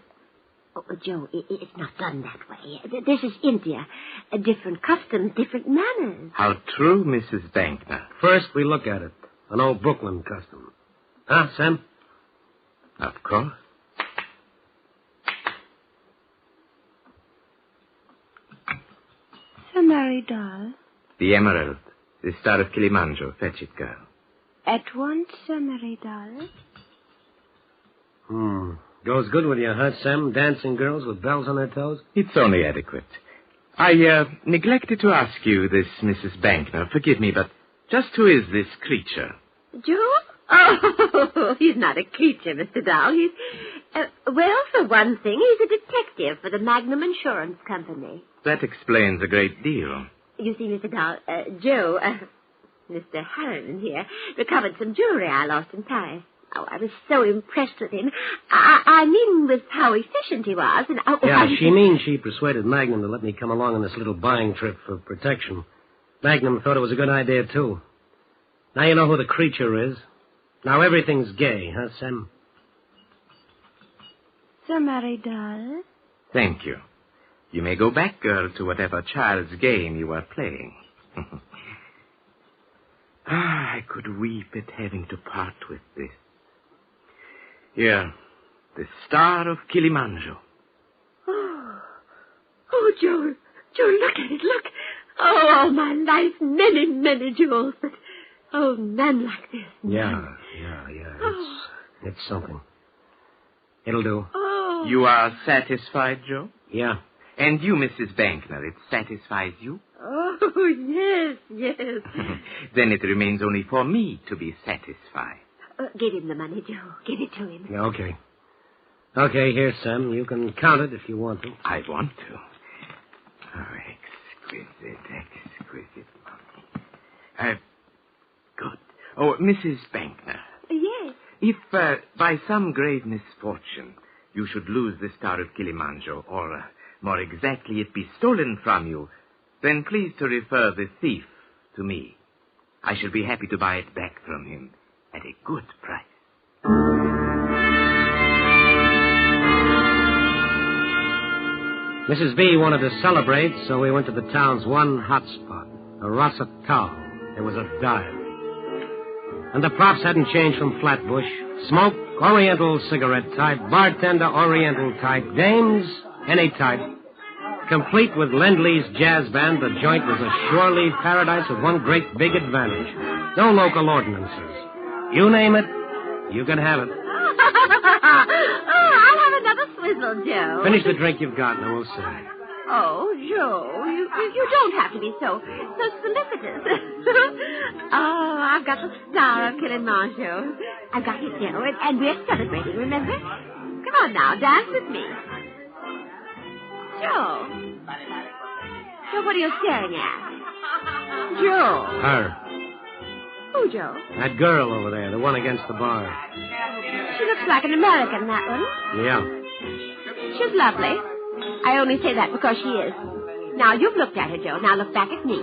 S15: Oh, Joe, it's not done that way. This is India. Different customs, different manners.
S10: How true, Mrs. Bankner.
S1: First we look at it. An old Brooklyn custom. Huh, Sam?
S10: Of course.
S15: Samurai Dal.
S10: The emerald. The star of Kilimanjaro. Fetch it, girl.
S15: At once, Samurai Dal.
S1: Goes good with you, huh, Sam? Dancing girls with bells on their toes?
S10: It's only adequate. I neglected to ask you this, Mrs. Bankner. Forgive me, but just who is this creature?
S15: Joe? Oh, he's not a creature, Mr. Dahl. He's... well, for one thing, he's a detective for the Magnum Insurance Company.
S10: That explains a great deal.
S15: You see, Mr. Dahl, Joe, Mr. Harriman here, recovered some jewelry I lost in Paris. Oh, I was so impressed with him. I mean with how efficient he was. And
S1: she means she persuaded Magnum to let me come along on this little buying trip for protection. Magnum thought it was a good idea, too. Now you know who the creature is. Now everything's gay, huh, Sam?
S15: Samurai Dal.
S10: Thank you. You may go back, girl, to whatever child's game you are playing. I could weep at having to part with this. Here, the star of Kilimanjaro.
S15: Oh, Joe, look at it, look. Oh, all my life, many, many jewels, but, oh, none like this.
S1: Yeah. It's something. It'll do.
S15: Oh.
S10: You are satisfied, Joe?
S1: Yeah.
S10: And you, Mrs. Bankner, it satisfies you?
S15: Oh, yes.
S10: Then it remains only for me to be satisfied.
S15: Give him the money, Joe. Give it to him.
S1: Yeah, okay. Okay, here, Sam. You can count it if you want to.
S10: I want to. Oh, exquisite money. Good. Oh, Mrs. Bankner.
S15: Yes.
S10: If by some grave misfortune you should lose the star of Kilimanjaro, or more exactly it be stolen from you, then please to refer the thief to me. I shall be happy to buy it back from him at a good price.
S1: Mrs. B wanted to celebrate, so we went to the town's one hot spot, a Rasa Tal. It was a dive. And the props hadn't changed from Flatbush. Smoke, Oriental cigarette type, bartender, Oriental type, dames, any type. Complete with Lend-Lease jazz band, the joint was a shore-leave paradise with one great big advantage. No local ordinances. You name it, you can have it.
S15: I'll have another swizzle, Joe.
S1: Finish the drink you've got, and we'll see.
S15: Oh, Joe, you don't have to be so solicitous. Oh, I've got the star of Kilimanjaro. I've got it, Joe, and we're celebrating, remember? Come on now, dance with me. Joe, what are you staring at? Joe.
S1: Her.
S15: Who, Joe?
S1: That girl over there, the one against the bar.
S15: She looks like an American, that one.
S1: Yeah.
S15: She's lovely. I only say that because she is. Now, you've looked at her, Joe. Now look back at me.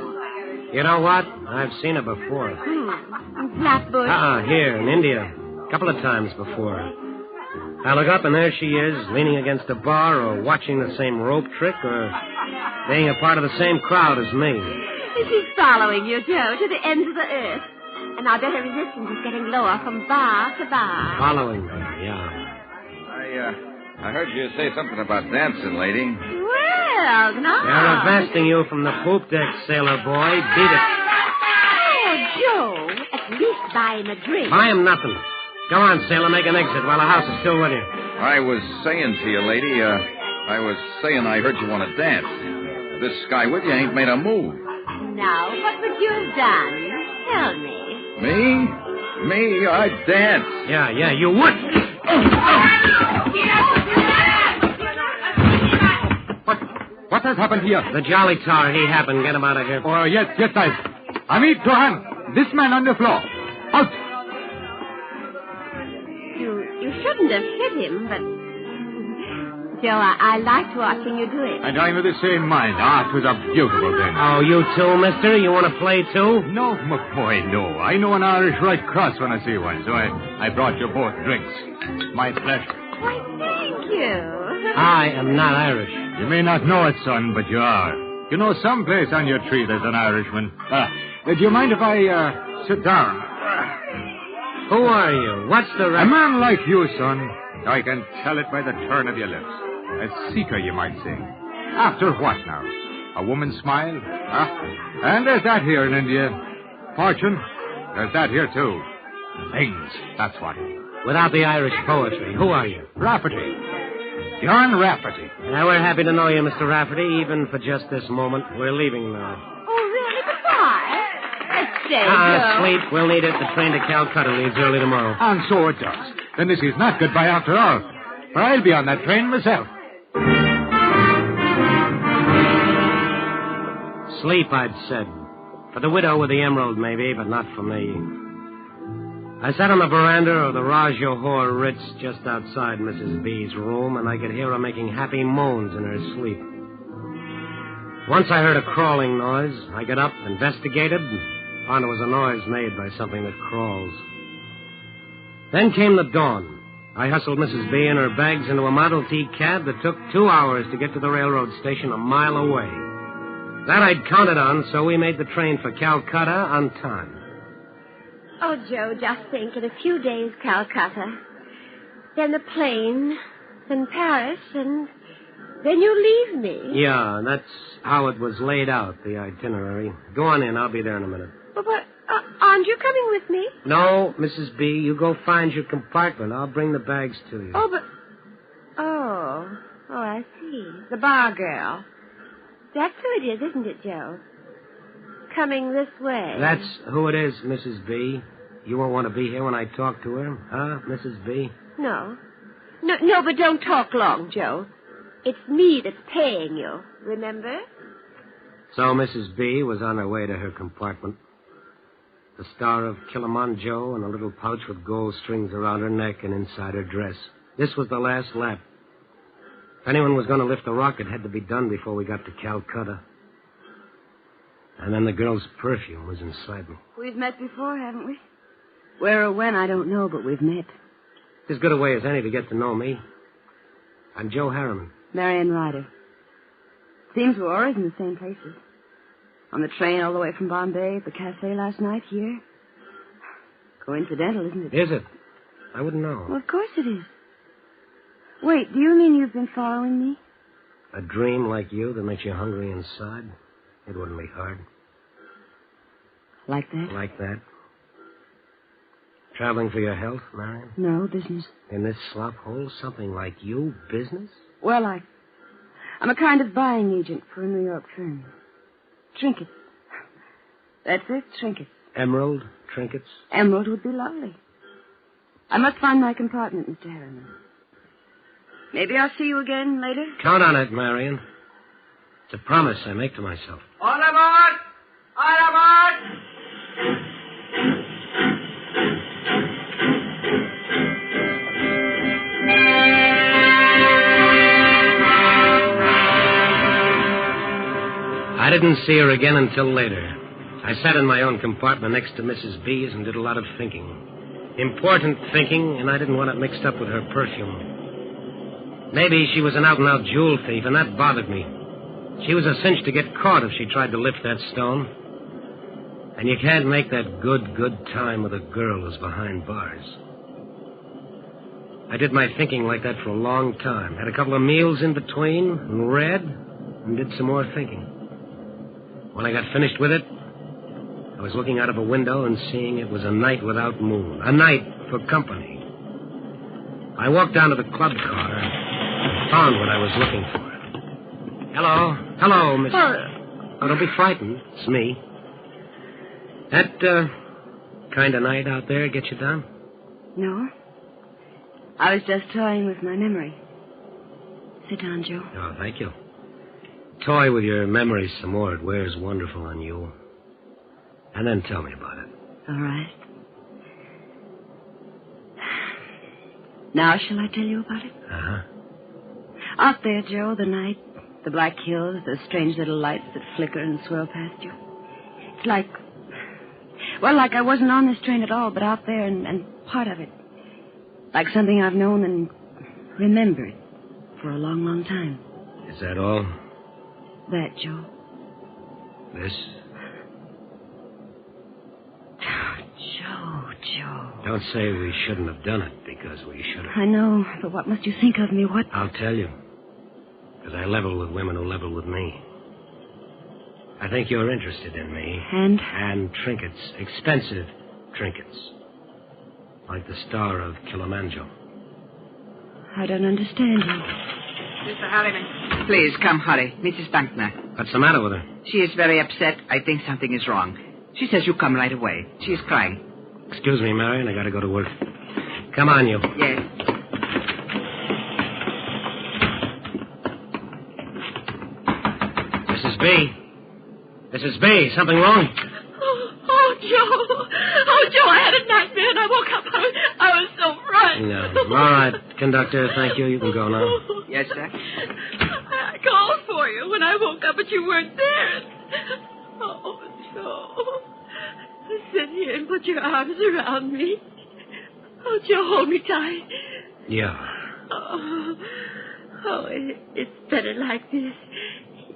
S1: You know what? I've seen her before.
S15: Flatbush.
S1: Here, in India. A couple of times before. I look up, and there she is, leaning against a bar, or watching the same rope trick, or being a part of the same crowd as me.
S15: She's following you, Joe, to the ends of the earth. And I bet her resistance is getting lower from bar to bar.
S1: Following me, yeah.
S16: I heard you say something about dancing, lady.
S15: Well, no.
S1: They're arresting you from the poop deck, sailor boy. Beat it.
S15: Oh, Joe, at least buy him a drink.
S1: Buy him nothing. Go on, sailor, make an exit while the house is still with you.
S16: I was saying to you, lady, I heard you want to dance. This guy with you ain't made a move.
S15: Now, what would you have done? Tell me.
S16: Me? I'd dance.
S1: Yeah, you would.
S12: What has happened here?
S1: The Jolly Tar, he happened. Get him out of here.
S12: Oh, yes, I. Amit, Johan, this man on the floor. Out.
S15: You shouldn't have hit him, but... Joe, I liked watching you do it.
S12: And I'm of the same mind. It was a beautiful thing.
S1: Oh, you too, mister? You want to play, too?
S12: No, McCoy, no. I know an Irish Red Cross when I see one, so I brought you both drinks. My pleasure.
S15: Why, thank you.
S1: I am not Irish.
S12: You may not know it, son, but you are. You know, someplace on your tree there's an Irishman. Do you mind if I sit down?
S1: Who are you? What's the...
S12: A man like you, son. I can tell it by the turn of your lips. A seeker, you might say. After what now? A woman's smile? And there's that here in India. Fortune? There's that here, too. Things, that's what.
S1: Without the Irish poetry, who are you?
S12: Rafferty. John Rafferty.
S1: We're happy to know you, Mr. Rafferty, even for just this moment. We're leaving now.
S15: Oh, really? But why? Let's stay, Joe.
S1: Sleep. We'll need it. The train to Calcutta leaves early tomorrow.
S12: And so it does. Then this is not goodbye after all. For I'll be on that train myself.
S1: Sleep, I'd said. For the widow with the emerald, maybe, but not for me. I sat on the veranda of the Raj Johor Ritz just outside Mrs. B's room, and I could hear her making happy moans in her sleep. Once I heard a crawling noise. I got up, investigated, and found it was a noise made by something that crawls. Then came the dawn. I hustled Mrs. B and her bags into a Model T cab that took 2 hours to get to the railroad station a mile away. That I'd counted on, so we made the train for Calcutta on time.
S15: Oh, Joe, just think. In a few days, Calcutta. Then the plane. Then Paris. And then you leave me.
S1: Yeah, that's how it was laid out, the itinerary. Go on in. I'll be there in a minute.
S15: But aren't you coming with me?
S1: No, Mrs. B. You go find your compartment. I'll bring the bags to you.
S15: Oh, but... Oh, I see. The bar girl. That's who it is, isn't it, Joe? Coming this way.
S1: That's who it is, Mrs. B. You won't want to be here when I talk to her, huh, Mrs. B?
S15: No, but don't talk long, Joe. It's me that's paying you, remember?
S1: So Mrs. B was on her way to her compartment. The star of Kilimanjaro and a little pouch with gold strings around her neck and inside her dress. This was the last lap. If anyone was going to lift the rocket, it had to be done before we got to Calcutta. And then the girl's perfume was inside me.
S13: We've met before, haven't we? Where or when, I don't know, but we've met.
S1: As good a way as any to get to know me. I'm Joe Harriman.
S13: Marion Ryder. Seems we're always in the same places. On the train all the way from Bombay, at the cafe last night, here. Coincidental, isn't it?
S1: Is it? I wouldn't know.
S13: Well, of course it is. Wait, do you mean you've been following me?
S1: A dream like you that makes you hungry inside? It wouldn't be hard.
S13: Like that?
S1: Like that. Traveling for your health, Marion?
S13: No, business.
S1: In this slop hole, something like you? Business?
S13: Well, I'm a kind of buying agent for a New York firm. Trinkets. That's it, trinkets.
S1: Emerald trinkets?
S13: Emerald would be lovely. I must find my compartment, Mr. Harriman. Maybe I'll see you again later.
S1: Count on it, Marion. It's a promise I make to myself.
S9: All aboard! All aboard!
S1: I didn't see her again until later. I sat in my own compartment next to Mrs. B's and did a lot of thinking. Important thinking, and I didn't want it mixed up with her perfume. Maybe she was an out-and-out jewel thief, and that bothered me. She was a cinch to get caught if she tried to lift that stone. And you can't make that good time with a girl who's behind bars. I did my thinking like that for a long time. Had a couple of meals in between, and read, and did some more thinking. When I got finished with it, I was looking out of a window and seeing it was a night without moon. A night for company. I walked down to the club car and found what I was looking for. Hello, Miss... Oh, don't be frightened. It's me. That, kind of night out there get you down?
S13: No. I was just toying with my memory. Sit down, Joe.
S1: Oh, thank you. Toy with your memory some more. It wears wonderful on you. And then tell me about it.
S13: All right. Now shall I tell you about it?
S1: Uh-huh.
S13: Out there, Joe, the night, the black hills, the strange little lights that flicker and swirl past you. It's like... Well, like I wasn't on this train at all, but out there and part of it. Like something I've known and remembered for a long, long time.
S1: Is that all?
S13: That, Joe.
S1: This?
S13: Joe.
S1: Don't say we shouldn't have done it, because we should have.
S13: I know, but what must you think of me? What?
S1: I'll tell you. Because I level with women who level with me. I think you're interested in me.
S13: And?
S1: And trinkets. Expensive trinkets. Like the star of Kilimanjaro.
S13: I don't understand you.
S3: Mr. Harriman. Please, come, hurry. Mrs. Bankner.
S1: What's the matter with her?
S3: She is very upset. I think something is wrong. She says you come right away. She is crying.
S1: Excuse me, Marion. I gotta go to work. Come on, you.
S3: Yes.
S1: Mrs. B. Mrs. B, something wrong?
S15: Oh, Joe, I had a nightmare and I woke up. I was so frightened.
S1: No. All right, conductor, thank you. You can go now.
S3: Yes, sir?
S15: I called for you when I woke up, but you weren't there. Oh, Joe. Sit here and put your arms around me. Oh, Joe, hold me tight.
S1: Yeah.
S15: Oh, it's better like this.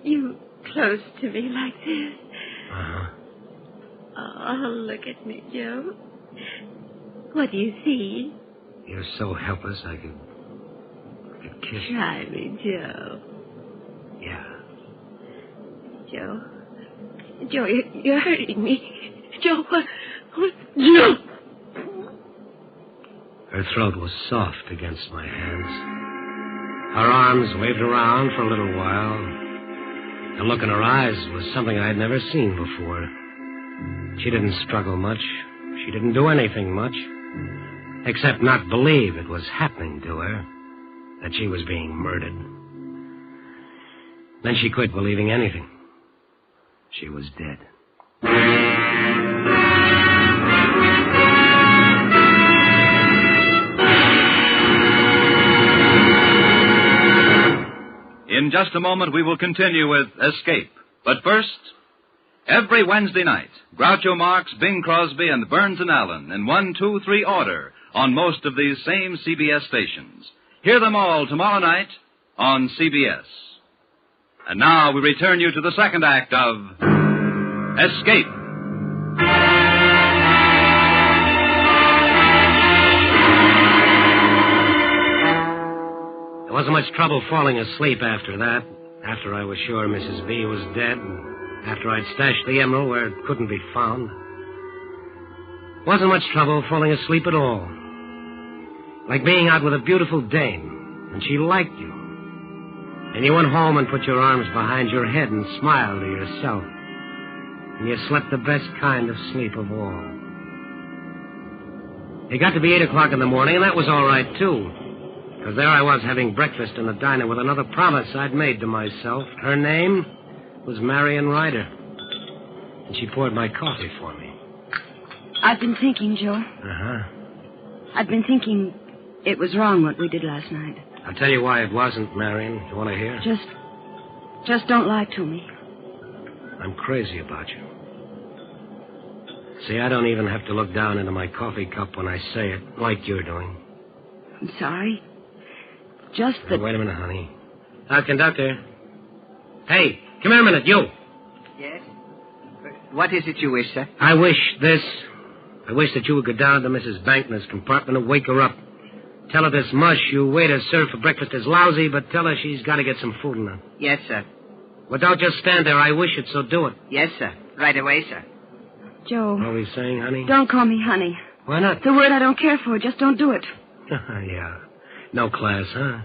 S15: You close to me like this.
S1: Uh-huh.
S15: Oh, look at me, Joe. What do you see?
S1: You're so helpless I could kiss you.
S15: Try me, Joe.
S1: Yeah.
S15: Joe, you're hurting me. Joe, what? No!
S1: Her throat was soft against my hands. Her arms waved around for a little while. The look in her eyes was something I had never seen before. She didn't struggle much. She didn't do anything much. Except not believe it was happening to her. That she was being murdered. Then she quit believing anything. She was dead.
S7: In just a moment, we will continue with Escape. But first, every Wednesday night, Groucho Marx, Bing Crosby, and Burns and Allen in 1, 2, 3 order on most of these same CBS stations. Hear them all tomorrow night on CBS. And now we return you to the second act of Escape.
S1: There wasn't much trouble falling asleep after that. After I was sure Mrs. B was dead, and after I'd stashed the emerald where it couldn't be found. Wasn't much trouble falling asleep at all. Like being out with a beautiful dame, and she liked you. And you went home and put your arms behind your head and smiled to yourself. And you slept the best kind of sleep of all. It got to be 8 o'clock in the morning, and that was all right, too. Because there I was having breakfast in the diner with another promise I'd made to myself. Her name was Marion Ryder. And she poured my coffee for me.
S13: I've been thinking, Joe.
S1: Uh-huh.
S13: I've been thinking it was wrong what we did last night.
S1: I'll tell you why it wasn't, Marion. You want to hear?
S13: Just don't lie to me.
S1: I'm crazy about you. See, I don't even have to look down into my coffee cup when I say it, like you're doing.
S13: I'm sorry. Just that...
S1: Wait a minute, honey. Conductor. Hey, come here a minute, you.
S3: Yes? What is it you wish, sir?
S1: I wish this. I wish that you would go down to Mrs. Bankner's compartment and wake her up. Tell her this mush you waiters serve for breakfast is lousy, but tell her she's got to get some food in her.
S3: Yes, sir.
S1: Well, don't just stand there. I wish it, so do it.
S3: Yes, sir. Right away, sir.
S13: Joe.
S1: What are we saying, honey?
S13: Don't call me honey.
S1: Why not?
S13: It's a word I don't care for. Just don't do it.
S1: Yeah. No class, huh?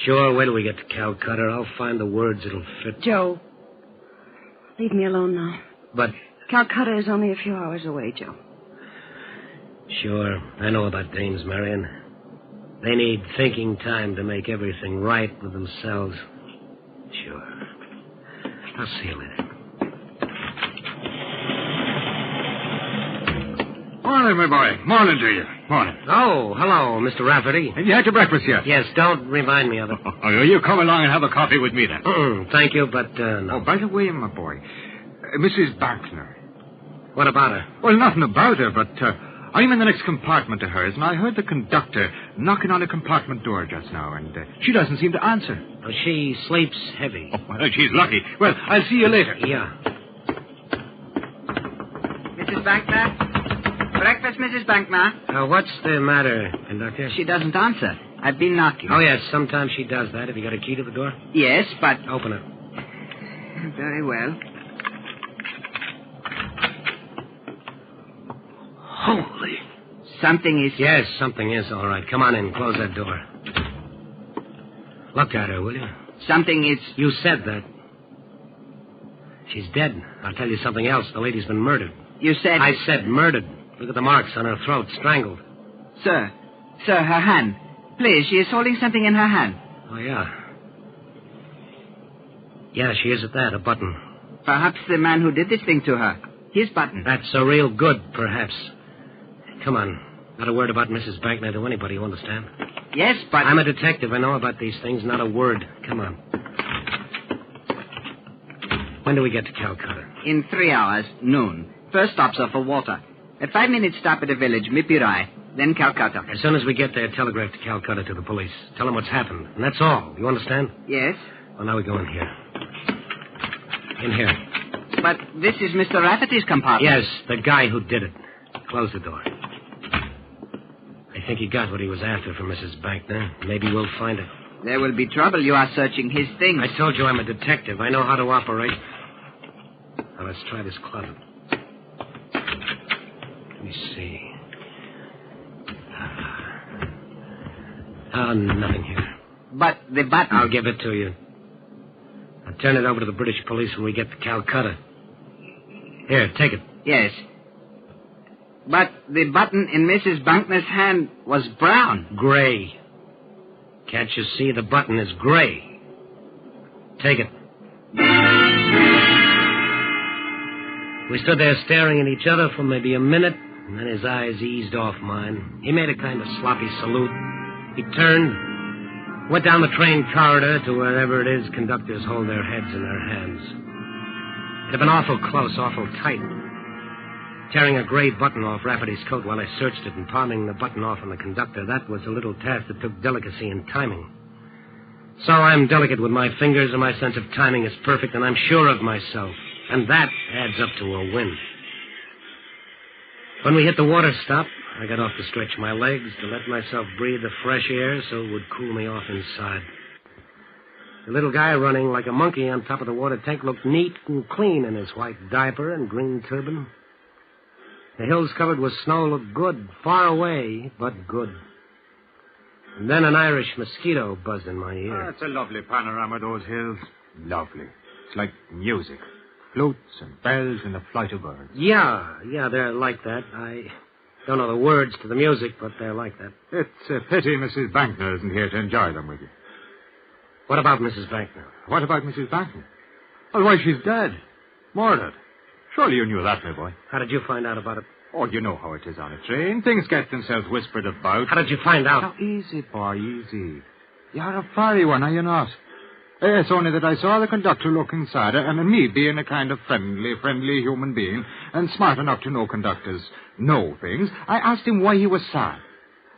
S1: Sure, wait till we get to Calcutta. I'll find the words that'll fit.
S13: Joe, leave me alone now.
S1: But...
S13: Calcutta is only a few hours away, Joe.
S1: Sure, I know about dames, Marion. They need thinking time to make everything right with themselves. Sure. I'll see you later.
S12: Morning, my boy. Morning to you. Morning.
S1: Oh, hello, Mr. Rafferty.
S12: Have you had your breakfast yet?
S1: Yes, don't remind me of it.
S12: Oh, you come along and have a coffee with me, then.
S1: Thank you, but, no.
S12: Oh, by the way, my boy, Mrs. Bankner.
S1: What about her?
S12: Well, nothing about her, but I'm in the next compartment to hers, and I heard the conductor knocking on the compartment door just now, and she doesn't seem to answer.
S1: Oh, she sleeps heavy.
S12: Oh, well, she's lucky. Well, I'll see you later.
S1: Yeah.
S3: Mrs. Bankner? Breakfast, Mrs. Bankner?
S1: What's the matter, conductor?
S3: She doesn't answer. I've been knocking.
S1: Oh, yes, sometimes she does that. Have you got a key to the door?
S3: Yes, but...
S1: Open it.
S3: Very well.
S1: Holy.
S3: Something is...
S1: Yes, something is all right. Come on in. Close that door. Look at her, will you?
S3: Something is...
S1: You said that. She's dead. I'll tell you something else. The lady's been murdered.
S3: You said...
S1: I said murdered. Look at the marks on her throat. Strangled.
S3: Sir, her hand. Please, she is holding something in her hand.
S1: Oh, yeah. Yeah, she is at that. A button.
S3: Perhaps the man who did this thing to her. His button.
S1: That's a real good, perhaps. Come on. Not a word about Mrs. Bankner to anybody, you understand?
S3: Yes, but...
S1: I'm a detective. I know about these things. Not a word. Come on. When do we get to Calcutta?
S3: In 3 hours, noon. First stops are for water. A 5-minute stop at a village, Mipirai, then Calcutta.
S1: As soon as we get there, telegraph to Calcutta to the police. Tell them what's happened. And that's all. You understand?
S3: Yes.
S1: Well, now we go in here. In here.
S3: But this is Mr. Rafferty's compartment.
S1: Yes, the guy who did it. Close the door. I think he got what he was after from Mrs. Bankner. Maybe we'll find it.
S3: There will be trouble. You are searching his things.
S1: I told you I'm a detective. I know how to operate. Now, let's try this closet. Let me see. Nothing here.
S3: But the button...
S1: I'll give it to you. I'll turn it over to the British police when we get to Calcutta. Here, take it.
S3: Yes. But the button in Mrs. Bankner's hand was brown.
S1: Gray. Can't you see the button is gray? Take it. We stood there staring at each other for maybe a minute, and then his eyes eased off mine. He made a kind of sloppy salute. He turned, went down the train corridor to wherever it is conductors hold their heads in their hands. It had been awful close, awful tight. Tearing a gray button off Rafferty's coat while I searched it and palming the button off on the conductor, that was a little task that took delicacy and timing. So I'm delicate with my fingers, and my sense of timing is perfect, and I'm sure of myself. And that adds up to a win. When we hit the water stop, I got off to stretch my legs, to let myself breathe the fresh air so it would cool me off inside. The little guy running like a monkey on top of the water tank looked neat and clean in his white diaper and green turban. The hills covered with snow looked good, far away, but good. And then an Irish mosquito buzzed in my ear.
S12: It's a lovely panorama, those hills. Lovely. It's like music. Flutes and bells and a flight of birds.
S1: Yeah, they're like that. I don't know the words to the music, but they're like that.
S12: It's a pity Mrs. Bankner isn't here to enjoy them with you.
S1: What about Mrs. Bankner?
S12: What about Mrs. Bankner? Well, why, she's dead. Murdered. Surely you knew that, my boy.
S1: How did you find out about it?
S12: Oh, you know how it is on a train. Things get themselves whispered about.
S1: How did you find out?
S12: Now, easy, boy, easy. You're a fiery one, are you not? It's only that I saw the conductor looking sad, and me being a kind of friendly human being, and smart enough to know conductors know things, I asked him why he was sad.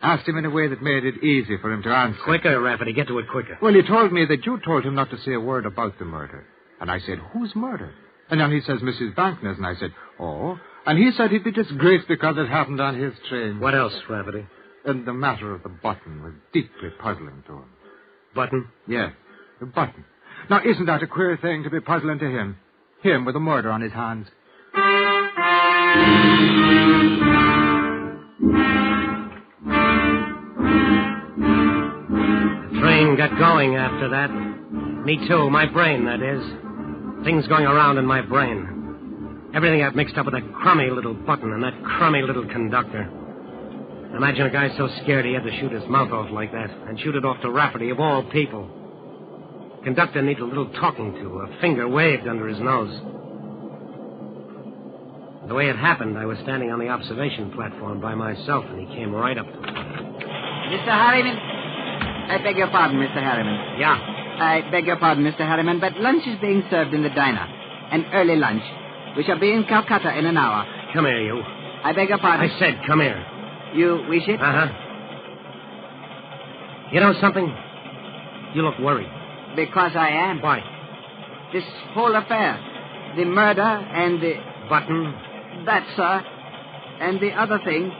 S12: Asked him in a way that made it easy for him to answer.
S1: Quicker, Rafferty. Get to it quicker.
S12: Well, he told me that you told him not to say a word about the murder. And I said, who's murdered? And then he says, Mrs. Bankner's, and I said, oh. And he said he'd be disgraced because it happened on his train.
S1: What else, Rafferty?
S12: And the matter of the button was deeply puzzling to him.
S1: Button?
S12: Yes, the button. Now, isn't that a queer thing to be puzzling to him? Him with a murder on his hands.
S1: going after that. Me too. My brain, that is. Things going around in my brain. Everything I've mixed up with that crummy little button and that crummy little conductor. Imagine a guy so scared he had to shoot his mouth off like that and shoot it off to Rafferty, of all people. Conductor needs a little talking to, a finger waved under his nose. The way it happened, I was standing on the observation platform by myself, and he came right up to me.
S3: Mr. Harriman? I beg your pardon, Mr. Harriman.
S1: Yeah?
S3: I beg your pardon, Mr. Harriman, but lunch is being served in the diner. An early lunch. We shall be in Calcutta in an hour.
S1: Come here, you.
S3: I beg your pardon.
S1: I said come here.
S3: You wish it?
S1: Uh-huh. You know something? You look worried.
S3: Because I am.
S1: Why?
S3: This whole affair. The murder and the...
S1: Button?
S3: That, sir. And the other thing.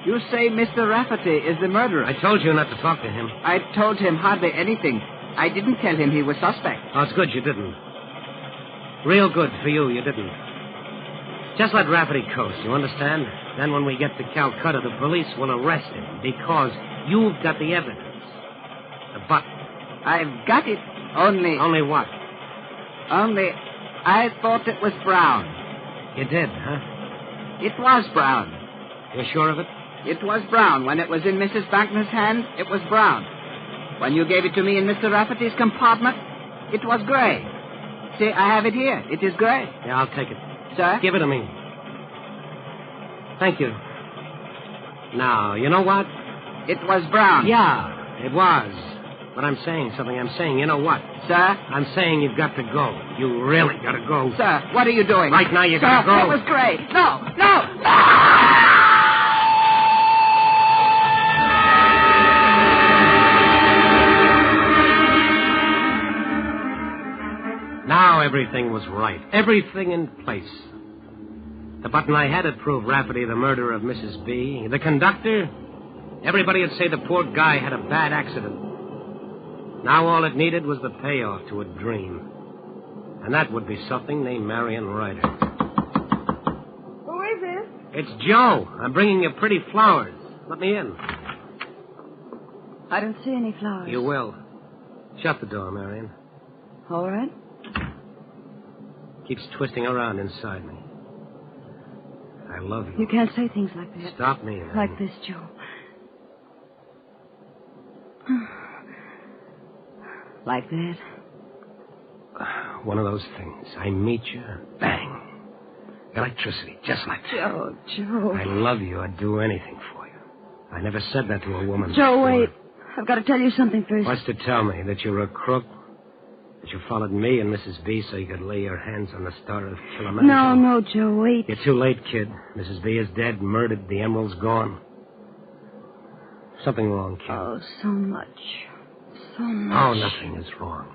S3: You say Mr. Rafferty is the murderer.
S1: I told you not to talk to him.
S3: I told him hardly anything. I didn't tell him he was suspect.
S1: Oh, it's good you didn't. Real good for you didn't. Just let Rafferty coast, you understand? Then when we get to Calcutta, the police will arrest him because you've got the evidence. The button.
S3: I've got it. Only...
S1: Only what?
S3: Only I thought it was brown.
S1: You did, huh?
S3: It was brown.
S1: You're sure of it?
S3: It was brown. When it was in Mrs. Bankner's hand, it was brown. When you gave it to me in Mr. Rafferty's compartment, it was gray. See, I have it here. It is gray.
S1: Yeah, I'll take it.
S3: Sir?
S1: Give it to me. Thank you. Now, you know what?
S3: It was brown.
S1: Yeah, it was. But I'm saying something. I'm saying, you know what?
S3: Sir?
S1: I'm saying you've got to go. You really got to go.
S3: Sir, what are you doing?
S1: Right now, you got to go.
S3: It was gray. No!
S1: Now everything was right. Everything in place. The button I had proved Rafferty the murderer of Mrs. B. The conductor, everybody would say the poor guy had a bad accident. Now all it needed was the payoff to a dream. And that would be something named Marion Ryder.
S13: Who is it?
S1: It's Joe. I'm bringing you pretty flowers. Let me in.
S13: I don't see any flowers.
S1: You will. Shut the door, Marion.
S13: All right.
S1: Keeps twisting around inside me. I love you.
S13: You can't say things like that.
S1: Stop me.
S13: Like this, Joe. Like that.
S1: One of those things. I meet you, bang. Electricity, just like that.
S13: Joe.
S1: I love you. I'd do anything for you. I never said that to a woman.
S13: Joe,
S1: before.
S13: wait. I've got to tell you something first.
S1: What's to tell me? That you're a crook? That you followed me and Mrs. B so you could lay your hands on the star of Kilimanjaro?
S13: No, Joe, wait.
S1: You're too late, kid. Mrs. B is dead, murdered. The emerald's gone. Something wrong, kid.
S13: Oh, so much. So much.
S1: Oh, nothing is wrong.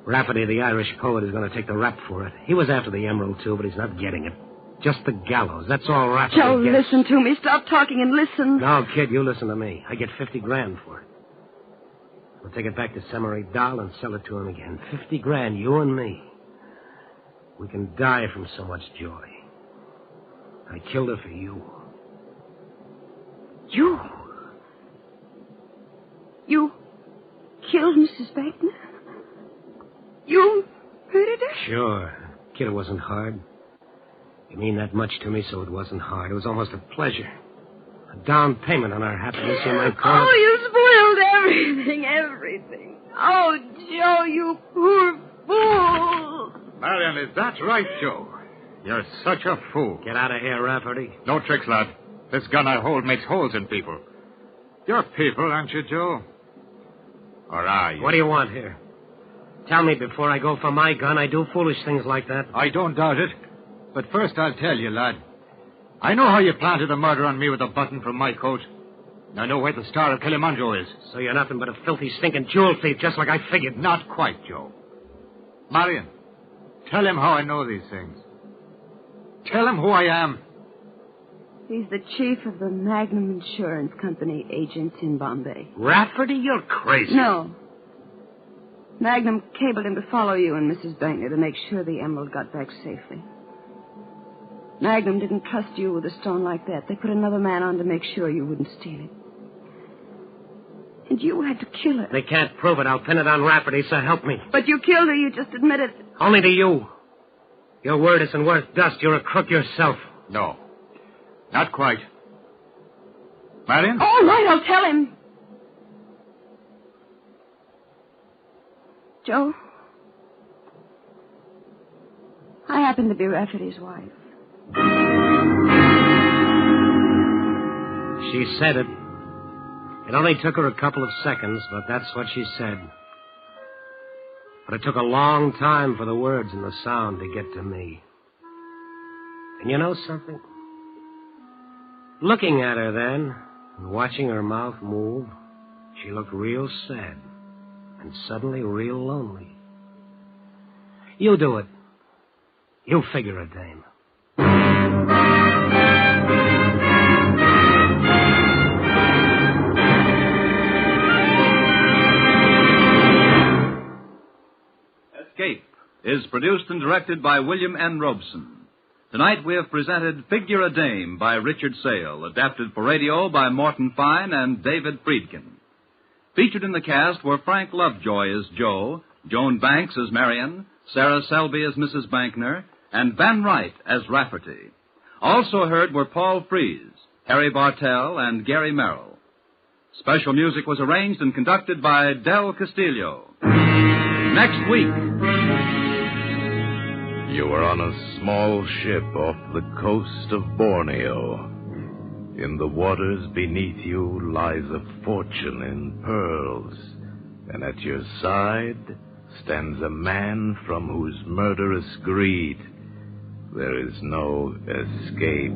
S1: Rafferty, the Irish poet, is going to take the rap for it. He was after the emerald, too, but he's not getting it. Just the gallows. That's all Rafferty
S13: Joe,
S1: gets.
S13: listen to me. Stop talking and listen.
S1: No, kid, you listen to me. I get $50,000 for it. We'll take it back to Samurai Doll and sell it to him again. $50,000, you and me. We can die from so much joy. I killed her for you.
S13: You? You killed Mrs. Bankner? You murdered her?
S1: Sure. Kid, it wasn't hard. You mean that much to me, so it wasn't hard. It was almost a pleasure. A down payment on our happiness, you might call it.
S13: Oh, you spoiled everything. Oh, Joe, you poor fool.
S12: Marion, is that right, Joe? You're such a fool.
S1: Get out of here, Rafferty.
S12: No tricks, lad. This gun I hold makes holes in people. You're people, aren't you, Joe? Or are you?
S1: What do you want here? Tell me before I go for my gun. I do foolish things like that.
S12: I don't doubt it. But first I'll tell you, lad. I know how you planted the murder on me with a button from my coat. I know where the star of Kilimanjaro is.
S1: So you're nothing but a filthy, stinking jewel thief, just like I figured.
S12: Not quite, Joe. Marion, tell him how I know these things. Tell him who I am.
S13: He's the chief of the Magnum Insurance Company agents in Bombay.
S1: Rafferty, you're crazy.
S13: No. Magnum cabled him to follow you and Mrs. Bankner to make sure the emerald got back safely. Magnum didn't trust you with a stone like that. They put another man on to make sure you wouldn't steal it. And you had to kill her.
S1: They can't prove it. I'll pin it on Rafferty, so help me.
S13: But you killed her. You just admitted it.
S1: Only to you. Your word isn't worth dust. You're a crook yourself.
S12: No. Not quite. Marion?
S13: All right, I'll tell him. Joe, I happen to be Rafferty's wife.
S1: She said it. It only took her a couple of seconds, but that's what she said. But it took a long time for the words and the sound to get to me. And you know something? Looking at her then, and watching her mouth move, she looked real sad. And suddenly real lonely. You do it. You figure it, dame.
S7: Escape is produced and directed by William N. Robeson. Tonight we have presented Figure a Dame by Richard Sale, adapted for radio by Morton Fine and David Friedkin. Featured in the cast were Frank Lovejoy as Joe, Joan Banks as Marion, Sarah Selby as Mrs. Bankner, and Van Wright as Rafferty. Also heard were Paul Frees, Harry Bartell, and Gary Merrill. Special music was arranged and conducted by Del Castillo. Next week.
S6: You were on a small ship off the coast of Borneo. In the waters beneath you lies a fortune in pearls, and at your side stands a man from whose murderous greed there is no escape.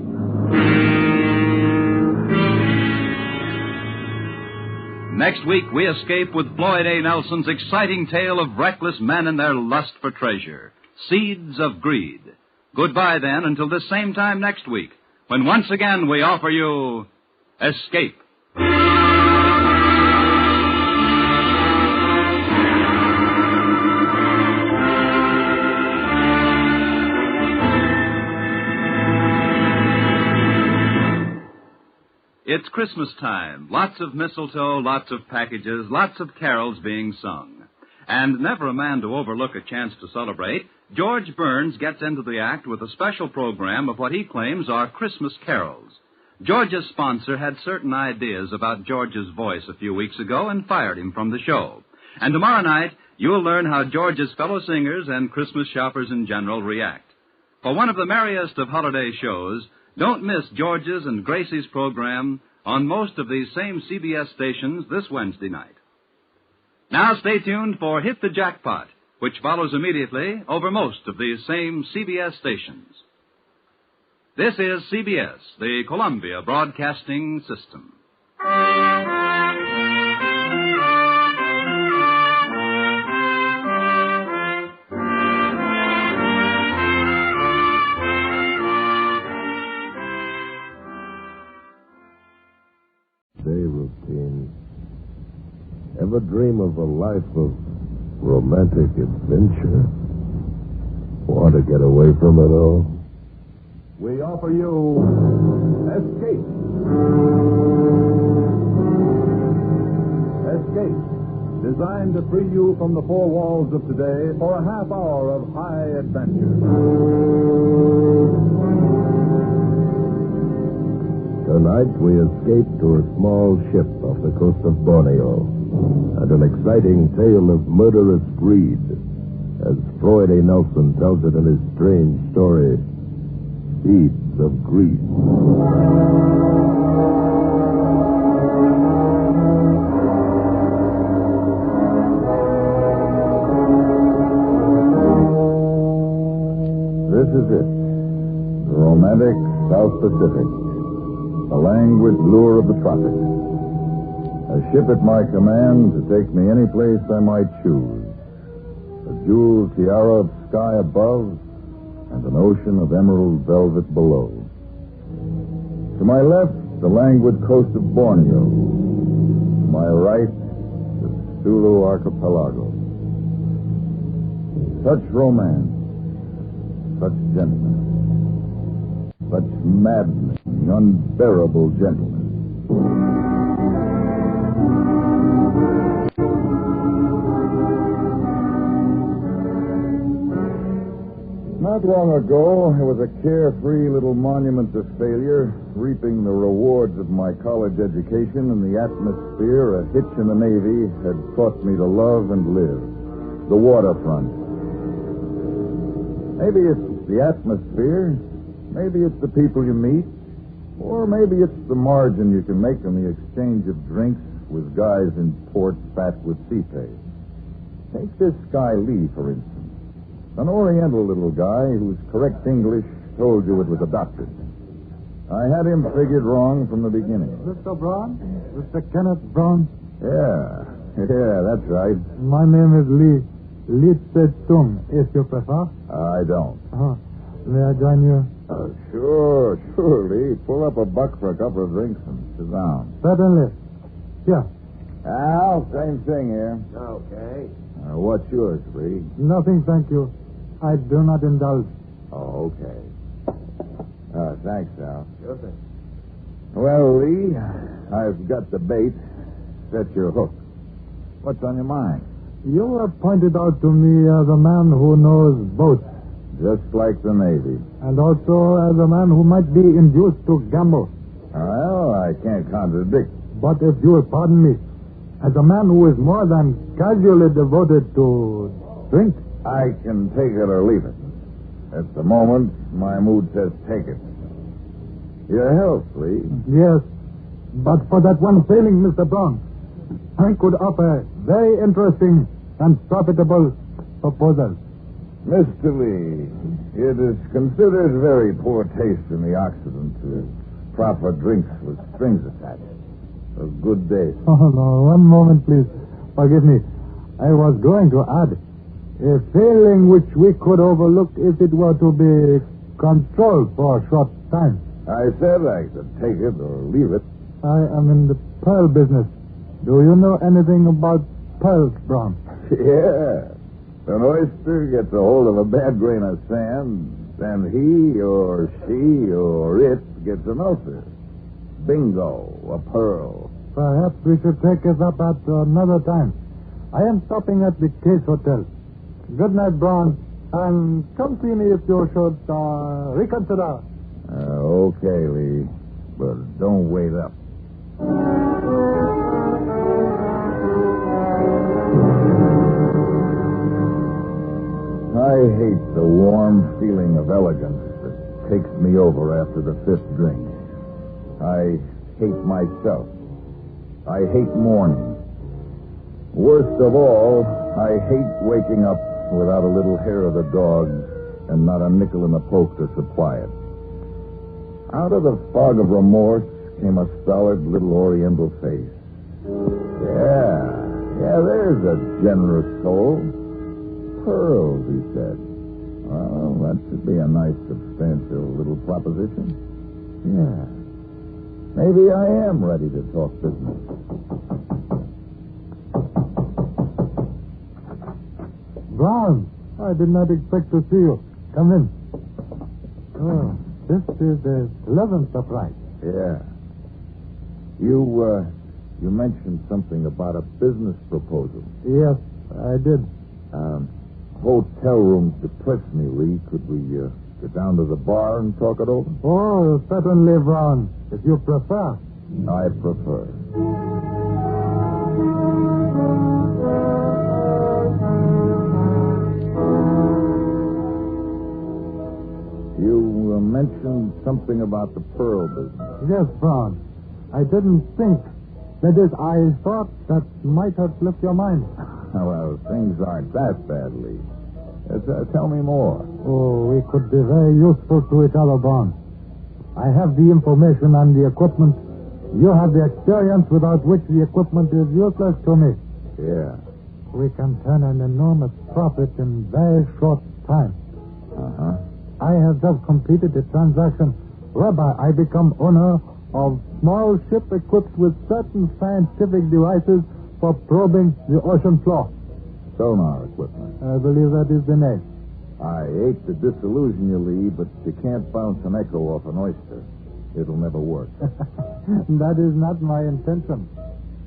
S7: Next week, we escape with Floyd A. Nelson's exciting tale of reckless men and their lust for treasure, Seeds of Greed. Goodbye, then, until this same time next week, when once again we offer you Escape. It's Christmas time. Lots of mistletoe, lots of packages, lots of carols being sung. And never a man to overlook a chance to celebrate, George Burns gets into the act with a special program of what he claims are Christmas carols. George's sponsor had certain ideas about George's voice a few weeks ago and fired him from the show. And tomorrow night, you'll learn how George's fellow singers and Christmas shoppers in general react. For one of the merriest of holiday shows, don't miss George's and Gracie's program on most of these same CBS stations this Wednesday night. Now stay tuned for Hit the Jackpot, which follows immediately over most of these same CBS stations. This is CBS, the Columbia Broadcasting System.
S6: Day routine. Ever dream of a life of romantic adventure? Want to get away from it all? We offer you Escape. Escape. Designed to free you from the four walls of today for a half hour of high adventure. Tonight we escape to a small ship off the coast of Borneo, and an exciting tale of murderous greed, as Floyd A. Nelson tells it in his strange story, Seeds of Greed.
S18: This is it, the romantic South Pacific. The languid lure of the tropics. A ship at my command to take me any place I might choose. A jeweled tiara of sky above and an ocean of emerald velvet below. To my left, the languid coast of Borneo. To my right, the Sulu archipelago. Such romance, such gentleness, such maddening, unbearable gentleness. Not long ago, it was a carefree little monument to failure, reaping the rewards of my college education in the atmosphere a hitch in the Navy had taught me to love and live. The waterfront. Maybe it's the atmosphere, maybe it's the people you meet, or maybe it's the margin you can make in the exchange of drinks with guys in port fat with CPay. Take this guy Lee, for instance. An Oriental little guy whose correct English told you it was a doctor. I had him figured wrong from the beginning.
S17: Mr. Braun? Mr. Kenneth Braun?
S18: Yeah, that's right.
S17: My name is Lee. Lee Tung, if you prefer.
S18: I don't.
S17: May I join you?
S18: Sure, Lee. Pull up $1 for a couple of drinks and sit down.
S17: Certainly. Here.
S18: Al, same thing here.
S1: Okay.
S18: What's yours, Lee?
S17: Nothing, thank you. I do not indulge.
S18: Oh, okay. Thanks, Al.
S1: Sure thing.
S18: Well, Lee, I've got the bait. Set your hook. What's on your mind?
S17: You were pointed out to me as a man who knows boats.
S18: Just like the Navy.
S17: And also as a man who might be induced to gamble.
S18: Well, I can't contradict.
S17: But if you will pardon me, as a man who is more than casually devoted to drink,
S18: I can take it or leave it. At the moment, my mood says take it. Your health, Lee.
S17: Yes, but for that one failing, Mr. Brown, I could offer very interesting and profitable proposals.
S18: Mr. Lee, it is considered very poor taste in the Occident to proffer drinks with strings attached. A good day.
S17: Oh, no, one moment, please. Forgive me. I was going to add a failing which we could overlook if it were to be controlled for a short time.
S18: I said I could take it or leave it.
S17: I am in the pearl business. Do you know anything about pearls, Brown?
S18: Yeah. An oyster gets a hold of a bad grain of sand, then he or she or it gets an ulcer. Bingo, a pearl.
S17: Perhaps we should take it up at another time. I am stopping at the Case Hotel. Good night, Brown. And come see me if you should reconsider.
S18: Okay, Lee. But don't wait up. I hate the warm feeling of elegance that takes me over after the fifth drink. I hate myself. I hate morning. Worst of all, I hate waking up without a little hair of the dog and not a nickel in the poke to supply it. Out of the fog of remorse came a solid little Oriental face. Yeah, there's a generous soul. Pearls, he said. Well, that should be a nice, substantial little proposition. Yeah. Maybe I am ready to talk business.
S17: Brown, I did not expect to see you. Come in. Oh, this is a pleasant surprise.
S18: Yeah. You mentioned something about a business proposal.
S17: Yes, I did.
S18: Hotel rooms depress me, Lee. Could we get down to the bar and talk it over?
S17: Oh, certainly, Brown, if you prefer.
S18: I prefer. You mentioned something about the pearl business.
S17: Yes, Brown. I didn't think. That is, I thought that might have slipped your mind.
S18: Well, things aren't that bad, Lee. Tell me more.
S17: Oh, we could be very useful to each other, Brown. I have the information and the equipment. You have the experience without which the equipment is useless to me.
S18: Yeah.
S17: We can turn an enormous profit in very short time.
S18: Uh-huh.
S17: I have just completed a transaction whereby I become owner of small ship equipped with certain scientific devices for probing the ocean floor.
S18: Sonar equipment.
S17: I believe that is the name.
S18: I hate to disillusion you, Lee, but you can't bounce an echo off an oyster. It'll never work.
S17: That is not my intention.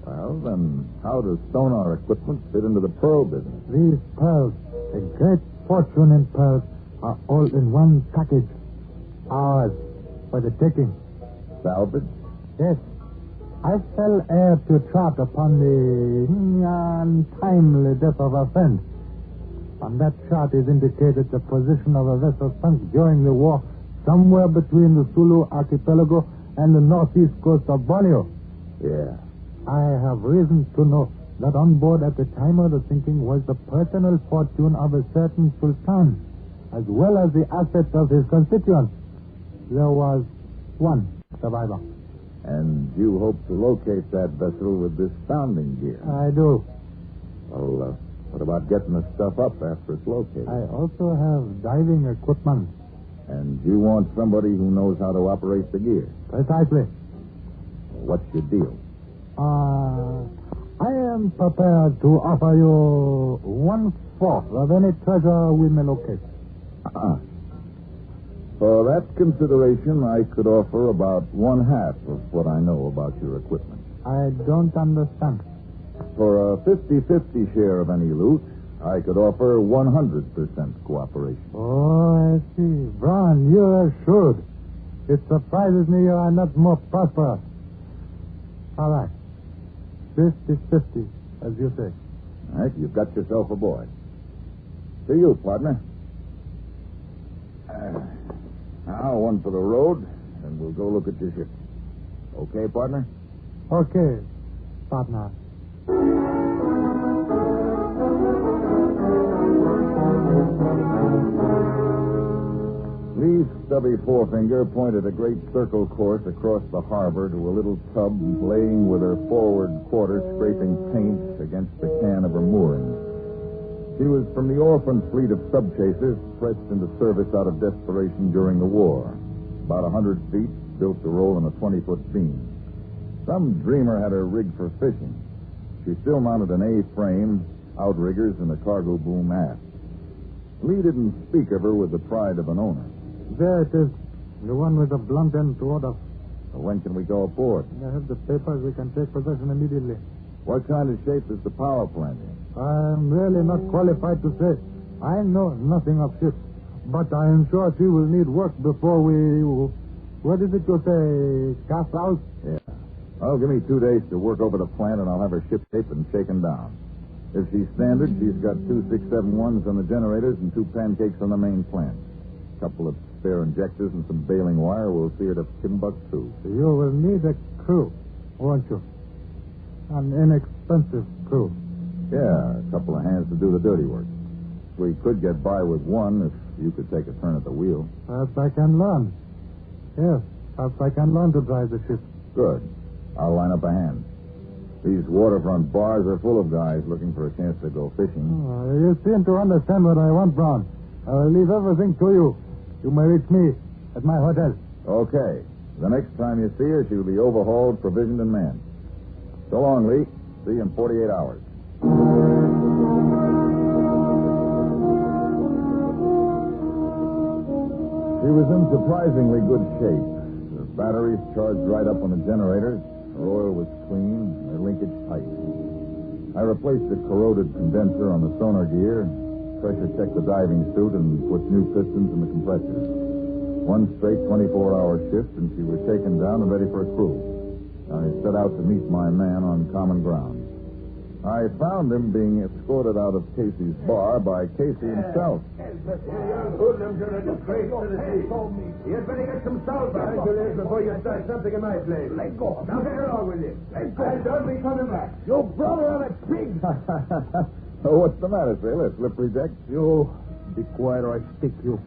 S18: Well, then how does sonar equipment fit into the pearl business?
S17: These pearls, a great fortune in pearls, are all in one package. Ours for the taking.
S18: Salvage?
S17: Yes. I fell heir to trot upon the untimely death of a friend. On that chart is indicated the position of a vessel sunk during the war somewhere between the Sulu archipelago and the northeast coast of Borneo.
S18: Yeah.
S17: I have reason to know that on board at the time of the sinking was the personal fortune of a certain sultan, as well as the assets of his constituents. There was one survivor.
S18: And you hope to locate that vessel with this sounding gear?
S17: I do.
S18: Well, what about getting the stuff up after it's located?
S17: I also have diving equipment.
S18: And you want somebody who knows how to operate the gear?
S17: Precisely.
S18: What's your deal?
S17: I am prepared to offer you 1/4 of any treasure we may locate.
S18: For that consideration, I could offer about 1/2 of what I know about your equipment.
S17: I don't understand.
S18: For a 50-50 share of any loot, I could offer 100% cooperation.
S17: Oh, I see. Braun, you're shrewd. It surprises me you are not more prosperous. All right. 50-50, as you say.
S18: All right, you've got yourself a boy. To you, partner. Now, one for the road, and we'll go look at your ship. Okay, partner?
S17: Okay, partner.
S18: Lee's stubby forefinger pointed a great circle course across the harbor to a little tub laying with her forward quarter scraping paint against the can of her mooring. She was from the orphan fleet of sub-chasers pressed into service out of desperation during the war. About 100 feet, built to roll in a 20-foot beam. Some dreamer had her rigged for fishing. She still mounted an A-frame, outriggers, and a cargo boom aft. Lee didn't speak of her with the pride of an owner.
S17: There it is. The one with the blunt end toward us.
S18: Well, when can we go aboard?
S17: I have the papers. We can take possession immediately.
S18: What kind of shape is the power plant in?
S17: I'm really not qualified to say. I know nothing of ships. But I am sure she will need work before we... What is it you say? Cast out?
S18: Yeah. Well, give me 2 days to work over the plant, and I'll have her ship taped and shaken down. If she's standard, she's got 2 671s on the generators and 2 pancakes on the main plant. A couple of spare injectors and some baling wire will see her to Timbuktu.
S17: You will need a crew, won't you? An inexpensive crew.
S18: Yeah, a couple of hands to do the dirty work. We could get by with one if you could take a turn at the wheel.
S17: Perhaps I can learn. Yes, perhaps I can learn to drive the ship.
S18: Good. I'll line up a hand. These waterfront bars are full of guys looking for a chance to go fishing.
S17: You seem to understand what I want, Brown. I'll leave everything to you. You may reach me at my hotel.
S18: Okay. The next time you see her, she'll be overhauled, provisioned, and manned. So long, Lee. See you in 48 hours. She was in surprisingly good shape. The batteries charged right up on the generators. Her oil was clean, her linkage tight. I replaced the corroded condenser on the sonar gear, pressure checked the diving suit, and put new pistons in the compressors. One straight 24-hour shift, and she was shaken down and ready for a crew. I set out to meet my man on common ground. I found him being escorted out of Casey's bar by Casey himself.
S19: You'd better get some salt before you start something in my place. Let go. Now get along with you. Let go. Don't be coming back. You brother of a pig.
S18: Oh, what's the matter, sailor? Slippery deck?
S19: You be quiet or I stick you.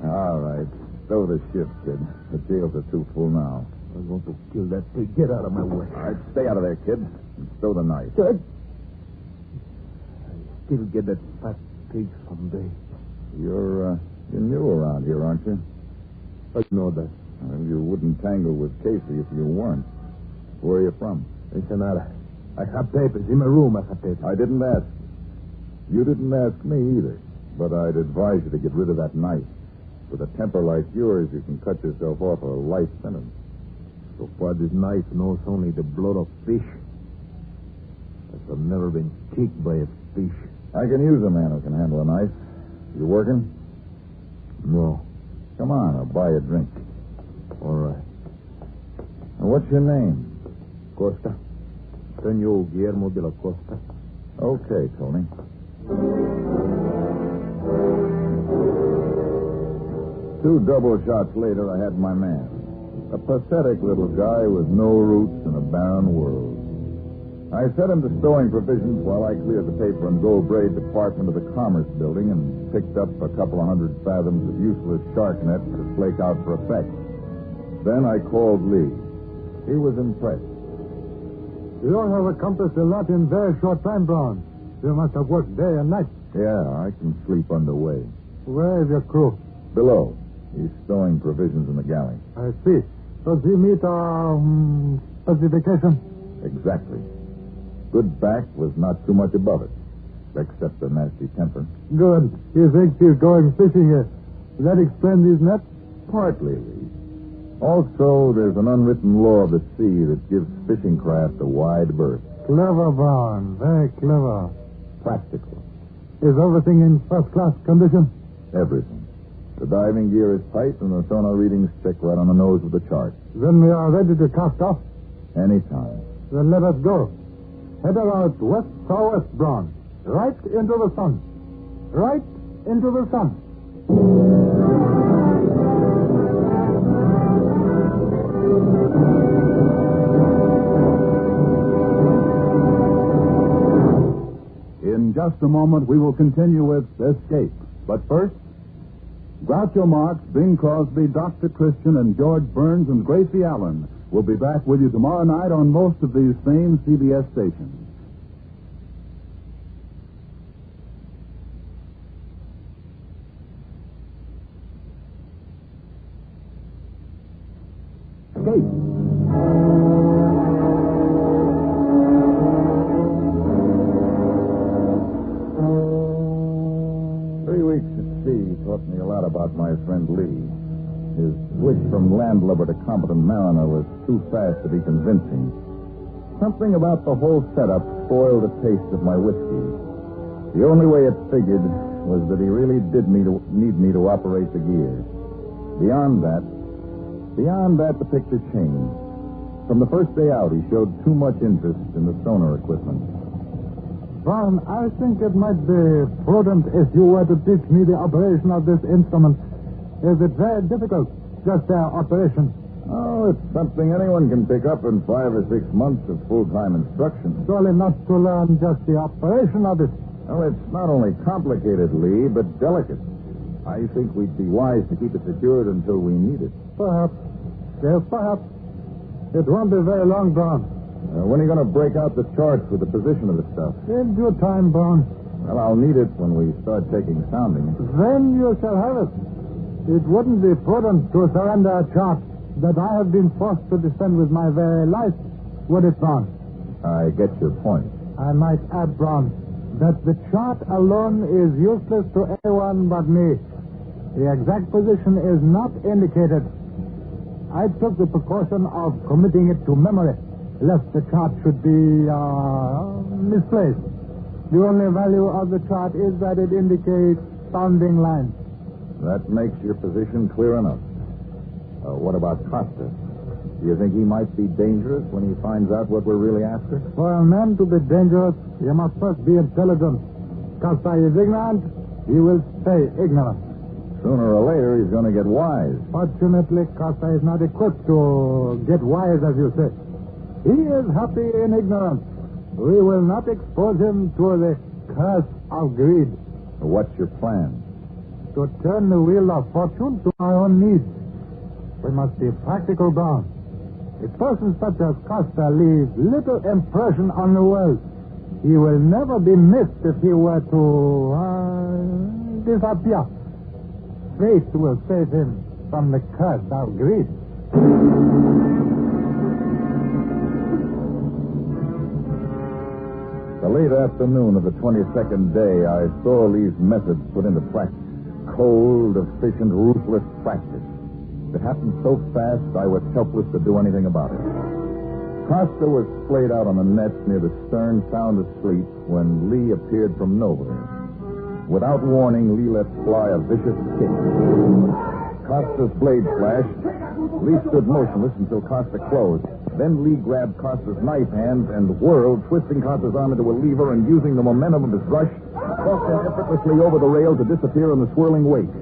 S18: All right. Stow the ship, kid. The jails are too full now.
S19: I'm going to kill that pig. Get out of my way.
S18: All right, stay out of there, kid. And stow the knife.
S19: Good. Still get that fat pig someday.
S18: You're new around here, aren't you?
S19: I know that.
S18: Well, you wouldn't tangle with Casey if you weren't. Where are you from?
S19: Ensenada. I have papers. In my room, I have papers.
S18: I didn't ask. You didn't ask me either. But I'd advise you to get rid of that knife. With a temper like yours, you can cut yourself off a life sentence.
S19: So far, this knife knows only the blood of fish. I've never been kicked by a fish.
S18: I can use a man who can handle a knife. You working? No. Come on, I'll buy you a drink. All right. Now, what's your name?
S17: Costa. Senor Guillermo de la Costa.
S18: Okay, Tony. Two double shots later, I had my man. A pathetic little guy with no roots in a barren world. I set him to stowing provisions while I cleared the paper and gold braid department of the Commerce Building and picked up a couple of 100 fathoms of useless shark net to flake out for effect. Then I called Lee. He was impressed.
S17: You have accomplished a lot in very short time, Brown. You must have worked day and night.
S18: Yeah, I can sleep underway.
S17: Where is your crew?
S18: Below. He's stowing provisions in the galley.
S17: I see. Does he meet our specification?
S18: Exactly. Good back was not too much above it, except a nasty temper.
S17: Good. He thinks he's going fishing here. That explain these nets?
S18: Partly, Lee. Also, there's an unwritten law of the sea that gives fishing craft a wide berth.
S17: Clever, Brown. Very clever.
S18: Practical.
S17: Is everything in first-class condition?
S18: Everything. The diving gear is tight and the sonar readings stick right on the nose of the chart.
S17: Then we are ready to cast off?
S18: Anytime.
S17: Then let us go. Head about west-southwest, Brown. Right into the sun. Right into the sun.
S11: In just a moment, we will continue with Escape. But first, Groucho Marx, Bing Crosby, Dr. Christian, and George Burns and Gracie Allen will be back with you tomorrow night on most of these same CBS stations. Escape.
S18: 3 weeks at sea taught me a lot about my friend Lee. His switch from landlubber to competent mariner was too fast to be convincing. Something about the whole setup spoiled the taste of my whiskey. The only way it figured was that he really did need me to operate the gears. Beyond that, the picture changed. From the first day out, he showed too much interest in the sonar equipment.
S17: Brown, I think it might be prudent if you were to teach me the operation of this instrument. Is it very difficult, just their operation?
S18: Oh, it's something anyone can pick up in 5 or 6 months of full-time instruction.
S17: Surely not to learn just the operation of it.
S18: Well, it's not only complicated, Lee, but delicate. I think we'd be wise to keep it secured until we need it.
S17: Perhaps. Yes, perhaps. It won't be very long, Brown.
S18: When are you going to break out the charts with the position of the stuff?
S17: In due time, Brown.
S18: Well, I'll need it when we start taking soundings.
S17: Then you shall have it. It wouldn't be prudent to surrender a chart that I have been forced to defend with my very life, would it, Brown?
S18: I get your point.
S17: I might add, Brown, that the chart alone is useless to anyone but me. The exact position is not indicated. I took the precaution of committing it to memory, lest the chart should be misplaced. The only value of the chart is that it indicates sounding lines.
S18: That makes your position clear enough. What about Costa? Do you think he might be dangerous when he finds out what we're really after?
S17: For a man to be dangerous, he must first be intelligent. Costa is ignorant, he will stay ignorant.
S18: Sooner or later, he's going to get wise.
S17: Fortunately, Costa is not equipped to get wise, as you say. He is happy in ignorance. We will not expose him to the curse of greed.
S18: What's your plan?
S17: To turn the wheel of fortune to our own needs. We must be practical, Brown. A person such as Costa leaves little impression on the world. He will never be missed if he were to disappear. Fate will save him from the curse of greed.
S18: The late afternoon of the 22nd day, I saw Lee's methods put into practice. Cold, efficient, ruthless practice. It happened so fast, I was helpless to do anything about it. Costa was splayed out on the nets near the stern, sound asleep, when Lee appeared from nowhere. Without warning, Lee let fly a vicious kick. Costa's blade flashed. Lee stood motionless until Costa closed. Then Lee grabbed Costa's knife hand and whirled, twisting Costa's arm into a lever and using the momentum of his rush, tossed him effortlessly over the rail to disappear in the swirling wake.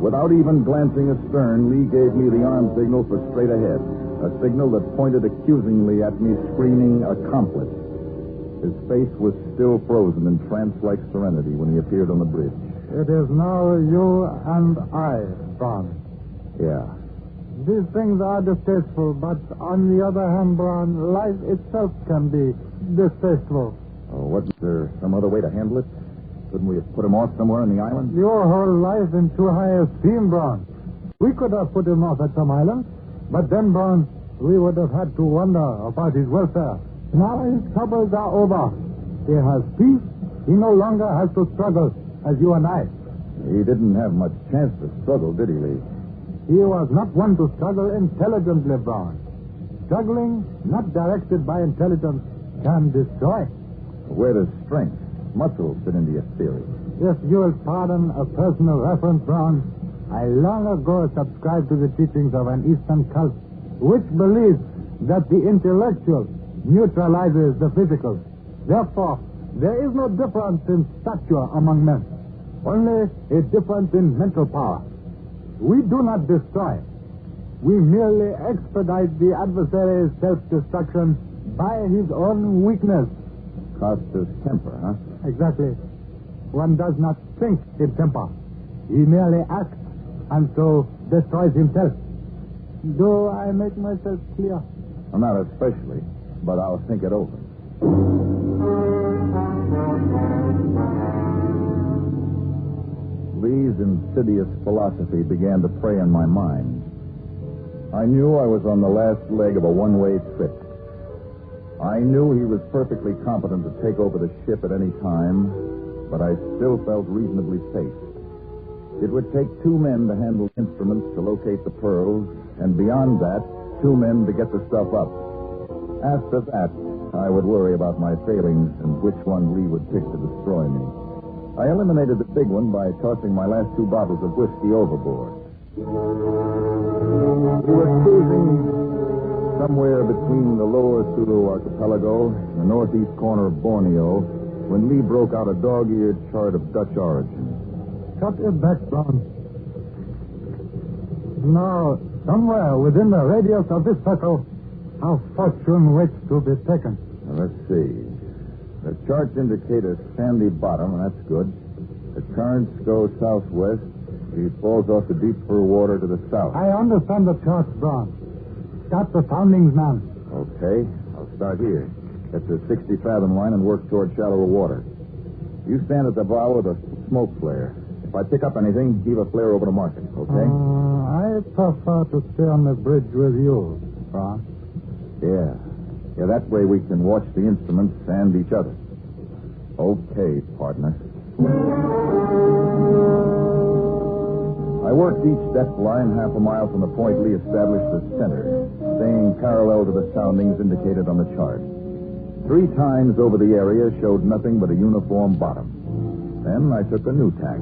S18: Without even glancing astern, Lee gave me the arm signal for straight ahead, a signal that pointed accusingly at me, screaming, "Accomplice." His face was still frozen in trance-like serenity when he appeared on the bridge.
S17: It is now you and I, Braun.
S18: Yeah.
S17: These things are distasteful, but on the other hand, Braun, life itself can be distasteful.
S18: Oh, wasn't there some other way to handle it? Couldn't we have put him off somewhere on the island?
S17: Your whole life in too high esteem, Braun. We could have put him off at some island, but then, Braun, we would have had to wonder about his welfare. Now his troubles are over. He has peace. He no longer has to struggle as you and I.
S18: He didn't have much chance to struggle, did he, Lee?
S17: He was not one to struggle intelligently, Braun. Struggling, not directed by intelligence, can destroy.
S18: Where does strength, muscle fit into your theory?
S17: If you will pardon a personal reference, Braun, I long ago subscribed to the teachings of an Eastern cult which believes that the intellectual neutralizes the physical. Therefore, there is no difference in stature among men, only a difference in mental power. We do not destroy. We merely expedite the adversary's self-destruction by his own weakness.
S18: Costa's temper, huh?
S17: Exactly. One does not think in temper. He merely acts, and so destroys himself. Do I make myself clear?
S18: Well, not especially, but I'll think it over. Lee's insidious philosophy began to prey on my mind. I knew I was on the last leg of a one-way trip. I knew he was perfectly competent to take over the ship at any time, but I still felt reasonably safe. It would take 2 men to handle instruments to locate the pearls, and beyond that, 2 men to get the stuff up. After that, I would worry about my failings and which one Lee would pick to destroy me. I eliminated the big one by tossing my last 2 bottles of whiskey overboard. We were cruising somewhere between the lower Sulu archipelago and the northeast corner of Borneo when Lee broke out a dog-eared chart of Dutch origin.
S17: Cut it back, Braun. Now, somewhere within the radius of this circle, our fortune waits to be taken.
S18: Now, let's see. The charts indicate a sandy bottom, and that's good. The currents go southwest. He falls off the deeper water to the south.
S17: I understand the charts, Braun. Start the soundings, man.
S18: Okay, I'll start here. Get the 60-fathom line and work toward shallower water. You stand at the bow with a smoke flare. If I pick up anything, heave a flare over to mark it, okay?
S17: I prefer to stay on the bridge with you, Braun.
S18: Yeah, that way we can watch the instruments and each other. Okay, partner. I worked each depth line half a mile from the point Lee established as center, staying parallel to the soundings indicated on the chart. 3 times over the area showed nothing but a uniform bottom. Then I took a new tack.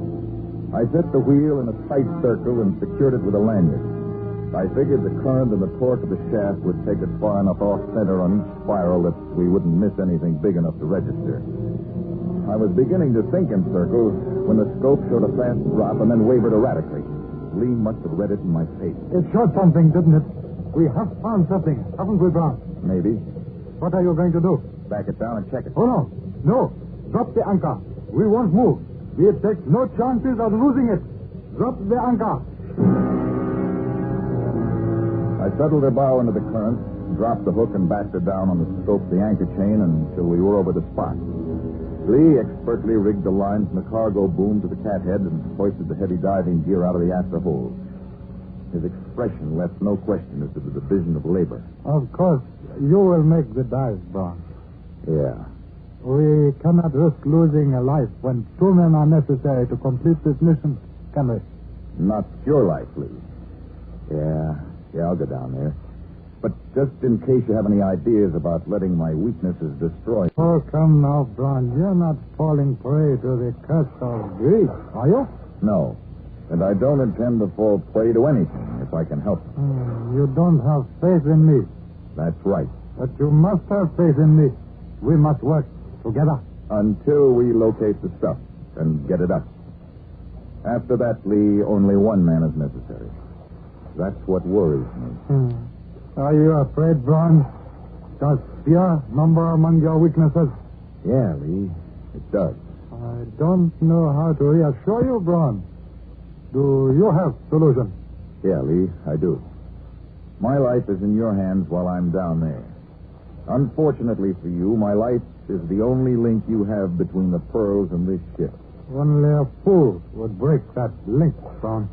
S18: I set the wheel in a tight circle and secured it with a lanyard. I figured the current and the torque of the shaft would take it far enough off-center on each spiral that we wouldn't miss anything big enough to register. I was beginning to think in circles when the scope showed a fast drop and then wavered erratically. Lee must have read it in my face.
S17: It showed something, didn't it? We have found something, haven't we, Braun?
S18: Maybe.
S17: What are you going to do?
S18: Back it down and check it.
S17: Oh, no. Drop the anchor. We won't move. We take no chances of losing it. Drop the anchor.
S18: I settled her bow into the current, dropped the hook, and backed her down on the scope of the anchor chain until we were over the spot. Lee expertly rigged the line from the cargo boom to the cathead and hoisted the heavy diving gear out of the after hold. His expression left no question as to the division of labor.
S17: Of course, you will make the dive, Braun.
S18: Yeah.
S17: We cannot risk losing a life when 2 men are necessary to complete this mission, can we?
S18: Not your life, Lee. Yeah, I'll go down there. But just in case you have any ideas about letting my weaknesses destroy...
S17: Oh, come now, Braun. You're not falling prey to the curse of greed, are you?
S18: No. And I don't intend to fall prey to anything if I can help it.
S17: You don't have faith in me.
S18: That's right.
S17: But you must have faith in me. We must work together.
S18: Until we locate the stuff and get it up. After that, Lee, only one man is necessary. That's what worries me.
S17: Are you afraid, Braun? Does fear number among your weaknesses?
S18: Yeah, Lee, it does.
S17: I don't know how to reassure you, Braun. Do you have solution?
S18: Yeah, Lee, I do. My life is in your hands while I'm down there. Unfortunately for you, my life is the only link you have between the pearls and this ship.
S17: Only a fool would break that link, Braun.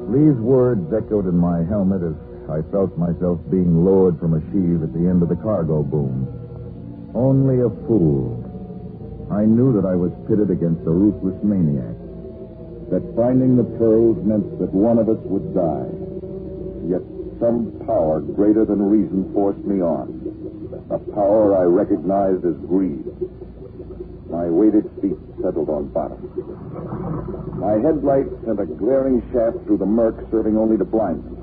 S18: Lee's words echoed in my helmet as I felt myself being lowered from a sheave at the end of the cargo boom. Only a fool. I knew that I was pitted against a ruthless maniac. That finding the pearls meant that one of us would die. Yet some power greater than reason forced me on. A power I recognized as greed. My weighted feet settled on bottom. My headlight sent a glaring shaft through the murk, serving only to blind me.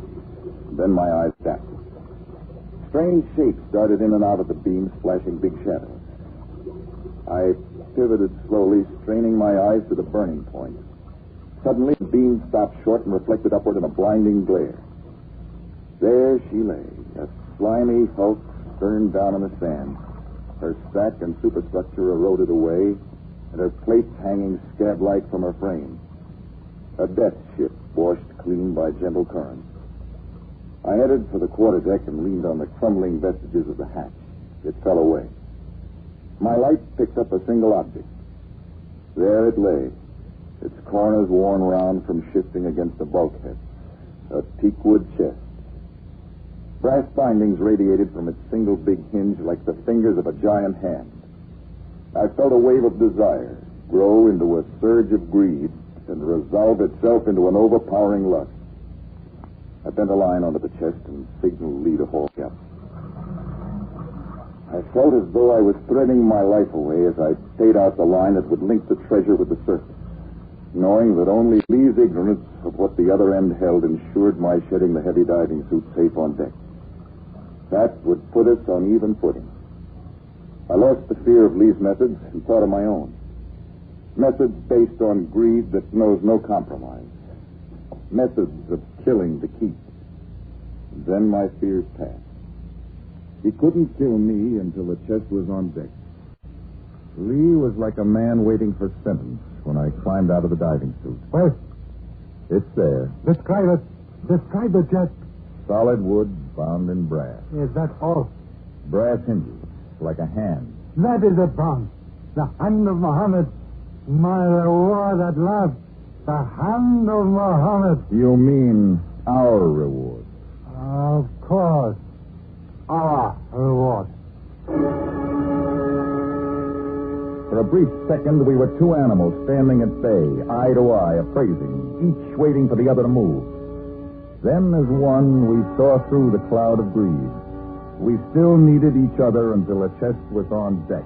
S18: Then my eyes dapped. Strange shapes darted in and out of the beams, flashing big shadows. I pivoted slowly, straining my eyes to the burning point. Suddenly, the beam stopped short and reflected upward in a blinding glare. There she lay, a slimy hulk, stern down in the sand. Her stack and superstructure eroded away, and her plates hanging scab-like from her frame. A death ship washed clean by gentle currents. I headed for the quarterdeck and leaned on the crumbling vestiges of the hatch. It fell away. My light picked up a single object. There it lay, its corners worn round from shifting against the bulkhead. A teakwood chest. Brass bindings radiated from its single big hinge like the fingers of a giant hand. I felt a wave of desire grow into a surge of greed and resolve itself into an overpowering lust. I bent a line onto the chest and signaled Lee to haul up. I felt as though I was threading my life away as I paid out the line that would link the treasure with the surface, knowing that only Lee's ignorance of what the other end held ensured my shedding the heavy diving suit safe on deck. That would put us on even footing. I lost the fear of Lee's methods and thought of my own. Methods based on greed that knows no compromise. Methods of killing to keep. Then my fears passed. He couldn't kill me until the chest was on deck. Lee was like a man waiting for sentence when I climbed out of the diving suit.
S17: Well,
S18: it's there.
S17: Describe it. Describe the chest.
S18: Solid wood bound in brass.
S17: Is that all?
S18: Brass hinges, like a hand.
S17: That is it, Braun. The hand of Muhammad. My reward at last. The hand of Muhammad.
S18: You mean our reward?
S17: Of course. Our reward.
S18: For a brief second, we were two animals standing at bay, eye to eye, appraising, each waiting for the other to move. Then, as one, we saw through the cloud of greed. We still needed each other until the chest was on deck.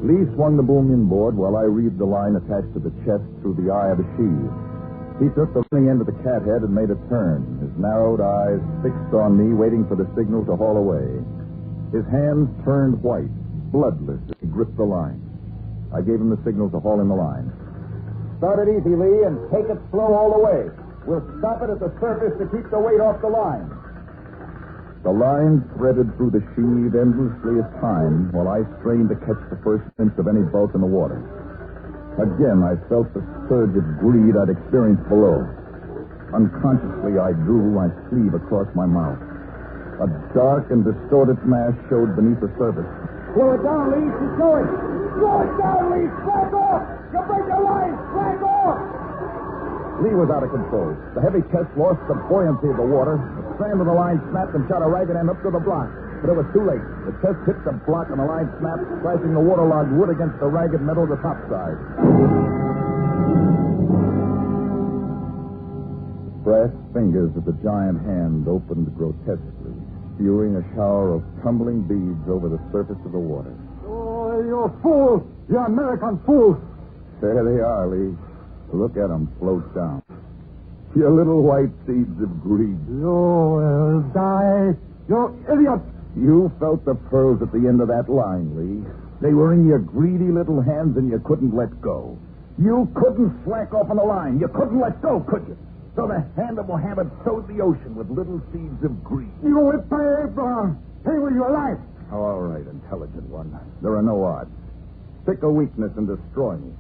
S18: Lee swung the boom inboard while I reeved the line attached to the chest through the eye of the sheave. He took the running end of the cathead and made a turn, his narrowed eyes fixed on me, waiting for the signal to haul away. His hands turned white, bloodless, as he gripped the line. I gave him the signal to haul in the line.
S5: Start it easy, Lee, and take it slow all the way. We'll stop it at the surface to keep the weight off the line.
S18: The line threaded through the sheave endlessly as time while I strained to catch the first glimpse of any bulk in the water. Again, I felt the surge of greed I'd experienced below. Unconsciously, I drew my sleeve across my mouth. A dark and distorted mass showed beneath the surface.
S5: Slow it down, Lee. She's going. Slow it down, Lee. Slack off. You break the line. Slack off.
S18: Lee was out of control. The heavy chest lost the buoyancy of the water. The strand of the line snapped and shot a ragged end up to the block.
S11: But it was too late. The chest hit the block and the line snapped, crashing the waterlogged wood against the ragged metal of the topside. Brass fingers of the giant hand opened grotesquely, spewing a shower of tumbling beads over the surface of the water.
S17: Oh, you fool! You American fool!
S11: There they are, Lee. Look at them float down. Your little white seeds of greed.
S17: You will die. You idiot!
S11: You felt the pearls at the end of that line, Lee. They were in your greedy little hands and you couldn't let go. You couldn't slack off on the line. You couldn't let go, could you? So the hand of Mohammed sowed the ocean with little seeds of greed.
S17: You will pay, Brown. Pay with your life.
S11: Oh, all right, intelligent one. There are no odds. Pick a weakness and destroy me.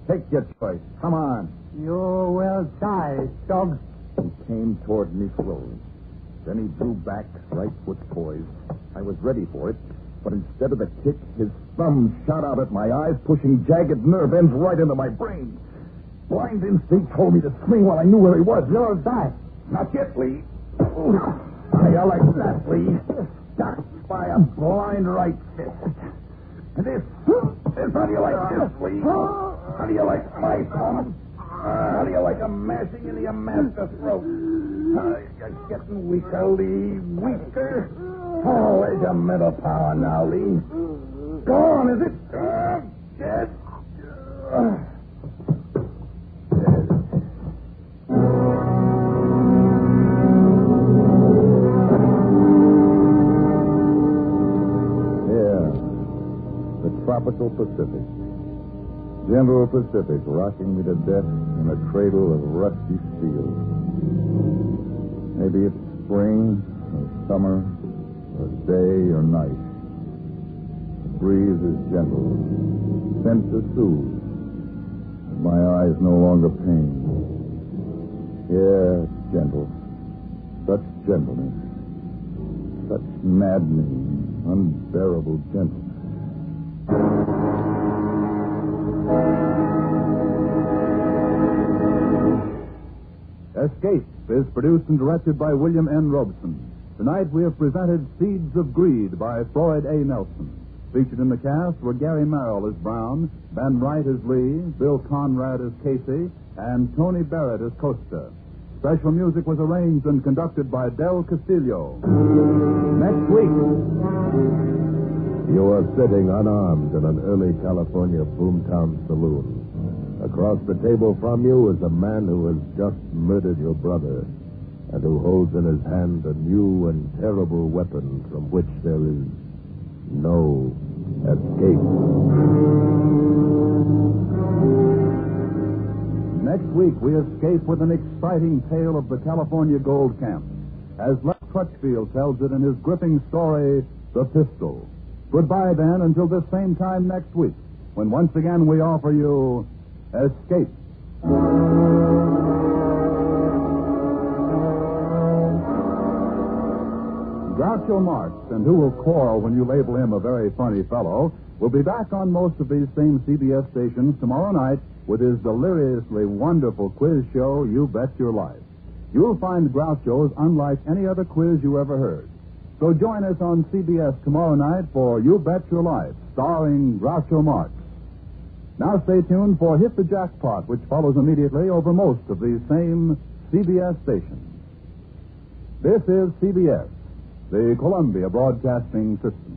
S11: Take your choice. Come on.
S17: You will die, dog.
S11: He came toward me slowly. Then he drew back, right foot poised. I was ready for it, but instead of the kick, his thumb shot out at my eyes, pushing jagged nerve ends right into my brain. Blind instinct told me to swing while I knew where he was.
S17: You'll die.
S11: Not yet, Lee. How do you like that, Lee? Stopped by a blind right fist. And this, how do you like this, Lee? How do you like my thumb? How do you like a mashing into your master's throat? You're getting weaker, Lee. Weaker. Oh, where's your mental power now, Lee? Gone, is it? Dead. Tropical Pacific. Gentle Pacific rocking me to death in a cradle of rusty steel. Maybe it's spring or summer or day or night. The breeze is gentle, sent to soothe. My eyes no longer pain. Yeah, it's gentle. Such gentleness. Such maddening, unbearable gentleness. Escape is produced and directed by William N. Robeson. Tonight we have presented Seeds of Greed by Floyd A. Nelson. Featured in the cast were Gary Merrill as Brown, Ben Wright as Lee, Bill Conrad as Casey, and Tony Barrett as Costa. Special music was arranged and conducted by Del Castillo. Next week...
S14: You are sitting unarmed in an early California boomtown saloon. Across the table from you is a man who has just murdered your brother and who holds in his hand a new and terrible weapon from which there is no escape.
S11: Next week, we escape with an exciting tale of the California gold camp, as Les Crutchfield tells it in his gripping story, The Pistol. Goodbye, then, until this same time next week, when once again we offer you Escape. Groucho Marx, and who will quarrel when you label him a very funny fellow, will be back on most of these same CBS stations tomorrow night with his deliriously wonderful quiz show, You Bet Your Life. You'll find Groucho's unlike any other quiz you ever heard. So join us on CBS tomorrow night for You Bet Your Life, starring Groucho Marx. Now stay tuned for Hit the Jackpot, which follows immediately over most of these same CBS stations. This is CBS, the Columbia Broadcasting System.